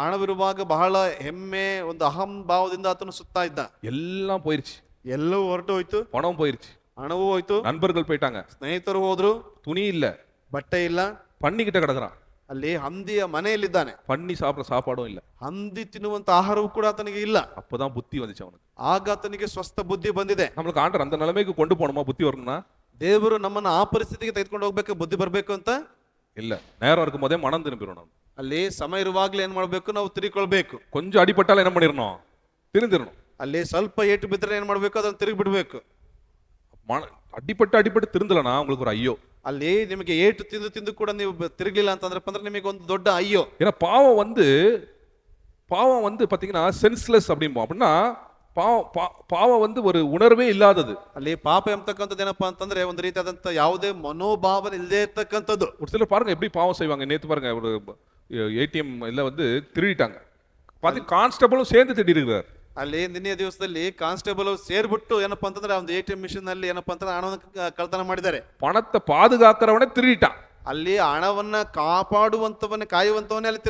Speaker 2: ಹಣವಿರುವಾಗ ಬಹಳ ಹೆಮ್ಮೆ ಒಂದು ಅಹಂಭಾವದಿಂದ ಆತನು ಸುತ್ತಾ ಇದ್ದ.
Speaker 1: எல்லாம் போயிருச்சு.
Speaker 2: ಎಲ್ಲವೂ ಹೊರಟು ಹೋಯ್ತು.
Speaker 1: பணம் போயிருச்சு.
Speaker 2: ಹಣವೂ ಹೋಯ್ತು.
Speaker 1: நண்பர்கள் போயிட்டாங்க.
Speaker 2: ಸ್ನೇಹಿತರು ಹೋದ್ರು.
Speaker 1: துணி இல்ல.
Speaker 2: ಬಟ್ಟೆ ಇಲ್ಲ.
Speaker 1: பண்ணிக்கிட்ட கிடக்குறான்.
Speaker 2: ಅಲ್ಲಿ ಹಂದಿಯ ಮನೆಯಲ್ಲಿದ್ದಾನೆ.
Speaker 1: பண்ணி சாப்பிட சாப்பாடும் இல்ல.
Speaker 2: ಹಂದಿ ತಿನ್ನುವಂತ ಆಹಾರವೂ ಕೂಡ ಆತನಿಗೆ ಇಲ್ಲ.
Speaker 1: அப்பதான் புத்தி வந்துச்சு அவனுக்கு.
Speaker 2: ಆಗ ಆತನಿಗೆ ಸ್ವಸ್ಥ ಬುದ್ಧಿ ಬಂದಿದೆ.
Speaker 1: நம்மளுக்கு ஆண்டர் அந்த நிலைமைக்கு கொண்டு போகணுமா புத்தி வரணும்னா?
Speaker 2: ದೇವರು ನಮ್ಮನ್ನ ಆ ಪರಿಸ್ಥಿತಿಗೆ ತೆಗೆದುಕೊಂಡು ಹೋಗ್ಬೇಕು, ಬುದ್ಧಿ ಬರ್ಬೇಕು ಅಂತ
Speaker 1: இல்ல. நேரம் இருக்கும் போதே மனம் திரும்பிடும். நம்ம
Speaker 2: ಅಲ್ಲಿ ಸಮಯ ಇರುವಾಗ್ಲೇ ಏನ್ ಮಾಡ್ಬೇಕು, ನಾವು ತಿರುಗಿಕೊಳ್ಬೇಕು.
Speaker 1: கொஞ்சம் அடிபட்டாலும் என்ன பண்ணிடணும்? திருந்திடணும்.
Speaker 2: ಅಲ್ಲಿ ಸ್ವಲ್ಪ ಏಟು ಬಿದ್ದರೆ ಏನ್ ಮಾಡ್ಬೇಕು, ಅದನ್ನ ತಿರುಗಿ ಬಿಡ್ಬೇಕು.
Speaker 1: அடிபட்டு திருந்தலனா உங்களுக்கு ஒரு ஐயோ.
Speaker 2: ಅಲ್ಲಿ ನಿಮಗೆ ಏಟು ತಿಂದು ತಿಂದು ಕೂಡ ನೀವು ತಿರುಗಲಿಲ್ಲ ಅಂತಂದ್ರೆ ನಿಮಗೆ ಒಂದು ದೊಡ್ಡ ಅಯ್ಯೋ.
Speaker 1: ஏன்னா பாவம் வந்து பாத்தீங்கன்னா சென்ஸ்லெஸ் அப்படிம்போம். அப்படின்னா பாவம் வந்து ஒரு உணர்வே இல்லாதது.
Speaker 2: ಅಲ್ಲಿ ಪಾಪ ಎಂಬತಕ್ಕಂಥದ್ದು ಏನಪ್ಪಾ ಅಂತಂದ್ರೆ ಒಂದು ರೀತಿಯಾದಂತ ಯಾವುದೇ ಮನೋಭಾವನೆ ಇಲ್ಲದೆ ಇರ್ತಕ್ಕಂಥದ್ದು.
Speaker 1: ஒரு சிலர் பாருங்க எப்படி பாவம் செய்வாங்க. நேத்து பாருங்க ஒரு ஏடிஎம் இல்ல வந்து திருடிட்டாங்க. பாத்தீங்க கான்ஸ்டபிளும் சேர்ந்து திட்டிருக்கிறார்.
Speaker 2: ಅಲ್ಲಿ ನಿನ್ನೆ ದಿವಸದಲ್ಲಿ ಕಾನ್ಸ್ಟೇಬಲ್ ಸೇರ್ಬಿಟ್ಟು ಏನಪ್ಪಾ ಅಂತಂದ್ರೆ ಒಂದು ಎಟಿಎಂ ಮಿಷನ್ ಅಲ್ಲಿ ಏನಪ್ಪಾ ಅಂತಂದ್ರೆ ಹಣವನ್ನು ಕಳ್ತನ ಮಾಡಿದ್ದಾರೆ.
Speaker 1: பணத்தை பாதுகாக்கிறவனே திருடிட்டான்.
Speaker 2: ಅಲ್ಲಿ ಹಣವನ್ನ ಕಾಪಾಡುವಂತವನ್ನೇ ಕಾಯುವಂತವನ್ನೇ ಅಲ್ಲಿ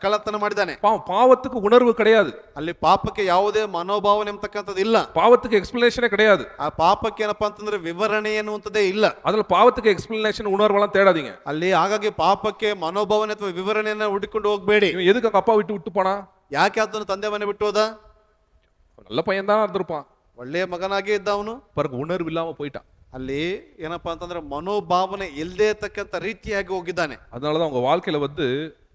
Speaker 2: ಕಳ್ಳತನ ಮಾಡಿದ್ದಾನೆ.
Speaker 1: பாவத்துக்கு உணர்வு கிடையாது.
Speaker 2: ಅಲ್ಲಿ ಪಾಪಕ್ಕೆ ಯಾವುದೇ ಮನೋಭಾವನೆ ಎಂಬತಕ್ಕಂಥದ್ದು ಇಲ್ಲ.
Speaker 1: பாவத்துக்கு எக்ஸ்பிளனேஷனே கிடையாது.
Speaker 2: ಆ ಪಾಪಕ್ಕೆ ಏನಪ್ಪಾ ಅಂತಂದ್ರೆ ವಿವರಣೆ ಎನ್ನುವಂಥದ್ದೇ ಇಲ್ಲ.
Speaker 1: அதுல பாவத்துக்கு எக்ஸ்பிளனேஷன் உணர்வெல்லாம் தேடாதீங்க.
Speaker 2: ಅಲ್ಲಿ ಹಾಗಾಗಿ ಪಾಪಕ್ಕೆ ಮನೋಭಾವನೆ ಅಥವಾ ವಿವರಣೆಯನ್ನ ಹುಡುಕೊಂಡು ಹೋಗ್ಬೇಡಿ.
Speaker 1: இவன் எதுக்கு அவங்க அப்பா விட்டு போனா?
Speaker 2: ಯಾಕೆ ಆತನು ತಂದೆ ಮನೆ ಬಿಟ್ಟು ಹೋದ?
Speaker 1: நல்ல பையன் தான் இருந்திருப்பான்.
Speaker 2: ಒಳ್ಳೆಯ ಮಗನಾಗಿ ಇದ್ದ ಅವನು.
Speaker 1: பாருங்க உணர்வு இல்லாம போயிட்டான்.
Speaker 2: ಅಲ್ಲಿ ಏನಪ್ಪಾ ಅಂತಂದ್ರೆ ಮನೋಭಾವನೆ ಇಲ್ಲದೆ ಇರ್ತಕ್ಕಂಥ ರೀತಿಯಾಗಿ ಹೋಗಿದ್ದಾನೆ.
Speaker 1: அதனாலதான் உங்க வாழ்க்கையில வந்து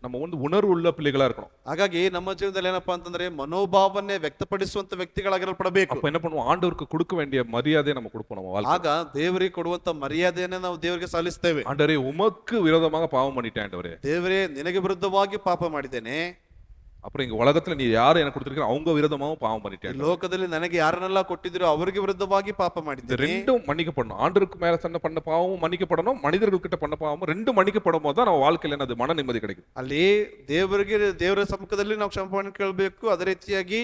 Speaker 1: நம்ம வந்து உணர்வு உள்ள பிள்ளைகளா இருக்கணும்.
Speaker 2: ಹಾಗಾಗಿ ನಮ್ಮ ಜೀವನದಲ್ಲಿ ಏನಪ್ಪಾ ಅಂತಂದ್ರೆ ಮನೋಭಾವನೆ ವ್ಯಕ್ತಪಡಿಸುವಂತ ವ್ಯಕ್ತಿಗಳಾಗಿರಲ್ಪಡಬೇಕು.
Speaker 1: அப்ப என்ன பண்ணுவோம்? ஆண்டவருக்கு கொடுக்க வேண்டிய மரியாதையை நம்ம கொடுப்போம். நம்ம வாழ்க்கை
Speaker 2: ಆಗ ದೇವರಿಗೆ ಕೊಡುವಂತ ಮರ್ಯಾದೆಯನ್ನೇ ನಾವು ದೇವರಿಗೆ ಸಲ್ಲಿಸ್ತೇವೆ.
Speaker 1: ஆண்டவரே உமக்கு விரோதமாக பாவம் பண்ணிட்டேன் ஆண்டவரே.
Speaker 2: ದೇವರೇ ನಿನಗೆ ವಿರುದ್ಧವಾಗಿ ಪಾಪ ಮಾಡಿದ್ದೇನೆ.
Speaker 1: அப்புறம் இங்க உலகத்துல நீ யாரை எனக்கு கொடுத்திருக்க அவங்க விரோதமாவும் பாவம் பண்ணிட்டேன்.
Speaker 2: ಲೋಕದಲ್ಲಿ ನನಗೆ ಯಾರನ್ನೆಲ್ಲ ಕೊಟ್ಟಿದ್ರು ಅವರಿಗೆ ವಿರುದ್ಧವಾಗಿ ಪಾಪ
Speaker 1: இந்த
Speaker 2: ಮಾಡಿದ್ದೇನೆ.
Speaker 1: ரெண்டும் மன்னிக்கப்படணும். ஆண்டருக்கு மேல சண்டை பண்ண பாவமும் மன்னிக்கப்படணும். மனிதர்கள் கிட்ட பண்ண பாவமும் ரெண்டும் மன்னிக்கப்படும் போது தான் நம்ம வாழ்க்கையில என்னது மன நிம்மதி கிடைக்கும்.
Speaker 2: ಅಲ್ಲಿ ದೇವರ ಸಮ್ಮುಖದಲ್ಲಿ ನಾವು ಕ್ಷಮಾಪಣೆ ಕೇಳಬೇಕು. ಅದೇ ರೀತಿಯಾಗಿ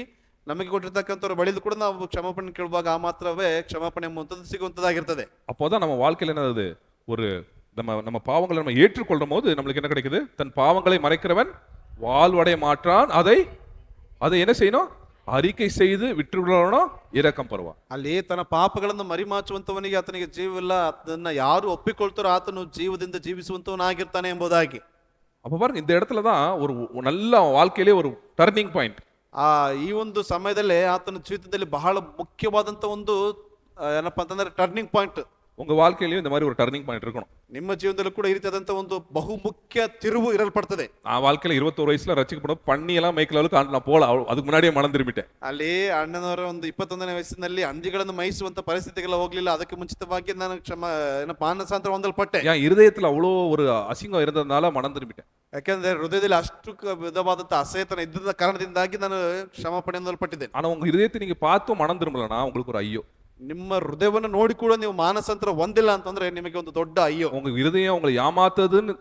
Speaker 2: ನಮಗೆ ಕೊಟ್ಟಿರ್ತಕ್ಕಂಥವ್ರ ಬಳಿದು ಕೂಡ ನಾವು ಕ್ಷಮಾಪಣೆ ಕೇಳುವಾಗ ಆ ಮಾತ್ರವೇ ಕ್ಷಮಾಪಣೆ ಎಂಬುವಂಥದ್ದು ಸಿಗುವಂತದ್ದಾಗಿರ್ತದೆ.
Speaker 1: அப்போதான் நம்ம வாழ்க்கையில என்னது ஒரு நம்ம பாவங்களை நம்ம ஏற்றுக்கொள்ளும் போது நம்மளுக்கு என்ன கிடைக்குது? தன் பாவங்களை மறைக்கிறவன் வாழ்வடைய மாற்றான். அதை என்ன செய்யணும்? அறிக்கை செய்து விட்டுவிடணும், இரக்கம் பருவான்.
Speaker 2: ಅಲ್ಲಿ ತನ್ನ ಪಾಪಗಳನ್ನು ಮರಿಮಾಚುವಂತವನಿಗೆ ಆತನಿಗೆ ಜೀವವಿಲ್ಲ, ಅದನ್ನ ಯಾರು ಒಪ್ಪಿಕೊಳ್ತಾರೋ ಆತನು ಜೀವದಿಂದ ಜೀವಿಸುವಂತವನಾಗಿರ್ತಾನೆ ಎಂಬುದಾಗಿ.
Speaker 1: அப்ப பாருங்க இந்த இடத்துல தான் ஒரு நல்ல வாழ்க்கையிலே ஒரு ಟರ್ನಿಂಗ್ ಪಾಯಿಂಟ್.
Speaker 2: ಈ ಒಂದು ಸಮಯದಲ್ಲೇ ಆತನ ಜೀವಿತದಲ್ಲಿ ಬಹಳ ಮುಖ್ಯವಾದಂತ ಒಂದು ಏನಪ್ಪಾ ಅಂತಂದ್ರೆ ಟರ್ನಿಂಗ್ ಪಾಯಿಂಟ್.
Speaker 1: உங்க வாழ்க்கையிலயும் இந்த மாதிரி ஒரு ಟರ್ನಿಂಗ್ ಪಾಯಿಂಟ್ இருக்கணும்.
Speaker 2: ನಿಮ್ಮ ಜೀವನದಲ್ಲೂ ಕೂಡ ಈ ರೀತಿಯಾದಂತ ಒಂದು ಬಹುಮುಖ್ಯ ತಿರುವು ಇರಲ್ಪಡ್ತದೆ.
Speaker 1: நான் வாழ்க்கையில 21 வயசுல ரட்சிக்கப்படும் பண்ணி எல்லாம் மேய்க்கல அளவுக்கு நான் போல அதுக்கு முன்னாடியே மனம் திரும்பிட்டேன்.
Speaker 2: ಅಲ್ಲಿ ಅಣ್ಣನವರ ಒಂದು 21ನೇ ವಯಸ್ಸಿನಲ್ಲಿ ಹಂದಿಗಳನ್ನು ಮೈಸುವಂತ ಪರಿಸ್ಥಿತಿಗೆಲ್ಲ ಹೋಗ್ಲಿಲ್ಲ. ಅದಕ್ಕೆ ಮುಂಚಿತವಾಗಿ ನಾನು ಮಾನಸಾಂತರ ಹೊಂದಲ್ಪಟ್ಟೆ.
Speaker 1: என் இருதயத்துல அவ்வளோ ஒரு அசிங்கம் இருந்ததுனால மனம் திரும்பிட்டேன்.
Speaker 2: ಯಾಕಂದ್ರೆ ಹೃದಯದಲ್ಲಿ ಅಷ್ಟು ವಿಧವಾದಂತ ಅಸಹ್ಯತನ ಇದ್ದ ಕಾರಣದಿಂದಾಗಿ ನಾನು ಕ್ಷಮಾಪಣೆ ಹೊಂದಲ್ಪಟ್ಟಿದ್ದೇನೆ.
Speaker 1: ஆனா உங்க இருதயத்தை நீங்க பார்த்தும் மனம் திரும்பலனா உங்களுக்கு ஒரு ஐயோ.
Speaker 2: ನಿಮ್ಮ ಹೃದಯವನ್ನು ನೋಡಿ ಕೂಡ ನೀವು ಮಾನಸಾಂತರ ಹೊಂದಿಲ್ಲ ಅಂತಂದ್ರೆ ನಿಮಗೆ ಒಂದು ದೊಡ್ಡ ಅಯ್ಯೋ.
Speaker 1: உங்க இருதயம் உங்களை ஏமாத்ததுன்னு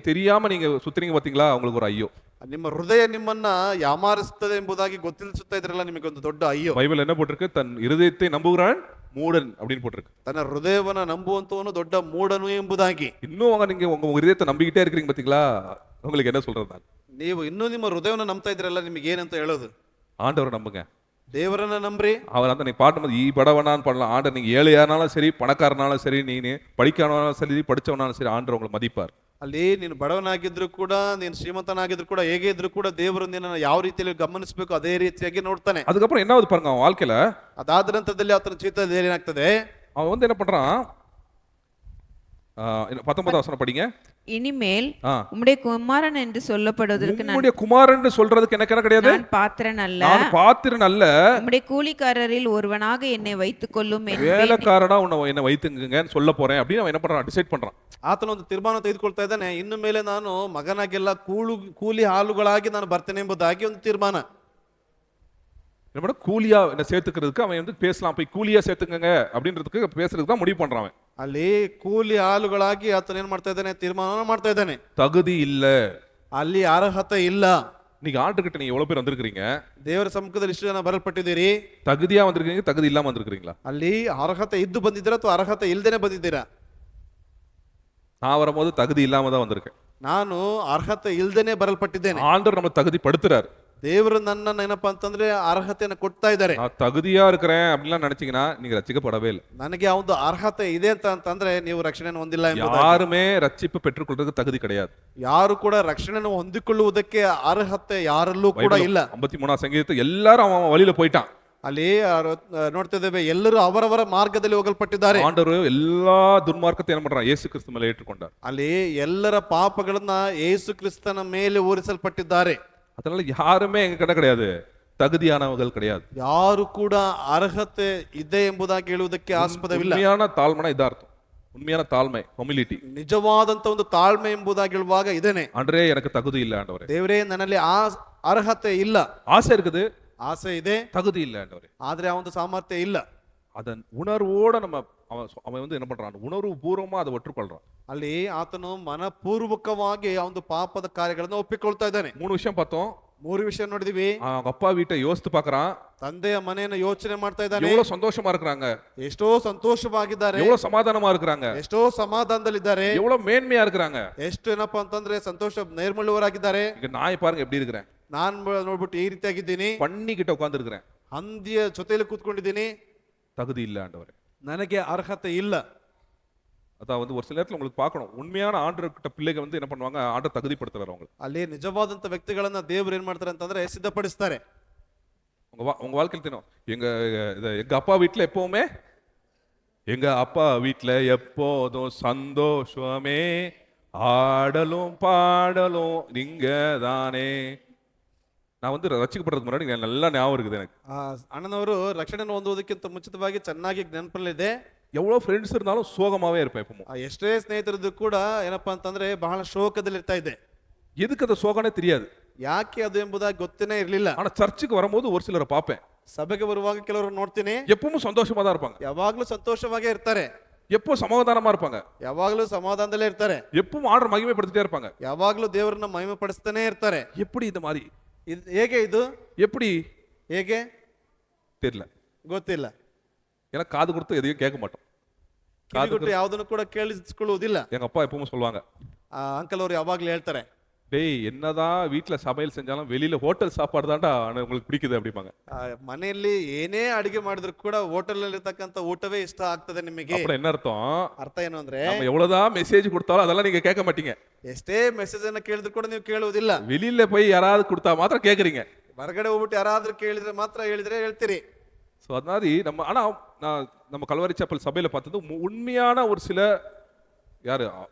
Speaker 1: தெரியாம நீங்க சுத்துறீங்க பாத்தீங்களா, உங்களுக்கு ஒரு ஐயோ.
Speaker 2: ನಿಮ್ಮ ಹೃದಯ ನಿಮ್ಮನ್ನ ಯಾಮಾರಿಸುತ್ತದೆ ಎಂಬುದಾಗಿ ಗೊತ್ತಿಸುತ್ತಾ ಇದ್ರಲ್ಲ, ನಿಮಗೆ ಒಂದು ದೊಡ್ಡ ಅಯ್ಯೋ.
Speaker 1: பைபிள் என்ன போட்டிருக்கு? தன் இருதயத்தை நம்புகிறான் மூடன் அப்படின்னு போட்டிருக்கு.
Speaker 2: ತನ್ನ ಹೃದಯವನ್ನ ನಂಬುವಂತವನು ದೊಡ್ಡ ಮೂಢನು ಎಂಬುದಾಗಿ.
Speaker 1: இன்னும் நீங்க உங்க இதயத்தை நம்பிக்கிட்டே இருக்கிறீங்க பாத்தீங்களா, உங்களுக்கு என்ன சொல்றது நான்?
Speaker 2: ನೀವು ಇನ್ನೂ ನಿಮ್ಮ ಹೃದಯವನ್ನು ನಂಬ್ತಾ ಇದ್ರಲ್ಲ, ನಿಮಗೆ ಏನಂತ ಹೇಳೋದು?
Speaker 1: ஆண்டவரை நம்புங்க.
Speaker 2: ದೇವರನ್ನ ನಂಬ್ರಿ.
Speaker 1: அவர் அந்த நீ பாட்டும்போது ஈ படவனான்னு பண்ணலாம். ஆண்டர் நீங்க ஏழையானாலும் சரி, பணக்காரனாலும் சரி, நீ படிக்கானாலும் சரி, படிச்சவனாலும் சரி, ஆண்டர் உங்களை மதிப்பார்.
Speaker 2: ಅಲ್ಲಿ ನೀನು ಬಡವನಾಗಿದ್ರು ಕೂಡ, ನೀನು ಶ್ರೀಮಂತನಾಗಿದ್ರು ಕೂಡ, ಹೇಗೆ ಇದ್ರು ಕೂಡ ದೇವರು ನಿನ್ನನ್ನು ಯಾವ ರೀತಿಯಲ್ಲಿ ಗಮನಿಸಬೇಕು ಅದೇ ರೀತಿಯಾಗಿ ನೋಡ್ತಾನೆ.
Speaker 1: அதுக்கப்புறம் என்ன பாருங்க அவன் வாழ்க்கையில,
Speaker 2: ಅದಾದ ನಂತರದಲ್ಲಿ ಆತನ ಜೀವಿತದಲ್ಲಿ ಏನಾಗ್ತದೆ?
Speaker 1: அவன் வந்து என்ன பண்றான்? 19 வசனம் படிங்க.
Speaker 3: இனிமேல்
Speaker 1: ஆ.
Speaker 3: உம்முடைய குமாரன் என்று சொல்லப்படுவதற்கு நான்
Speaker 1: உம்முடைய குமாரன் சொல்றதுக்கு எனக்கு என்ன கிடையாது?
Speaker 3: நான் பாத்திரன் அல்ல,
Speaker 1: நான் பாத்திரன் அல்ல,
Speaker 3: உம்முடைய கூலிக்காரரில் ஒருவனாக என்னை வைத்துக் கொள்ளும் என்பேன்.
Speaker 1: வேலைக்காரனா என்ன வைத்துங்கன்னு சொல்ல போறேன் அப்படின்னு அவன் என்ன பண்றான்? டிசைட் பண்றான்.
Speaker 2: ಆತನ ಒಂದು ತೀರ್ಮಾನ ತೆಗೆದುಕೊಳ್ತಾ ಇದ್ದಾನೆ, ಇನ್ನು ಮೇಲೆ ನಾನು ಮಗನಾಗೆಲ್ಲ ಕೂಲಿ ಹಾಲುಗಳಾಗಿ ನಾನು ಬರ್ತೇನೆ ಎಂಬುದಾಗಿ ಒಂದು ತೀರ್ಮಾನ.
Speaker 1: என்ன பண்ண கூலியா என்ன சேர்த்துக்கிறதுக்கு அவன் வந்து பேசலாம், போய் கூலியா சேர்த்துக்கங்க அப்படின்றதுக்கு பேசுறதுக்கு தான் முடிவு பண்றான் அவன்.
Speaker 2: ಅಲ್ಲಿ ಕೂಲಿ ಹಾಲುಗಳಾಗಿ ಆತನ ಏನ್ ಮಾಡ್ತಾ ಇದ್ದಾನೆ? ತೀರ್ಮಾನ ಮಾಡ್ತಾ ಇದ್ದಾನೆ.
Speaker 1: தகுதி இல்ல.
Speaker 2: ಅಲ್ಲಿ ಅರ್ಹತೆ ಇಲ್ಲ.
Speaker 1: நீங்க ஆண்டுகிட்ட நீங்க எவ்வளவு பேர் வந்திருக்கீங்க?
Speaker 2: ದೇವರ ಸಮ್ಮುಖದಲ್ಲಿ ಇಷ್ಟು ಜನ ಬರಲ್ಪಟ್ಟಿದ್ದೀರಿ.
Speaker 1: தகுதியா வந்திருக்கீங்க, தகுதி இல்லாம வந்திருக்கீங்களா?
Speaker 2: ಅಲ್ಲಿ ಅರ್ಹತೆ ಇದ್ದು ಬಂದಿದ್ದೀರಾ ಅಥವಾ ಅರ್ಹತೆ ಇಲ್ದೇನೆ ಬಂದಿದ್ದೀರಾ?
Speaker 1: நான் வரும்போது தகுதி இல்லாம தான் வந்திருக்கேன்.
Speaker 2: ನಾನು ಅರ್ಹತೆ ಇಲ್ದೇನೆ ಬರಲ್ಪಟ್ಟಿದ್ದೇನೆ.
Speaker 1: ஆண்டவர் நம்ம தகுதி படுத்துறாரு.
Speaker 2: ದೇವರು ನನ್ನನ್ನು ಏನಪ್ಪಾ ಅಂತಂದ್ರೆ ಅರ್ಹತೆಯನ್ನು ಕೊಡ್ತಾ ಇದ್ದಾರೆ.
Speaker 1: நான் தகுதியா இருக்கிறேன் அப்படிலாம் நினைச்சீங்கன்னா நீங்க ரட்சிக்கப்படவே இல்லை.
Speaker 2: ನನಗೆ ಆ ಒಂದು ಅರ್ಹತೆ ಇದೆ ಅಂತಂದ್ರೆ ನೀವು ರಕ್ಷಣೆಯನ್ನು ಹೊಂದಿಲ್ಲ ಎಂಬುದಾಗಿ.
Speaker 1: யாருமே ரட்சிப்பு பெற்றுக்கொள்றதுக்கு தகுதி கிடையாது.
Speaker 2: ಯಾರು ಕೂಡ ರಕ್ಷಣೆಯನ್ನು ಹೊಂದಿಕೊಳ್ಳುವುದಕ್ಕೆ ಅರ್ಹತೆ ಯಾರಲ್ಲೂ ಕೂಡ ಇಲ್ಲ.
Speaker 1: 53 ಸಂಗೀತ ಎಲ್ಲರೂ ಅವನ வழியில போயிட்டான்.
Speaker 2: ಅಲ್ಲಿ ನೋಡ್ತಾ ಇದ್ದೇವೆ, ಎಲ್ಲರೂ ಅವರವರ ಮಾರ್ಗದಲ್ಲಿ ಹೋಗಲ್ಪಟ್ಟಿದ್ದಾರೆ.
Speaker 1: ஆண்டவர் எல்லா துன்மார்க்கத்தை என்ன பண்றான்? இயேசு கிறிஸ்து மேல ஏற்றுக்கொண்டார்.
Speaker 2: ಅಲ್ಲಿ ಎಲ್ಲರ ಪಾಪಗಳನ್ನ ಯೇಸು ಕ್ರಿಸ್ತನ ಮೇಲೆ ಹೊರಿಸಲ್ಪಟ್ಟಿದ್ದಾರೆ.
Speaker 1: அதனால யாருமே எங்க கிட்ட கிடையாது, தகுதியானவர்கள் கிடையாது.
Speaker 2: ಯಾರು ಕೂಡ ಅರ್ಹತೆ ಇದೆ ಎಂಬುದಾಗಿ ಹೇಳುವುದಕ್ಕೆ ಆಸ್ಪದವಿಲ್ಲ.
Speaker 1: உண்மையான தாழ்மைனா இதா அர்த்தம். உண்மையான தாழ்மை, ஹுமிலிட்டி.
Speaker 2: ನಿಜವಾದಂತ ಒಂದು ತಾಳ್ಮೆ ಎಂಬುದಾಗಿ ಹೇಳುವಾಗ ಇದೇನೆ.
Speaker 1: ஆண்டவரே எனக்கு தகுதி இல்ல ஆண்டவரே.
Speaker 2: ದೇವರೇ ನನ್ನಲ್ಲಿ ಆ ಅರ್ಹತೆ ಇಲ್ಲ.
Speaker 1: ஆசை இருக்குது,
Speaker 2: ಆಸೆ ಇದೆ,
Speaker 1: தகுதி இல்ல ஆண்டவரே.
Speaker 2: ಆದ್ರೆ ಆ ಒಂದು ಸಾಮರ್ಥ್ಯ ಇಲ್ಲ.
Speaker 1: அதன் உணர்வோட நம்ம அவன் வந்து என்ன பண்றான்? உணர்வு பூர்வமா அதை ஒற்றுக்கொள்றான்.
Speaker 2: ಅಲ್ಲಿ ಆತನು ಮನಪೂರ್ವಕವಾಗಿ ಆ ಒಂದು ಪಾಪದ ಕಾರ್ಯಗಳನ್ನು ಒಪ್ಪಿಕೊಳ್ತಾ ಇದ್ದಾನೆ.
Speaker 1: 3 விஷயம் பார்த்தோம்.
Speaker 2: 3 ವಿಷಯ ನೋಡಿದೀವಿ.
Speaker 1: அவங்க அப்பா வீட்டை யோசித்து பார்க்கறான்.
Speaker 2: ತಂದೆಯ ಮನೆಯನ್ನು ಯೋಚನೆ ಮಾಡ್ತಾ ಇದ್ದಾನೆ.
Speaker 1: எவ்வளவு சந்தோஷமா இருக்காங்க,
Speaker 2: ಎಷ್ಟೋ ಸಂತೋಷವಾಗಿದ್ದಾರೆ,
Speaker 1: எவ்வளவு சமாதானமா இருக்காங்க,
Speaker 2: ಎಷ್ಟೋ ಸಮಾಧಾನದಲ್ಲಿದ್ದಾರೆ,
Speaker 1: எவ்வளவு மேன்மையா இருக்காங்க.
Speaker 2: ಎಷ್ಟು ಏನಪ್ಪಾ ಅಂತಂದ್ರೆ ಸಂತೋಷ ನೈರ್ಮಲ್ಯವರಾಗಿದ್ದಾರೆ.
Speaker 1: இங்க நாயை பாருங்க எப்படி இருக்கிறேன்.
Speaker 2: ನಾನ್ ನೋಡ್ಬಿಟ್ಟು ಈ ರೀತಿಯಾಗಿದ್ದೀನಿ,
Speaker 1: பண்ணி கிட்ட உட்கார்ந்து இருக்கிறேன்.
Speaker 2: ಹಂದಿಯ ಜೊತೆಯಲ್ಲಿ ಕೂತ್ಕೊಂಡಿದ್ದೀನಿ.
Speaker 1: தகுதி இல்ல ஆண்டவரே.
Speaker 2: ನನಗೆ ಅರ್ಹತೆ ಇಲ್ಲ.
Speaker 1: அதான் வந்து ஒரு சில நேரத்துல உங்களுக்கு பார்க்கணும், உண்மையான ஆண்டவர்கிட்ட பிள்ளைங்க வந்து என்ன பண்ணுவாங்க? ஆண்டவர் தகுதிப்படுத்துறாரு அவங்க.
Speaker 2: ಅಲ್ಲಿ ನಿಜವಾದಂತ ವ್ಯಕ್ತಿಗಳನ್ನ ದೇವರು ಏನ್ ಮಾಡ್ತಾರೆ ಅಂತಂದ್ರೆ ಸಿದ್ಧಪಡಿಸ್ತಾರೆ.
Speaker 1: உங்க வாழ்க்கையில் தெரியும், எங்க அப்பா வீட்டுல எப்பவுமே, எங்க அப்பா வீட்டுல எப்போதும் சந்தோஷமே, ஆடலும் பாடலும் நீங்க தானே. நான் வந்து ரசிக்கப்படுறதுக்கு முன்னாடி எனக்கு நல்லா ஞாபகம் இருக்குது எனக்கு.
Speaker 2: ಅಣ್ಣನವರು ರಕ್ಷಣೆಯನ್ನು ಹೊಂದುವುದಕ್ಕಿಂತ ಮುಂಚಿತವಾಗಿ ಚೆನ್ನಾಗಿ ನೆನಪಲ್ಲಿದೆ.
Speaker 1: எவ்வளவு ஃப்ரெண்ட்ஸ் இருந்தாலும் சோகமாவே இருப்பேன் எப்பவும்.
Speaker 2: ಎಷ್ಟೇ ಸ್ನೇಹಿತರದ್ದು ಕೂಡ ಏನಪ್ಪಾ ಅಂತಂದ್ರೆ ಬಹಳ ಶೋಕದಲ್ಲಿ ಇರ್ತಾ ಇದ್ದೆ.
Speaker 1: எதுக்கு அந்த சோகனே தெரியாது,
Speaker 2: ಯಾಕೆ ಅದು ಎಂಬುದಾಗಿ ಗೊತ್ತೇನೆ ಇರ್ಲಿಲ್ಲ.
Speaker 1: ஆனா சர்ச்சுக்கு வரும்போது ஒரு சிலரை பார்ப்பேன்,
Speaker 2: ಸಭೆಗೆ ಬರುವಾಗ ಕೆಲವರು ನೋಡ್ತೀನಿ,
Speaker 1: எப்பவும் சந்தோஷமா தான் இருப்பாங்க,
Speaker 2: ಯಾವಾಗ್ಲೂ ಸಂತೋಷವಾಗೇ ಇರ್ತಾರೆ,
Speaker 1: எப்போ சமாதானமா இருப்பாங்க,
Speaker 2: ಯಾವಾಗ್ಲೂ ಸಮಾಧಾನದಲ್ಲೇ ಇರ್ತಾರೆ,
Speaker 1: எப்பவும் ஆண்டவர் மகிமைப்படுத்திட்டே இருப்பாங்க.
Speaker 2: ಯಾವಾಗ್ಲೂ ದೇವರನ್ನ ಮಹಿಮೆ ಪಡಿಸ್ತಾನೆ ಇರ್ತಾರೆ.
Speaker 1: எப்படி இந்த மாதிரி?
Speaker 2: ಹೇಗೆ ಇದು?
Speaker 1: எப்படி
Speaker 2: ಹೇಗೆ
Speaker 1: தெரியல,
Speaker 2: ಗೊತ್ತಿಲ್ಲ.
Speaker 1: ஏன்னா காது கொடுத்து எதையும் கேட்க மாட்டோம்.
Speaker 2: ಕಿವಿಗೊಟ್ಟು ಯಾವುದನ್ನು ಕೂಡ ಕೇಳಿಸ್ಕೊಳ್ಳುವುದಿಲ್ಲ.
Speaker 1: எங்க அப்பா எப்பவும் சொல்லுவாங்க,
Speaker 2: ಅಂಕಲ್ ಅವರು ಯಾವಾಗ್ಲೂ ಹೇಳ್ತಾರೆ,
Speaker 1: டேய் என்னதான் வீட்டுல சமையல் செஞ்சாலும் வெளியில ஹோட்டல் சாப்பாடு தான்டா உங்களுக்கு பிடிக்குது அப்படிம்பாங்க.
Speaker 2: ಮನೆಯಲ್ಲಿ ಏನೇ ಅಡಿಗೆ ಮಾಡಿದ್ರು ಕೂಡ ಹೋಟೆಲ್ ಅಲ್ಲಿ ಇರ್ತಕ್ಕಂಥ ಊಟವೇ ಇಷ್ಟ ಆಗ್ತದೆ ನಿಮಗೆ.
Speaker 1: அப்புறம் என்ன அர்த்தம்?
Speaker 2: ಅರ್ಥ ಏನು ಅಂದ್ರೆ,
Speaker 1: நம்ம எவ்வளவுதான் மெசேஜ் கொடுத்தாலும் அதெல்லாம் நீங்க கேட்க மாட்டீங்க.
Speaker 2: ಎಷ್ಟೇ ಮೆಸೇಜ್ ಅನ್ನ ಕೇಳಿದ್ರು ಕೂಡ ನೀವು ಕೇಳುವುದಿಲ್ಲ.
Speaker 1: வெளியில போய் யாராவது கொடுத்தா மாத்திரம் கேக்குறீங்க.
Speaker 2: ಹೊರಗಡೆ ಹೋಗ್ಬಿಟ್ಟು ಯಾರಾದ್ರೂ ಕೇಳಿದ್ರೆ ಮಾತ್ರ ಹೇಳಿದ್ರೆ ಹೇಳ್ತೀರಿ.
Speaker 1: ஸோ அது மாதிரி ஆனா நம்ம கல்வாரி சப்பல் சபையில பார்த்தது உண்மையான ஒரு சில யாரு,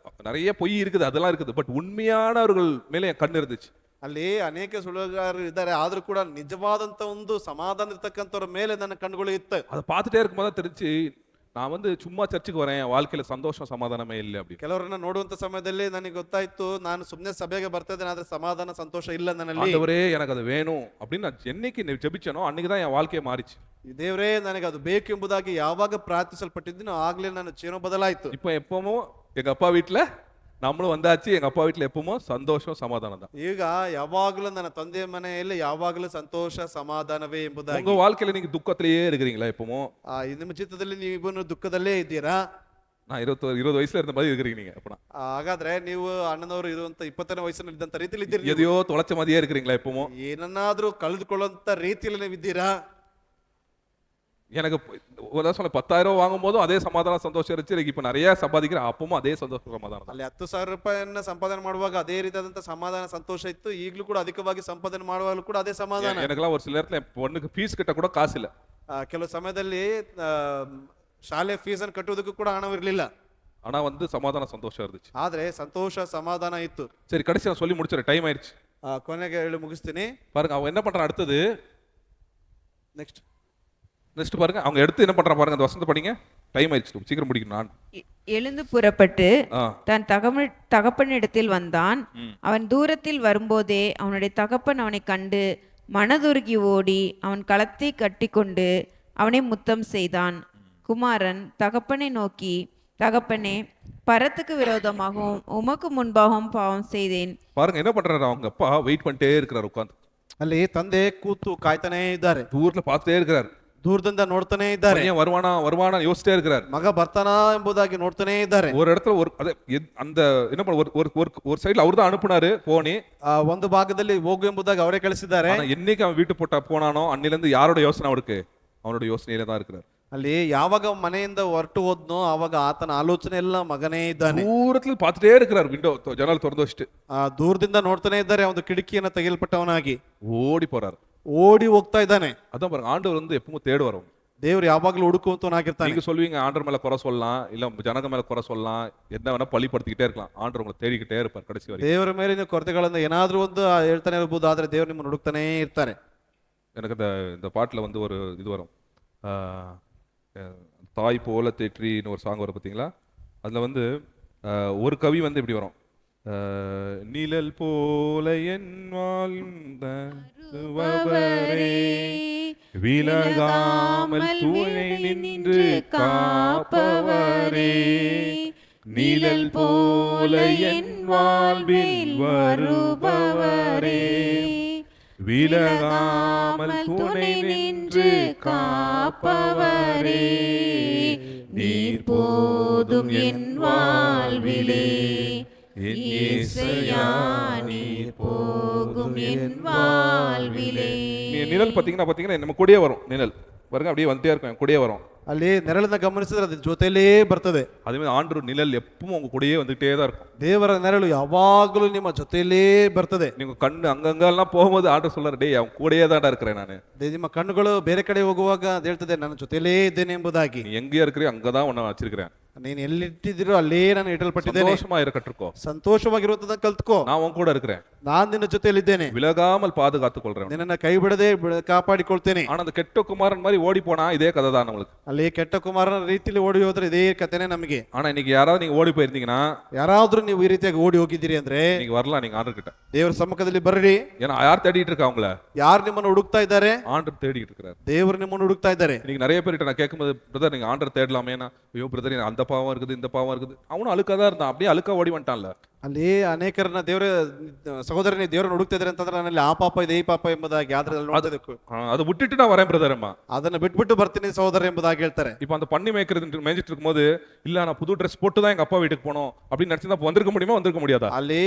Speaker 1: நிறைய பொய் இருக்குது அதெல்லாம் இருக்குது, பட் உண்மையானவர்கள் மேலே என் கண் இருந்துச்சு.
Speaker 2: ಅಲ್ಲಿ ಅನೇಕ ಸುಳ್ಳುಗಾರರು ಇದ್ದಾರೆ, ಆದ್ರೂ ಕೂಡ ನಿಜವಾದಂತ ಒಂದು ಸಮಾಧಾನ ಇರ್ತಕ್ಕಂಥವ್ರ ಮೇಲೆ ನನ್ನ ಕಣ್ಣುಗಳು ಇತ್ತು.
Speaker 1: அதை பார்த்துட்டே இருக்கும்போது தான் தெரிஞ்சு, நான் வந்து சும்மா சர்ச்சுக்கு வரேன், என் வாழ்க்கையில சந்தோஷம் சமாதானமே இல்லை அப்படி.
Speaker 2: ಕೆಲವರನ್ನ ನೋಡುವಂತ ಸಮಯದಲ್ಲಿ ನನಗೆ ಗೊತ್ತಾಯ್ತು, ನಾನು ಸುಮ್ಮನೆ ಸಭೆಗೆ ಬರ್ತಾ ಇದ್ದೇನೆ, ಆದ್ರೆ ಸಮಾಧಾನ ಸಂತೋಷ ಇಲ್ಲ ನನ್ನಲ್ಲಿ.
Speaker 1: ஆண்டவரே எனக்கு அது வேணும் அப்படின்னு நான் என்னைக்கு ஜெபிச்சனோ அன்னைக்கு தான் என் வாழ்க்கையை மாறிச்சு.
Speaker 2: ದೇವರೇ ನನಗೆ ಅದು ಬೇಕು ಎಂಬುದಾಗಿ ಯಾವಾಗ ಪ್ರಾರ್ಥಿಸಲ್ಪಟ್ಟಿದ್ದೀನೋ ಆಗ್ಲೇ ನನ್ನ ಜೀವನ ಬದಲಾಯಿತು.
Speaker 1: இப்போ எப்பவும் எங்க அப்பா வீட்டுல நம்மளும் வந்தாச்சு, எங்க அப்பா வீட்டுல எப்பவும் சந்தோஷம் சமாதானம் தான்.
Speaker 2: ಈಗ ಯಾವಾಗಲೂ ನನ್ನ ತಂದೆಯ ಮನೆಯಲ್ಲಿ ಯಾವಾಗಲೂ ಸಂತೋಷ ಸಮಾಧಾನವೇ ಎಂಬುದಾಗಿ.
Speaker 1: உங்க வாழ்க்கையில நீங்க துக்கத்திலேயே இருக்கிறீங்களா எப்பவும்?
Speaker 2: ನಿಮ್ಮ ಚಿತ್ತದಲ್ಲಿ ನೀವು ದುಃಖದಲ್ಲೇ ಇದ್ದೀರಾ?
Speaker 1: நான் 20 வயசுல இருந்த மாதிரி இருக்கிறீங்க நீங்க அப்பனா?
Speaker 2: ಹಾಗಾದ್ರೆ ನೀವು ಅಣ್ಣನವರು ಇರುವಂತ 20ನೇ ವಯಸ್ಸಿನಲ್ಲಿ ಇದ್ದಂತ ರೀತಿಯಲ್ಲಿ ಇದ್ದೀರಿ.
Speaker 1: எதையோ தொலைச்ச மாதிரியே இருக்கிறீங்களா எப்பவும்?
Speaker 2: ಏನನ್ನಾದ್ರೂ ಕಳೆದುಕೊಳ್ಳುವಂತ ರೀತಿಯಲ್ಲಿ ನೀವು ಇದ್ದೀರಾ?
Speaker 1: எனக்கு ஒரு சொல்ல 10,000 வாங்கும் போதும் அதே சமாதானம் சந்தோஷம் இருந்துச்சு, எனக்கு இப்ப நிறைய சம்பாதிக்கிறேன் அப்பவும் அதே சந்தோஷம் சமாதானம் தான்.
Speaker 2: ಅಲ್ಲಿ 10,000 ರೂಪಾಯಿಯನ್ನ ಸಂಪಾದನೆ ಮಾಡುವಾಗ ಅದೇ ರೀತಿಯಾದಂತ ಸಮಾಧಾನ ಸಂತೋಷ ಇತ್ತು, ಈಗಲೂ ಕೂಡ ಅಧಿಕವಾಗಿ ಸಂಪಾದನೆ ಮಾಡುವಾಗಲೂ ಕೂಡ ಅದೇ ಸಮಾಧಾನ.
Speaker 1: எனக்கெல்லாம் ஒரு சில நேரத்துல என் பொண்ணுக்கு ஃபீஸ் கட்ட கூட காசு இல்ல.
Speaker 2: ಕೆಲವು ಸಮಯದಲ್ಲಿ ಶಾಲೆ ಫೀಸ್ ಅನ್ನು ಕಟ್ಟುವುದಕ್ಕೂ ಕೂಡ ಹಣವಿರಲಿಲ್ಲ.
Speaker 1: ஆனா வந்து சமாதானம் சந்தோஷம் இருந்துச்சு.
Speaker 2: ಆದ್ರೆ ಸಂತೋಷ ಸಮಾಧಾನ ಇತ್ತು.
Speaker 1: சரி, கடைசி நான் சொல்லி முடிச்சிடறேன், டைம் ஆயிடுச்சு.
Speaker 2: ಕೊನೆಗೆ ಹೇಳಿ ಮುಗಿಸ್ತೀನಿ.
Speaker 1: பாருங்க அவன் என்ன பண்றான் அடுத்தது.
Speaker 2: ನೆಕ್ಸ್ಟ್
Speaker 1: பாருங்க அவங்க எடுத்து என்ன பண்றான் பாருங்க, அந்த வசனத்தை படிங்க. டைம் ஆயிடுச்சு, சீக்கிரம் முடிக்கணும். நான்
Speaker 3: எழுந்து புறப்பட்டு
Speaker 1: ஆ.
Speaker 3: தன் தகப்பனிடத்தில் வந்தான். அவன் தூரத்தில் வரும்போதே அவனுடைய தகப்பன் அவனை கண்டு மனதுருகி ஓடி அவன் களத்தை கட்டிக்கொண்டு அவனை முத்தம் செய்தான். குமாரன் தகப்பனை நோக்கி, தகப்பனே, பரத்துக்கு விரோதமாகவும் உமக்கு முன்பாகவும் பாவம் செய்தேன்.
Speaker 1: பாருங்க என்ன பண்றாரு, அவங்க அப்பா வெயிட் பண்ணிட்டே இருக்கிறார் உட்காந்து.
Speaker 2: ಅಲ್ಲಿ ತಂದೆ ಕೂತು ಕಾಯ್ತಾನೆ ಇದ್ದಾರೆ.
Speaker 1: தூரத்துல பார்த்துட்டே இருக்கிறார்.
Speaker 2: ದೂರದಿಂದ ನೋಡ್ತಾನೆ ಇದ್ದಾರೆ.
Speaker 1: பையன் வருவானா யோசிச்சிட்டே இருக்கிறார்.
Speaker 2: ಮಗ ಬರ್ತಾನಾ ಎಂಬುದಾಗಿ ನೋಡ್ತಾನೆ ಇದ್ದಾರೆ.
Speaker 1: ஒரு இடத்துல ஒரு அந்த என்ன பண்ண ஒரு சைடுல அவர் தான் அனுப்புனாரு போனி.
Speaker 2: ಒಂದು ಭಾಗದಲ್ಲಿ ಹೋಗು ಎಂಬುದಾಗಿ ಅವರೇ ಕಳಿಸಿದ್ದಾರೆ.
Speaker 1: ஆனா என்னைக்கு அவன் வீட்டு போனானோ அன்னில இருந்து யாரோட யோசனை அவருக்கு, அவனோட யோசனையில தான் இருக்கிறார்.
Speaker 2: ಅಲ್ಲಿ ಯಾವಾಗ ಮನೆಯಿಂದ ಹೊರಟು ಹೋದ್ನೋ ಅವಾಗ ಆತನ ಆಲೋಚನೆ ಎಲ್ಲ ಮಗನೇ ಇದ್ದಾನೆ.
Speaker 1: தூரத்துல பார்த்துட்டே இருக்கிறார், விண்டோ ஜன்னல் திறந்து வச்சுட்டு.
Speaker 2: ದೂರದಿಂದ ನೋಡ್ತಾನೆ ಇದ್ದಾರೆ, ಒಂದು ಕಿಟಕಿಯನ್ನು ತೆಗೆಯಲ್ಪಟ್ಟವನಾಗಿ
Speaker 1: ஓடி போறாரு.
Speaker 2: ಓಡಿ ಹೋಗ್ತಾ ಇದ್ದಾನೆ.
Speaker 1: அதான் பாருங்க, ஆண்டவர் வந்து எப்பவும் தேடு வரும்.
Speaker 2: ದೇವ್ರು ಯಾವಾಗ್ಲೂ ಹುಡುಕುವಂತವನಾಗಿರ್ತಾನೆ.
Speaker 1: நீங்க சொல்லுவீங்க ஆண்டவர் மேல குறை சொல்லலாம், இல்ல ஜனங்க மேல குறை சொல்லலாம், என்ன வேணா பழிப்படுத்திக்கிட்டே இருக்கலாம். ஆண்டவர் உங்களை தேடிக்கிட்டே இருப்பார் கடைசி வரைக்கும்.
Speaker 2: ದೇವರ ಮೇಲೆ ನೀವು ಕೊರತೆಗಳನ್ನ ಏನಾದ್ರೂ ಒಂದು ಹೇಳ್ತಾನೆ ಇರ್ಬೋದು, ಆದ್ರೆ ದೇವ್ರು ನಿಮ್ಮನ್ನು ಹುಡುಕ್ತಾನೆ ಇರ್ತಾರೆ.
Speaker 1: எனக்கு இந்த பாட்டுல வந்து ஒரு இது வரும், தாய் போல தேற்றின்னு ஒரு சாங் வரும் பார்த்தீங்களா. அதில் வந்து ஒரு கவி வந்து இப்படி வரும், நிழல் போல என் வாழ்ந்தவரே விலகாமல் துணை நின்று காப்பவரே, நிழல் போல என் வாழ்வில் வருபவரே, விலகாமல் துணை நின்று காப்பவரே, நீர் போதும் என் வாழ்விலே, என் இயேசையா நீர் போகும் என் வாழ்விலே. நிழல் பாத்தீங்கன்னா நம்ம கூடயே வரும். நிழல் பாருங்க, அப்படியே வந்துட்டே இருக்கும், கூடயே வரும்.
Speaker 2: ಅಲ್ಲಿ ನೆರಳನ್ನ ಗಮನಿಸಿದ್ರೆ ಅದ್ರ ಜೊತೆಲೇ ಬರ್ತದೆ.
Speaker 1: அதே மாதிரி ஆண்டவர் நிழல் எப்பவும் உங்க கூடயே வந்துட்டே தான் இருக்கும்.
Speaker 2: ದೇವರ ನೆರಳು ಯಾವಾಗಲೂ ನಿಮ್ಮ ಜೊತೆಲೇ ಬರ್ತದೆ.
Speaker 1: நீங்க கண்ணு அங்கங்கெல்லாம் போகும்போது ஆண்டவர் சொல்றாரு, டேய் அவன் கூடயே தான் இருக்கிறேன் நானு.
Speaker 2: ನಿಮ್ಮ ಕಣ್ಣುಗಳು ಬೇರೆ ಕಡೆ ಹೋಗುವಾಗ ಅದು ಹೇಳ್ತದೆ, ನನ್ನ ಜೊತೆಲೇ ಇದ್ದೇನೆ ಎಂಬುದಾಗಿ.
Speaker 1: நீ எங்கேயா இருக்கிறியோ அங்கதான் உன்னை வச்சிருக்கிறேன்.
Speaker 2: ನೀನು ಎಲ್ಲಿಟ್ಟಿದ್ದೀರೋ ಅಲ್ಲೇ ನಾನು ಇಡಲ್ಪಟ್ಟಿದ್ದೇನೆ.
Speaker 1: சந்தோஷமா இரு, கற்றுக்கோ.
Speaker 2: ಸಂತೋಷವಾಗಿರುವಂತದನ್ನ ಕಲ್ತ್ಕೋ.
Speaker 1: நான் உன் கூட இருக்கிறேன்.
Speaker 2: ನಾನು ನಿನ್ನ ಜೊತೆಯಲ್ಲಿದ್ದೇನೆ.
Speaker 1: விலகாமல் பாதுகாத்துக் கொள்றேன்.
Speaker 2: ನಿನ್ನನ್ನ ಕೈ ಬಿಡದೆ ಕಾಪಾಡಿಕೊಳ್ತೇನೆ.
Speaker 1: ஆனா அந்த கெட்ட குமாரன் மாதிரி ஓடி போனா இதே கதை தான் நம்மளுக்கு.
Speaker 2: ಅಲ್ಲಿ ಕೆಟ್ಟ ಕುಮಾರನ ರೀತಿಯಲ್ಲಿ ಓಡಿ ಹೋದ್ರೆ ಇದೇ ಕಥೆನೇ ನಮಗೆ.
Speaker 1: ஆனா இன்னைக்கு யாராவது நீங்க ஓடி போயிருந்தீங்கன்னா,
Speaker 2: ಯಾರಾದ್ರೂ ನೀವು ಈ ರೀತಿಯಾಗಿ ಓಡಿ ಹೋಗಿದ್ದೀರಿ ಅಂದ್ರೆ
Speaker 1: நீங்க வரலாம், நீங்க ஆண்டவர் கிட்ட.
Speaker 2: ದೇವರ ಸಮ್ಮುಖದಲ್ಲಿ ಬರ್ರಿ.
Speaker 1: ஏன்னா யார் தேடிட்டு இருக்கா அவங்கள?
Speaker 2: ಯಾರು ನಿಮ್ಮನ್ನು ಹುಡುಕ್ತಾ ಇದ್ದಾರೆ?
Speaker 1: ஆண்டவர் தேடிட்டு இருக்காரு.
Speaker 2: ದೇವರು ನಿಮ್ಮನ್ನು ಹುಡುಕ್ತಾ ಇದ್ದಾರೆ.
Speaker 1: இன்னைக்கு நிறைய பேர்கிட்ட நான் கேட்கும்போது, பிரதர் நீங்க ஆண்டவர் தேடலாமேனா, ஐயோ பிரதர் அந்த பாவம் இருக்குது இந்த பாவம் இருக்குது. அவனும் அழுக்காதான் இருந்தான், அப்படியே அழுக்கா ஓடி வந்துட்டான்ல.
Speaker 2: ಅಲ್ಲಿ ಅನೇಕರನ್ನ ದೇವರ ಸಹೋದರನೇ ದೇವರನ್ನು ಹುಡುಕ್ತಾ ಇದ್ದಾರೆ ಅಂತಂದ್ರೆ ನನ್ನಲ್ಲಿ ಆ ಪಾಪ ಇದೆ ಈ ಪಾಪ ಎಂಬುದಾಗಿ ಆದ್ರೆ
Speaker 1: அதை விட்டுட்டு நான் வரேன் பிரதர் அம்மா,
Speaker 2: ಅದನ್ನ ಬಿಟ್ಬಿಟ್ಟು ಬರ್ತೀನಿ ಸಹೋದರ ಎಂಬುದಾಗಿ ಹೇಳ್ತಾರೆ.
Speaker 1: இப்ப அந்த பண்ணி மேய்ச்சிட்டு இருக்கும்போது, இல்ல நான் புது ட்ரெஸ் போட்டு தான் எங்க அப்பா வீட்டுக்கு போனோம் அப்படின்னு நினைச்சா வந்திருக்க முடியுமா, வந்திருக்க முடியாதா?
Speaker 2: ಅಲ್ಲಿ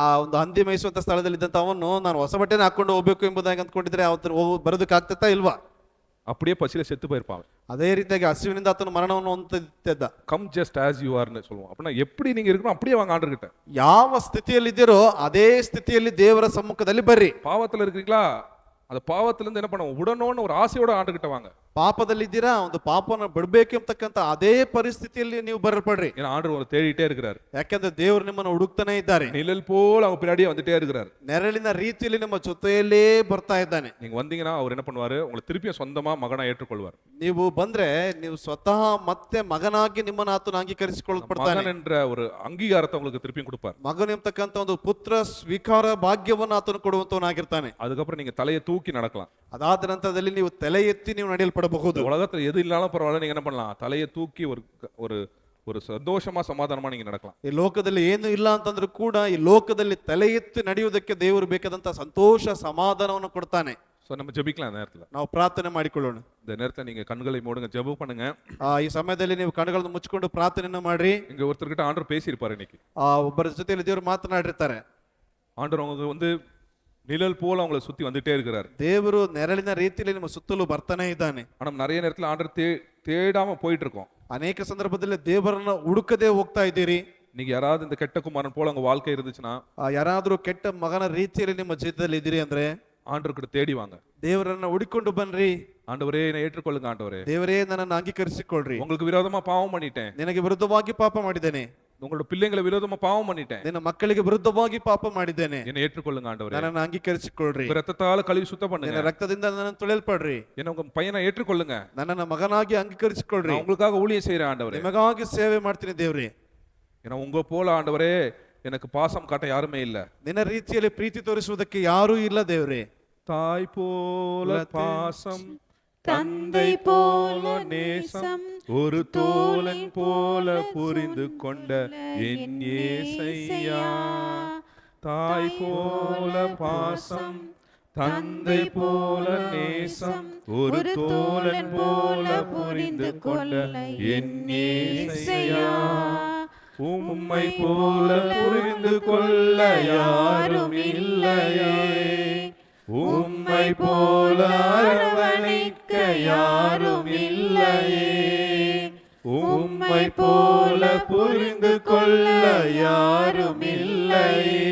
Speaker 2: ಆ ಒಂದು ಹಂದಿ ಮೇಯಿಸುವಂತ ಸ್ಥಳದಲ್ಲಿ ಇದ್ದಂತ ಅವನು ನಾನು ಹೊಸ ಬಟ್ಟೆನ ಹಾಕೊಂಡು ಹೋಗ್ಬೇಕು ಎಂಬುದಾಗಿ ಅಂದ್ಕೊಂಡಿದ್ರೆ ಅವತ್ತು ಬರೋದಕ್ಕೆ ಆಗ್ತತಾ ಇಲ್ವಾ?
Speaker 1: அப்படியே பசியில செத்து போயிருப்பாங்க.
Speaker 2: ಅದೇ ರೀತಿಯಾಗಿ ಹಸಿವಿನಿಂದ ಆತನು ಮರಣವನ್ನು ಹೊಂದಿದ್ದ.
Speaker 1: கம் ஜஸ்ட் ஆஸ் யூ ஆர்னு சொல்லுவோம். அப்படின்னா எப்படி நீங்க இருக்கணும் அப்படியே வாங்க ஆண்டவர் கிட்ட.
Speaker 2: ಯಾವ ಸ್ಥಿತಿಯಲ್ಲಿದ್ದೀರೋ ಅದೇ ಸ್ಥಿತಿಯಲ್ಲಿ ದೇವರ ಸಮ್ಮುಖದಲ್ಲಿ ಬರ್ರಿ.
Speaker 1: பாவத்துல இருக்கீங்களா, அந்த பாவத்துல இருந்து என்ன பண்ணுவோம், உடனோன்னு ஒரு ஆசையோட ஆண்டவர் கிட்ட வாங்க.
Speaker 2: ಪಾಪದಲ್ಲಿದ್ದೀರಾ, ಒಂದು ಪಾಪನ ಬಿಡ್ಬೇಕು ಎಂಬತಕ್ಕಂತ ಅದೇ ಪರಿಸ್ಥಿತಿಯಲ್ಲಿ ನೀವು ಬರಲ್ಪಡ್ರಿ.
Speaker 1: ஏன்னா ஆண்டவர் உங்களை தேடிட்டே இருக்கிறார்.
Speaker 2: ಯಾಕೆಂದ್ರೆ ದೇವರು ನಿಮ್ಮನ್ನು ಹುಡುಕ್ತಾನೆ ಇದ್ದಾರೆ.
Speaker 1: நிழல் போல அவங்க பின்னாடியே வந்துட்டே இருக்கிறார்.
Speaker 2: ನೆರಳಿನ ರೀತಿಯಲ್ಲಿ ನಿಮ್ಮ ಜೊತೆಯಲ್ಲೇ ಬರ್ತಾ ಇದ್ದಾನೆ.
Speaker 1: நீங்க வந்தீங்கன்னா அவர் என்ன பண்ணுவாரு, உங்களை திருப்பியும் சொந்தமா மகனா ஏற்றுக்கொள்வார்.
Speaker 2: ನೀವು ಬಂದ್ರೆ ನೀವು ಸ್ವತಃ ಮತ್ತೆ ಮಗನಾಗಿ ನಿಮ್ಮನ್ನು ಆತನು ಅಂಗೀಕರಿಸಿಕೊಳ್ಳಲ್ಪಡ್ತಾನೆ.
Speaker 1: மகன் என்ற ஒரு அங்கீகாரத்தை உங்களுக்கு திருப்பியும் கொடுப்பார்.
Speaker 2: ಮಗನು ಎಂಬತಕ್ಕಂತ ಒಂದು ಪುತ್ರ ಸ್ವೀಕಾರ ಭಾಗ್ಯವನ್ನು ಆತನು ಕೊಡುವಂತವನಾಗಿರ್ತಾನೆ.
Speaker 1: அதுக்கப்புறம் நீங்க தலையை தூக்கி நடக்கலாம்.
Speaker 2: ಅದಾದ ನಂತರದಲ್ಲಿ ನೀವು ತಲೆ ಎತ್ತಿ ನೀವು ನಡೆಯಲ್ಪಡಬಹುದು.
Speaker 1: உலகத்துல எது இல்லாலும் பரவாயில்ல, நீங்க என்ன பண்ணலாம், தலையை தூக்கி ஒரு ஒரு சந்தோஷமா சமாதானமா நீங்க நடக்கலாம்.
Speaker 2: ಈ ಲೋಕದಲ್ಲಿ ಏನು ಇಲ್ಲ ಅಂತಂದ್ರೂ ಕೂಡ ಈ ಲೋಕದಲ್ಲಿ ತಲೆ ಎತ್ತಿ ನಡೆಯುವುದಕ್ಕೆ ದೇವರು ಬೇಕಾದಂತ ಸಂತೋಷ ಸಮಾಧಾನವನ್ನು ಕೊಡ್ತಾನೆ.
Speaker 1: சோ நம்ம ஜெபிக்கலாம். இந்த நேரத்துல
Speaker 2: ನಾವು ಪ್ರಾರ್ಥನೆ ಮಾಡಿಕೊಳ್ಳೋಣ.
Speaker 1: இந்த நேரத்துல நீங்க கண்களை மூடுங்க, ஜெபம் பண்ணுங்க.
Speaker 2: ಈ ಸಮಯದಲ್ಲಿ ನೀವು ಕಣ್ಣುಗಳನ್ನು ಮುಚ್ಚಿಕೊಂಡು ಪ್ರಾರ್ಥನೆಯನ್ನು ಮಾಡ್ರಿ.
Speaker 1: இங்க ஒருத்தர்கிட்ட ஆண்டவர் பேசியிருப்பாரு இன்னைக்கு.
Speaker 2: ಒಬ್ಬರ ಜೊತೆಯಲ್ಲಿ ದೇವರು ಮಾತನಾಡಿರ್ತಾರೆ.
Speaker 1: ஆண்டவர் உங்களுக்கு வந்து நிழல் போல அவங்களை சுத்தி வந்துட்டே இருக்கிறார்.
Speaker 2: ದೇವರು ನೆರಳಿನ ರೀತಿಯಲ್ಲಿ ನಿಮ್ಮ ಸುತ್ತಲೂ ಬರ್ತಾನೆ ಇದ್ದಾನೆ.
Speaker 1: ஆனா நிறைய நேரத்துல ஆண்டவர் தேடாம போயிட்டு இருக்கோம்.
Speaker 2: ಅನೇಕ ಸಂದರ್ಭದಲ್ಲಿ ದೇವರನ್ನ ಹುಡುಕದೆ ಹೋಗ್ತಾ ಇದ್ದೀರಿ.
Speaker 1: நீங்க யாராவது இந்த கெட்ட குமாரன் போல உங்க வாழ்க்கை இருந்துச்சுன்னா,
Speaker 2: ಯಾರಾದ್ರೂ ಕೆಟ್ಟ ಮಗನ ರೀತಿಯಲ್ಲಿ ನಿಮ್ಮ ಜೀವಿತದಲ್ಲಿ ಇದ್ದೀರಿ ಅಂದ್ರೆ
Speaker 1: ஆண்டவர் கிட்ட தேடி வாங்க.
Speaker 2: ದೇವರನ್ನ ಹುಡುಕೊಂಡು ಬನ್ರಿ.
Speaker 1: ஆண்டவரே என்னை ஏற்றுக்கொள்ளுங்க ஆண்டவரே.
Speaker 2: ದೇವರೇ ನನ್ನನ್ನು ಅಂಗೀಕರಿಸಿಕೊಳ್ಳ್ರಿ.
Speaker 1: உங்களுக்கு விரோதமா பாவம் பண்ணிட்டேன்.
Speaker 2: ನಿನಗೆ ವಿರುದ್ಧವಾಗಿ ಪಾಪ ಮಾಡಿದ್ದೇನೆ.
Speaker 1: உங்களோட பிள்ளைங்களை விரோதமா பாவம் பண்ணிட்டேன்.
Speaker 2: ನಿನ್ನ ಮಕ್ಕಳಿಗೆ ವಿರುದ್ಧವಾಗಿ ಪಾಪ ಮಾಡಿದ್ದೇನೆ.
Speaker 1: என்னை ஏற்றுக்கொள்ளுங்க ஆண்டவரே.
Speaker 2: ನನ್ನನ್ನು ಅಂಗೀಕರಿಸಿಕೊಳ್ಳ್ರಿ.
Speaker 1: உங்க ரத்தத்தால கழுவி சுத்தம் பண்ணுங்க.
Speaker 2: ನಿನ್ನ ರಕ್ತದಿಂದ ನನ್ನನ್ನು ತೊಳೆಯಲ್ಪಡ್ರಿ.
Speaker 1: என்ன உங்க பையனை ஏற்றுக்கொள்ளுங்க.
Speaker 2: ನನ್ನನ್ನು ಮಗನಾಗಿ ಅಂಗೀಕರಿಸಿಕೊಳ್ಳ್ರಿ.
Speaker 1: நான் உங்களுக்காக ஊழியம் செய்றேன் ஆண்டவரே.
Speaker 2: ನಿಮಗಾಗಿ ಸೇವೆ ಮಾಡ್ತೀನಿ ದೇವ್ರೇ.
Speaker 1: ஏன்னா உங்க போல ஆண்டவரே எனக்கு பாசம் காட்ட யாருமே இல்ல.
Speaker 2: ನಿನ್ನ ರೀತಿಯಲ್ಲಿ ಪ್ರೀತಿ ತೋರಿಸುವುದಕ್ಕೆ ಯಾರೂ ಇಲ್ಲ ದೇವ್ರೇ.
Speaker 1: தாய் போல பாசம், தந்தை போல நேசம், ஒரு தோழன் போல புரிந்து கொண்ட என் இயேசையா. தாய் போல பாசம், தந்தை போல நேசம், ஒரு தோழன் போல புரிந்து கொண்ட என் இயேசையா. உம்மை போல புரிந்து கொள்ள யாரும் இல்லையே, உம்மை போல அரவணைக்க யாரும் இல்லையே, உம்மை போல புரிந்து கொள்ள யாரும் இல்லையே,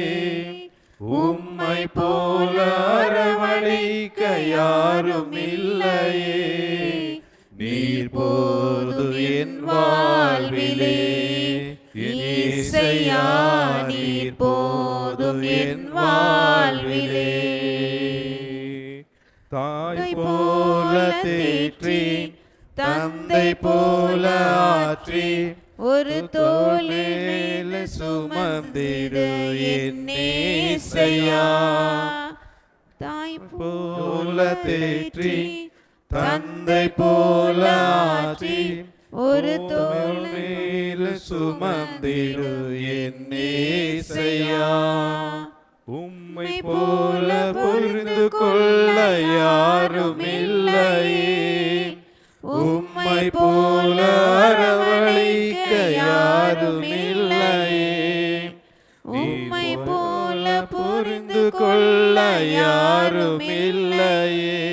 Speaker 1: உம்மை போல அரவணைக்க யாரும் இல்லையே. நீர் போது என் வாழ்விலே இயேசையா, நீர் போதும் என் வாழ்விலே. தாய் போல தேற்றி, தந்தை போல ஆற்றி, ஒரு தோள் மேல சுமந்திடு என் இயேசையா.
Speaker 3: தாய்
Speaker 2: போல தேற்றி, தந்தை போல ஆற்றி,
Speaker 3: ஒரு
Speaker 2: தோள் மேல சுமந்திடு என் இயேசையா. உம்மை போல புரிந்து கொள்ள யாரும் இல்லையே, உம்மை போல அரவணைக்க யாரும் இல்லையே, உம்மை போல புரிந்து கொள்ள யாரும் இல்லையே,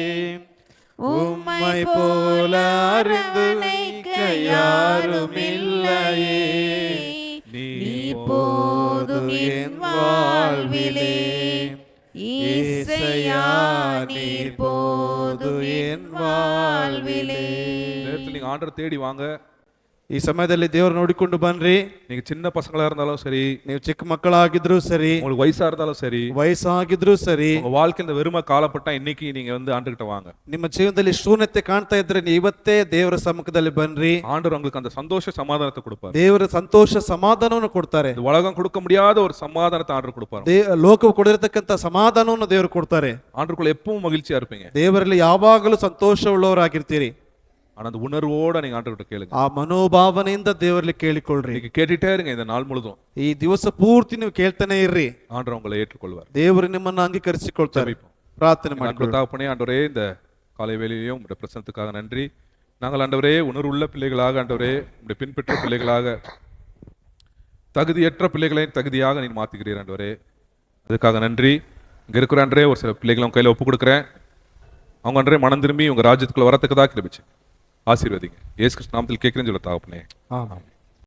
Speaker 2: உம்மை போல அறிந்து வைக்க யாரும் இல்லையே. நீ போதும் என் வாழ்விலே இயேசையா, நீர் போதும் என் வாழ்விலே.
Speaker 1: நேரத்தில் நீங்க ஆண்டவரை தேடி வாங்க.
Speaker 2: ಈ ಸಮಯದಲ್ಲಿ ದೇವರು ನೋಡಿಕೊಂಡು ಬನ್ರಿ.
Speaker 1: நீங்க சின்ன பசங்களா இருந்தாலும் சரி,
Speaker 2: ನೀವು ಚಿಕ್ಕ ಮಕ್ಕಳಾಗಿದ್ರು ಸರಿ,
Speaker 1: உங்களுக்கு வயசா இருந்தாலும் சரி,
Speaker 2: ವಯಸ್ಸಾಗಿದ್ರು ಸರಿ,
Speaker 1: உங்க வாழ்க்கையில இந்த வெறுமை காலப்பட்டா இன்னைக்கு நீங்க வந்து ஆண்டுகிட்ட வாங்க.
Speaker 2: ನಿಮ್ಮ ಜೀವನದಲ್ಲಿ ಶೂನ್ಯತೆ ಕಾಣ್ತಾ ಇದ್ರೆ ನೀವು ಇವತ್ತೇ ದೇವರ ಸಮ್ಮುಖದಲ್ಲಿ ಬನ್ರಿ.
Speaker 1: ஆண்டவர் உங்களுக்கு அந்த சந்தோஷ சமாதானத்தை கொடுப்பார்.
Speaker 2: ದೇವರ ಸಂತೋಷ ಸಮಾಧಾನವನ್ನು ಕೊಡ್ತಾರೆ.
Speaker 1: இந்த உலகம் கொடுக்க முடியாத ஒரு சமாதானத்தை ஆண்டவர் கொடுப்பார்.
Speaker 2: ಲೋಕವು ಕೊಡಿರತಕ್ಕಂತ ಸಮಾಧಾನವನ್ನು ದೇವರು ಕೊಡ್ತಾರೆ.
Speaker 1: ஆண்டவருக்குள்ள எப்பவும் மகிழ்ச்சியா இருப்பீங்க.
Speaker 2: ದೇವರಲ್ಲಿ ಯಾವಾಗಲೂ ಸಂತೋಷವುಳ್ಳವರಾಗಿರ್ತೀರಿ.
Speaker 1: ஆனா அந்த உணர்வோட நீங்க ஆண்டவர்கிட்ட கேளுங்க.
Speaker 2: ಆ ಮನೋಭಾವನೆಯಿಂದ ದೇವರಲ್ಲಿ ಕೇಳಿಕೊಳ್ಳ್ರಿ.
Speaker 1: நீங்க கேட்டுட்டே இருங்க இந்த நாள் முழுதும்.
Speaker 2: ಈ ದಿವಸ ಪೂರ್ತಿ ನೀವು ಕೇಳ್ತಾನೆ ಇರ್ರಿ.
Speaker 1: ஆண்டவர் உங்களை ஏற்றுக்கொள்வார்.
Speaker 2: ದೇವರು ನಿಮ್ಮನ್ನು ಅಂಗೀಕರಿಸಿಕೊಳ್ತಾರೆ. ಪ್ರಾರ್ಥನೆ ಮಾಡಿ.
Speaker 1: தகப்பனே, ஆண்டவரே, இந்த காலை வேளையிலும் உங்களுடைய பிரசன்னத்துக்காக நன்றி. நாங்கள் ஆண்டவரே உணர்வுள்ள பிள்ளைகளாக, ஆண்டவரே உங்களுடைய பின்பற்ற பிள்ளைகளாக, தகுதியற்ற பிள்ளைகளை தகுதியாக நீ மாத்துகிறீர் ஆண்டவரே. அதுக்காக நன்றி. இங்க இருக்கிற ஆண்டவரே ஒரு சில பிள்ளைகளை கையில ஒப்பு கொடுக்குறேன். அவங்க ஆண்டவரே மனம் திரும்பி உங்க ராஜ்யத்துக்குள்ள வரத்துக்கு தான் கிருபிச்சு ஆசீர்வதிங்க. இயேசு கிறிஸ்து நாமத்தில் கேட்கிறேன்னு சொல்ல தகப்பனே.
Speaker 2: ஆமென்.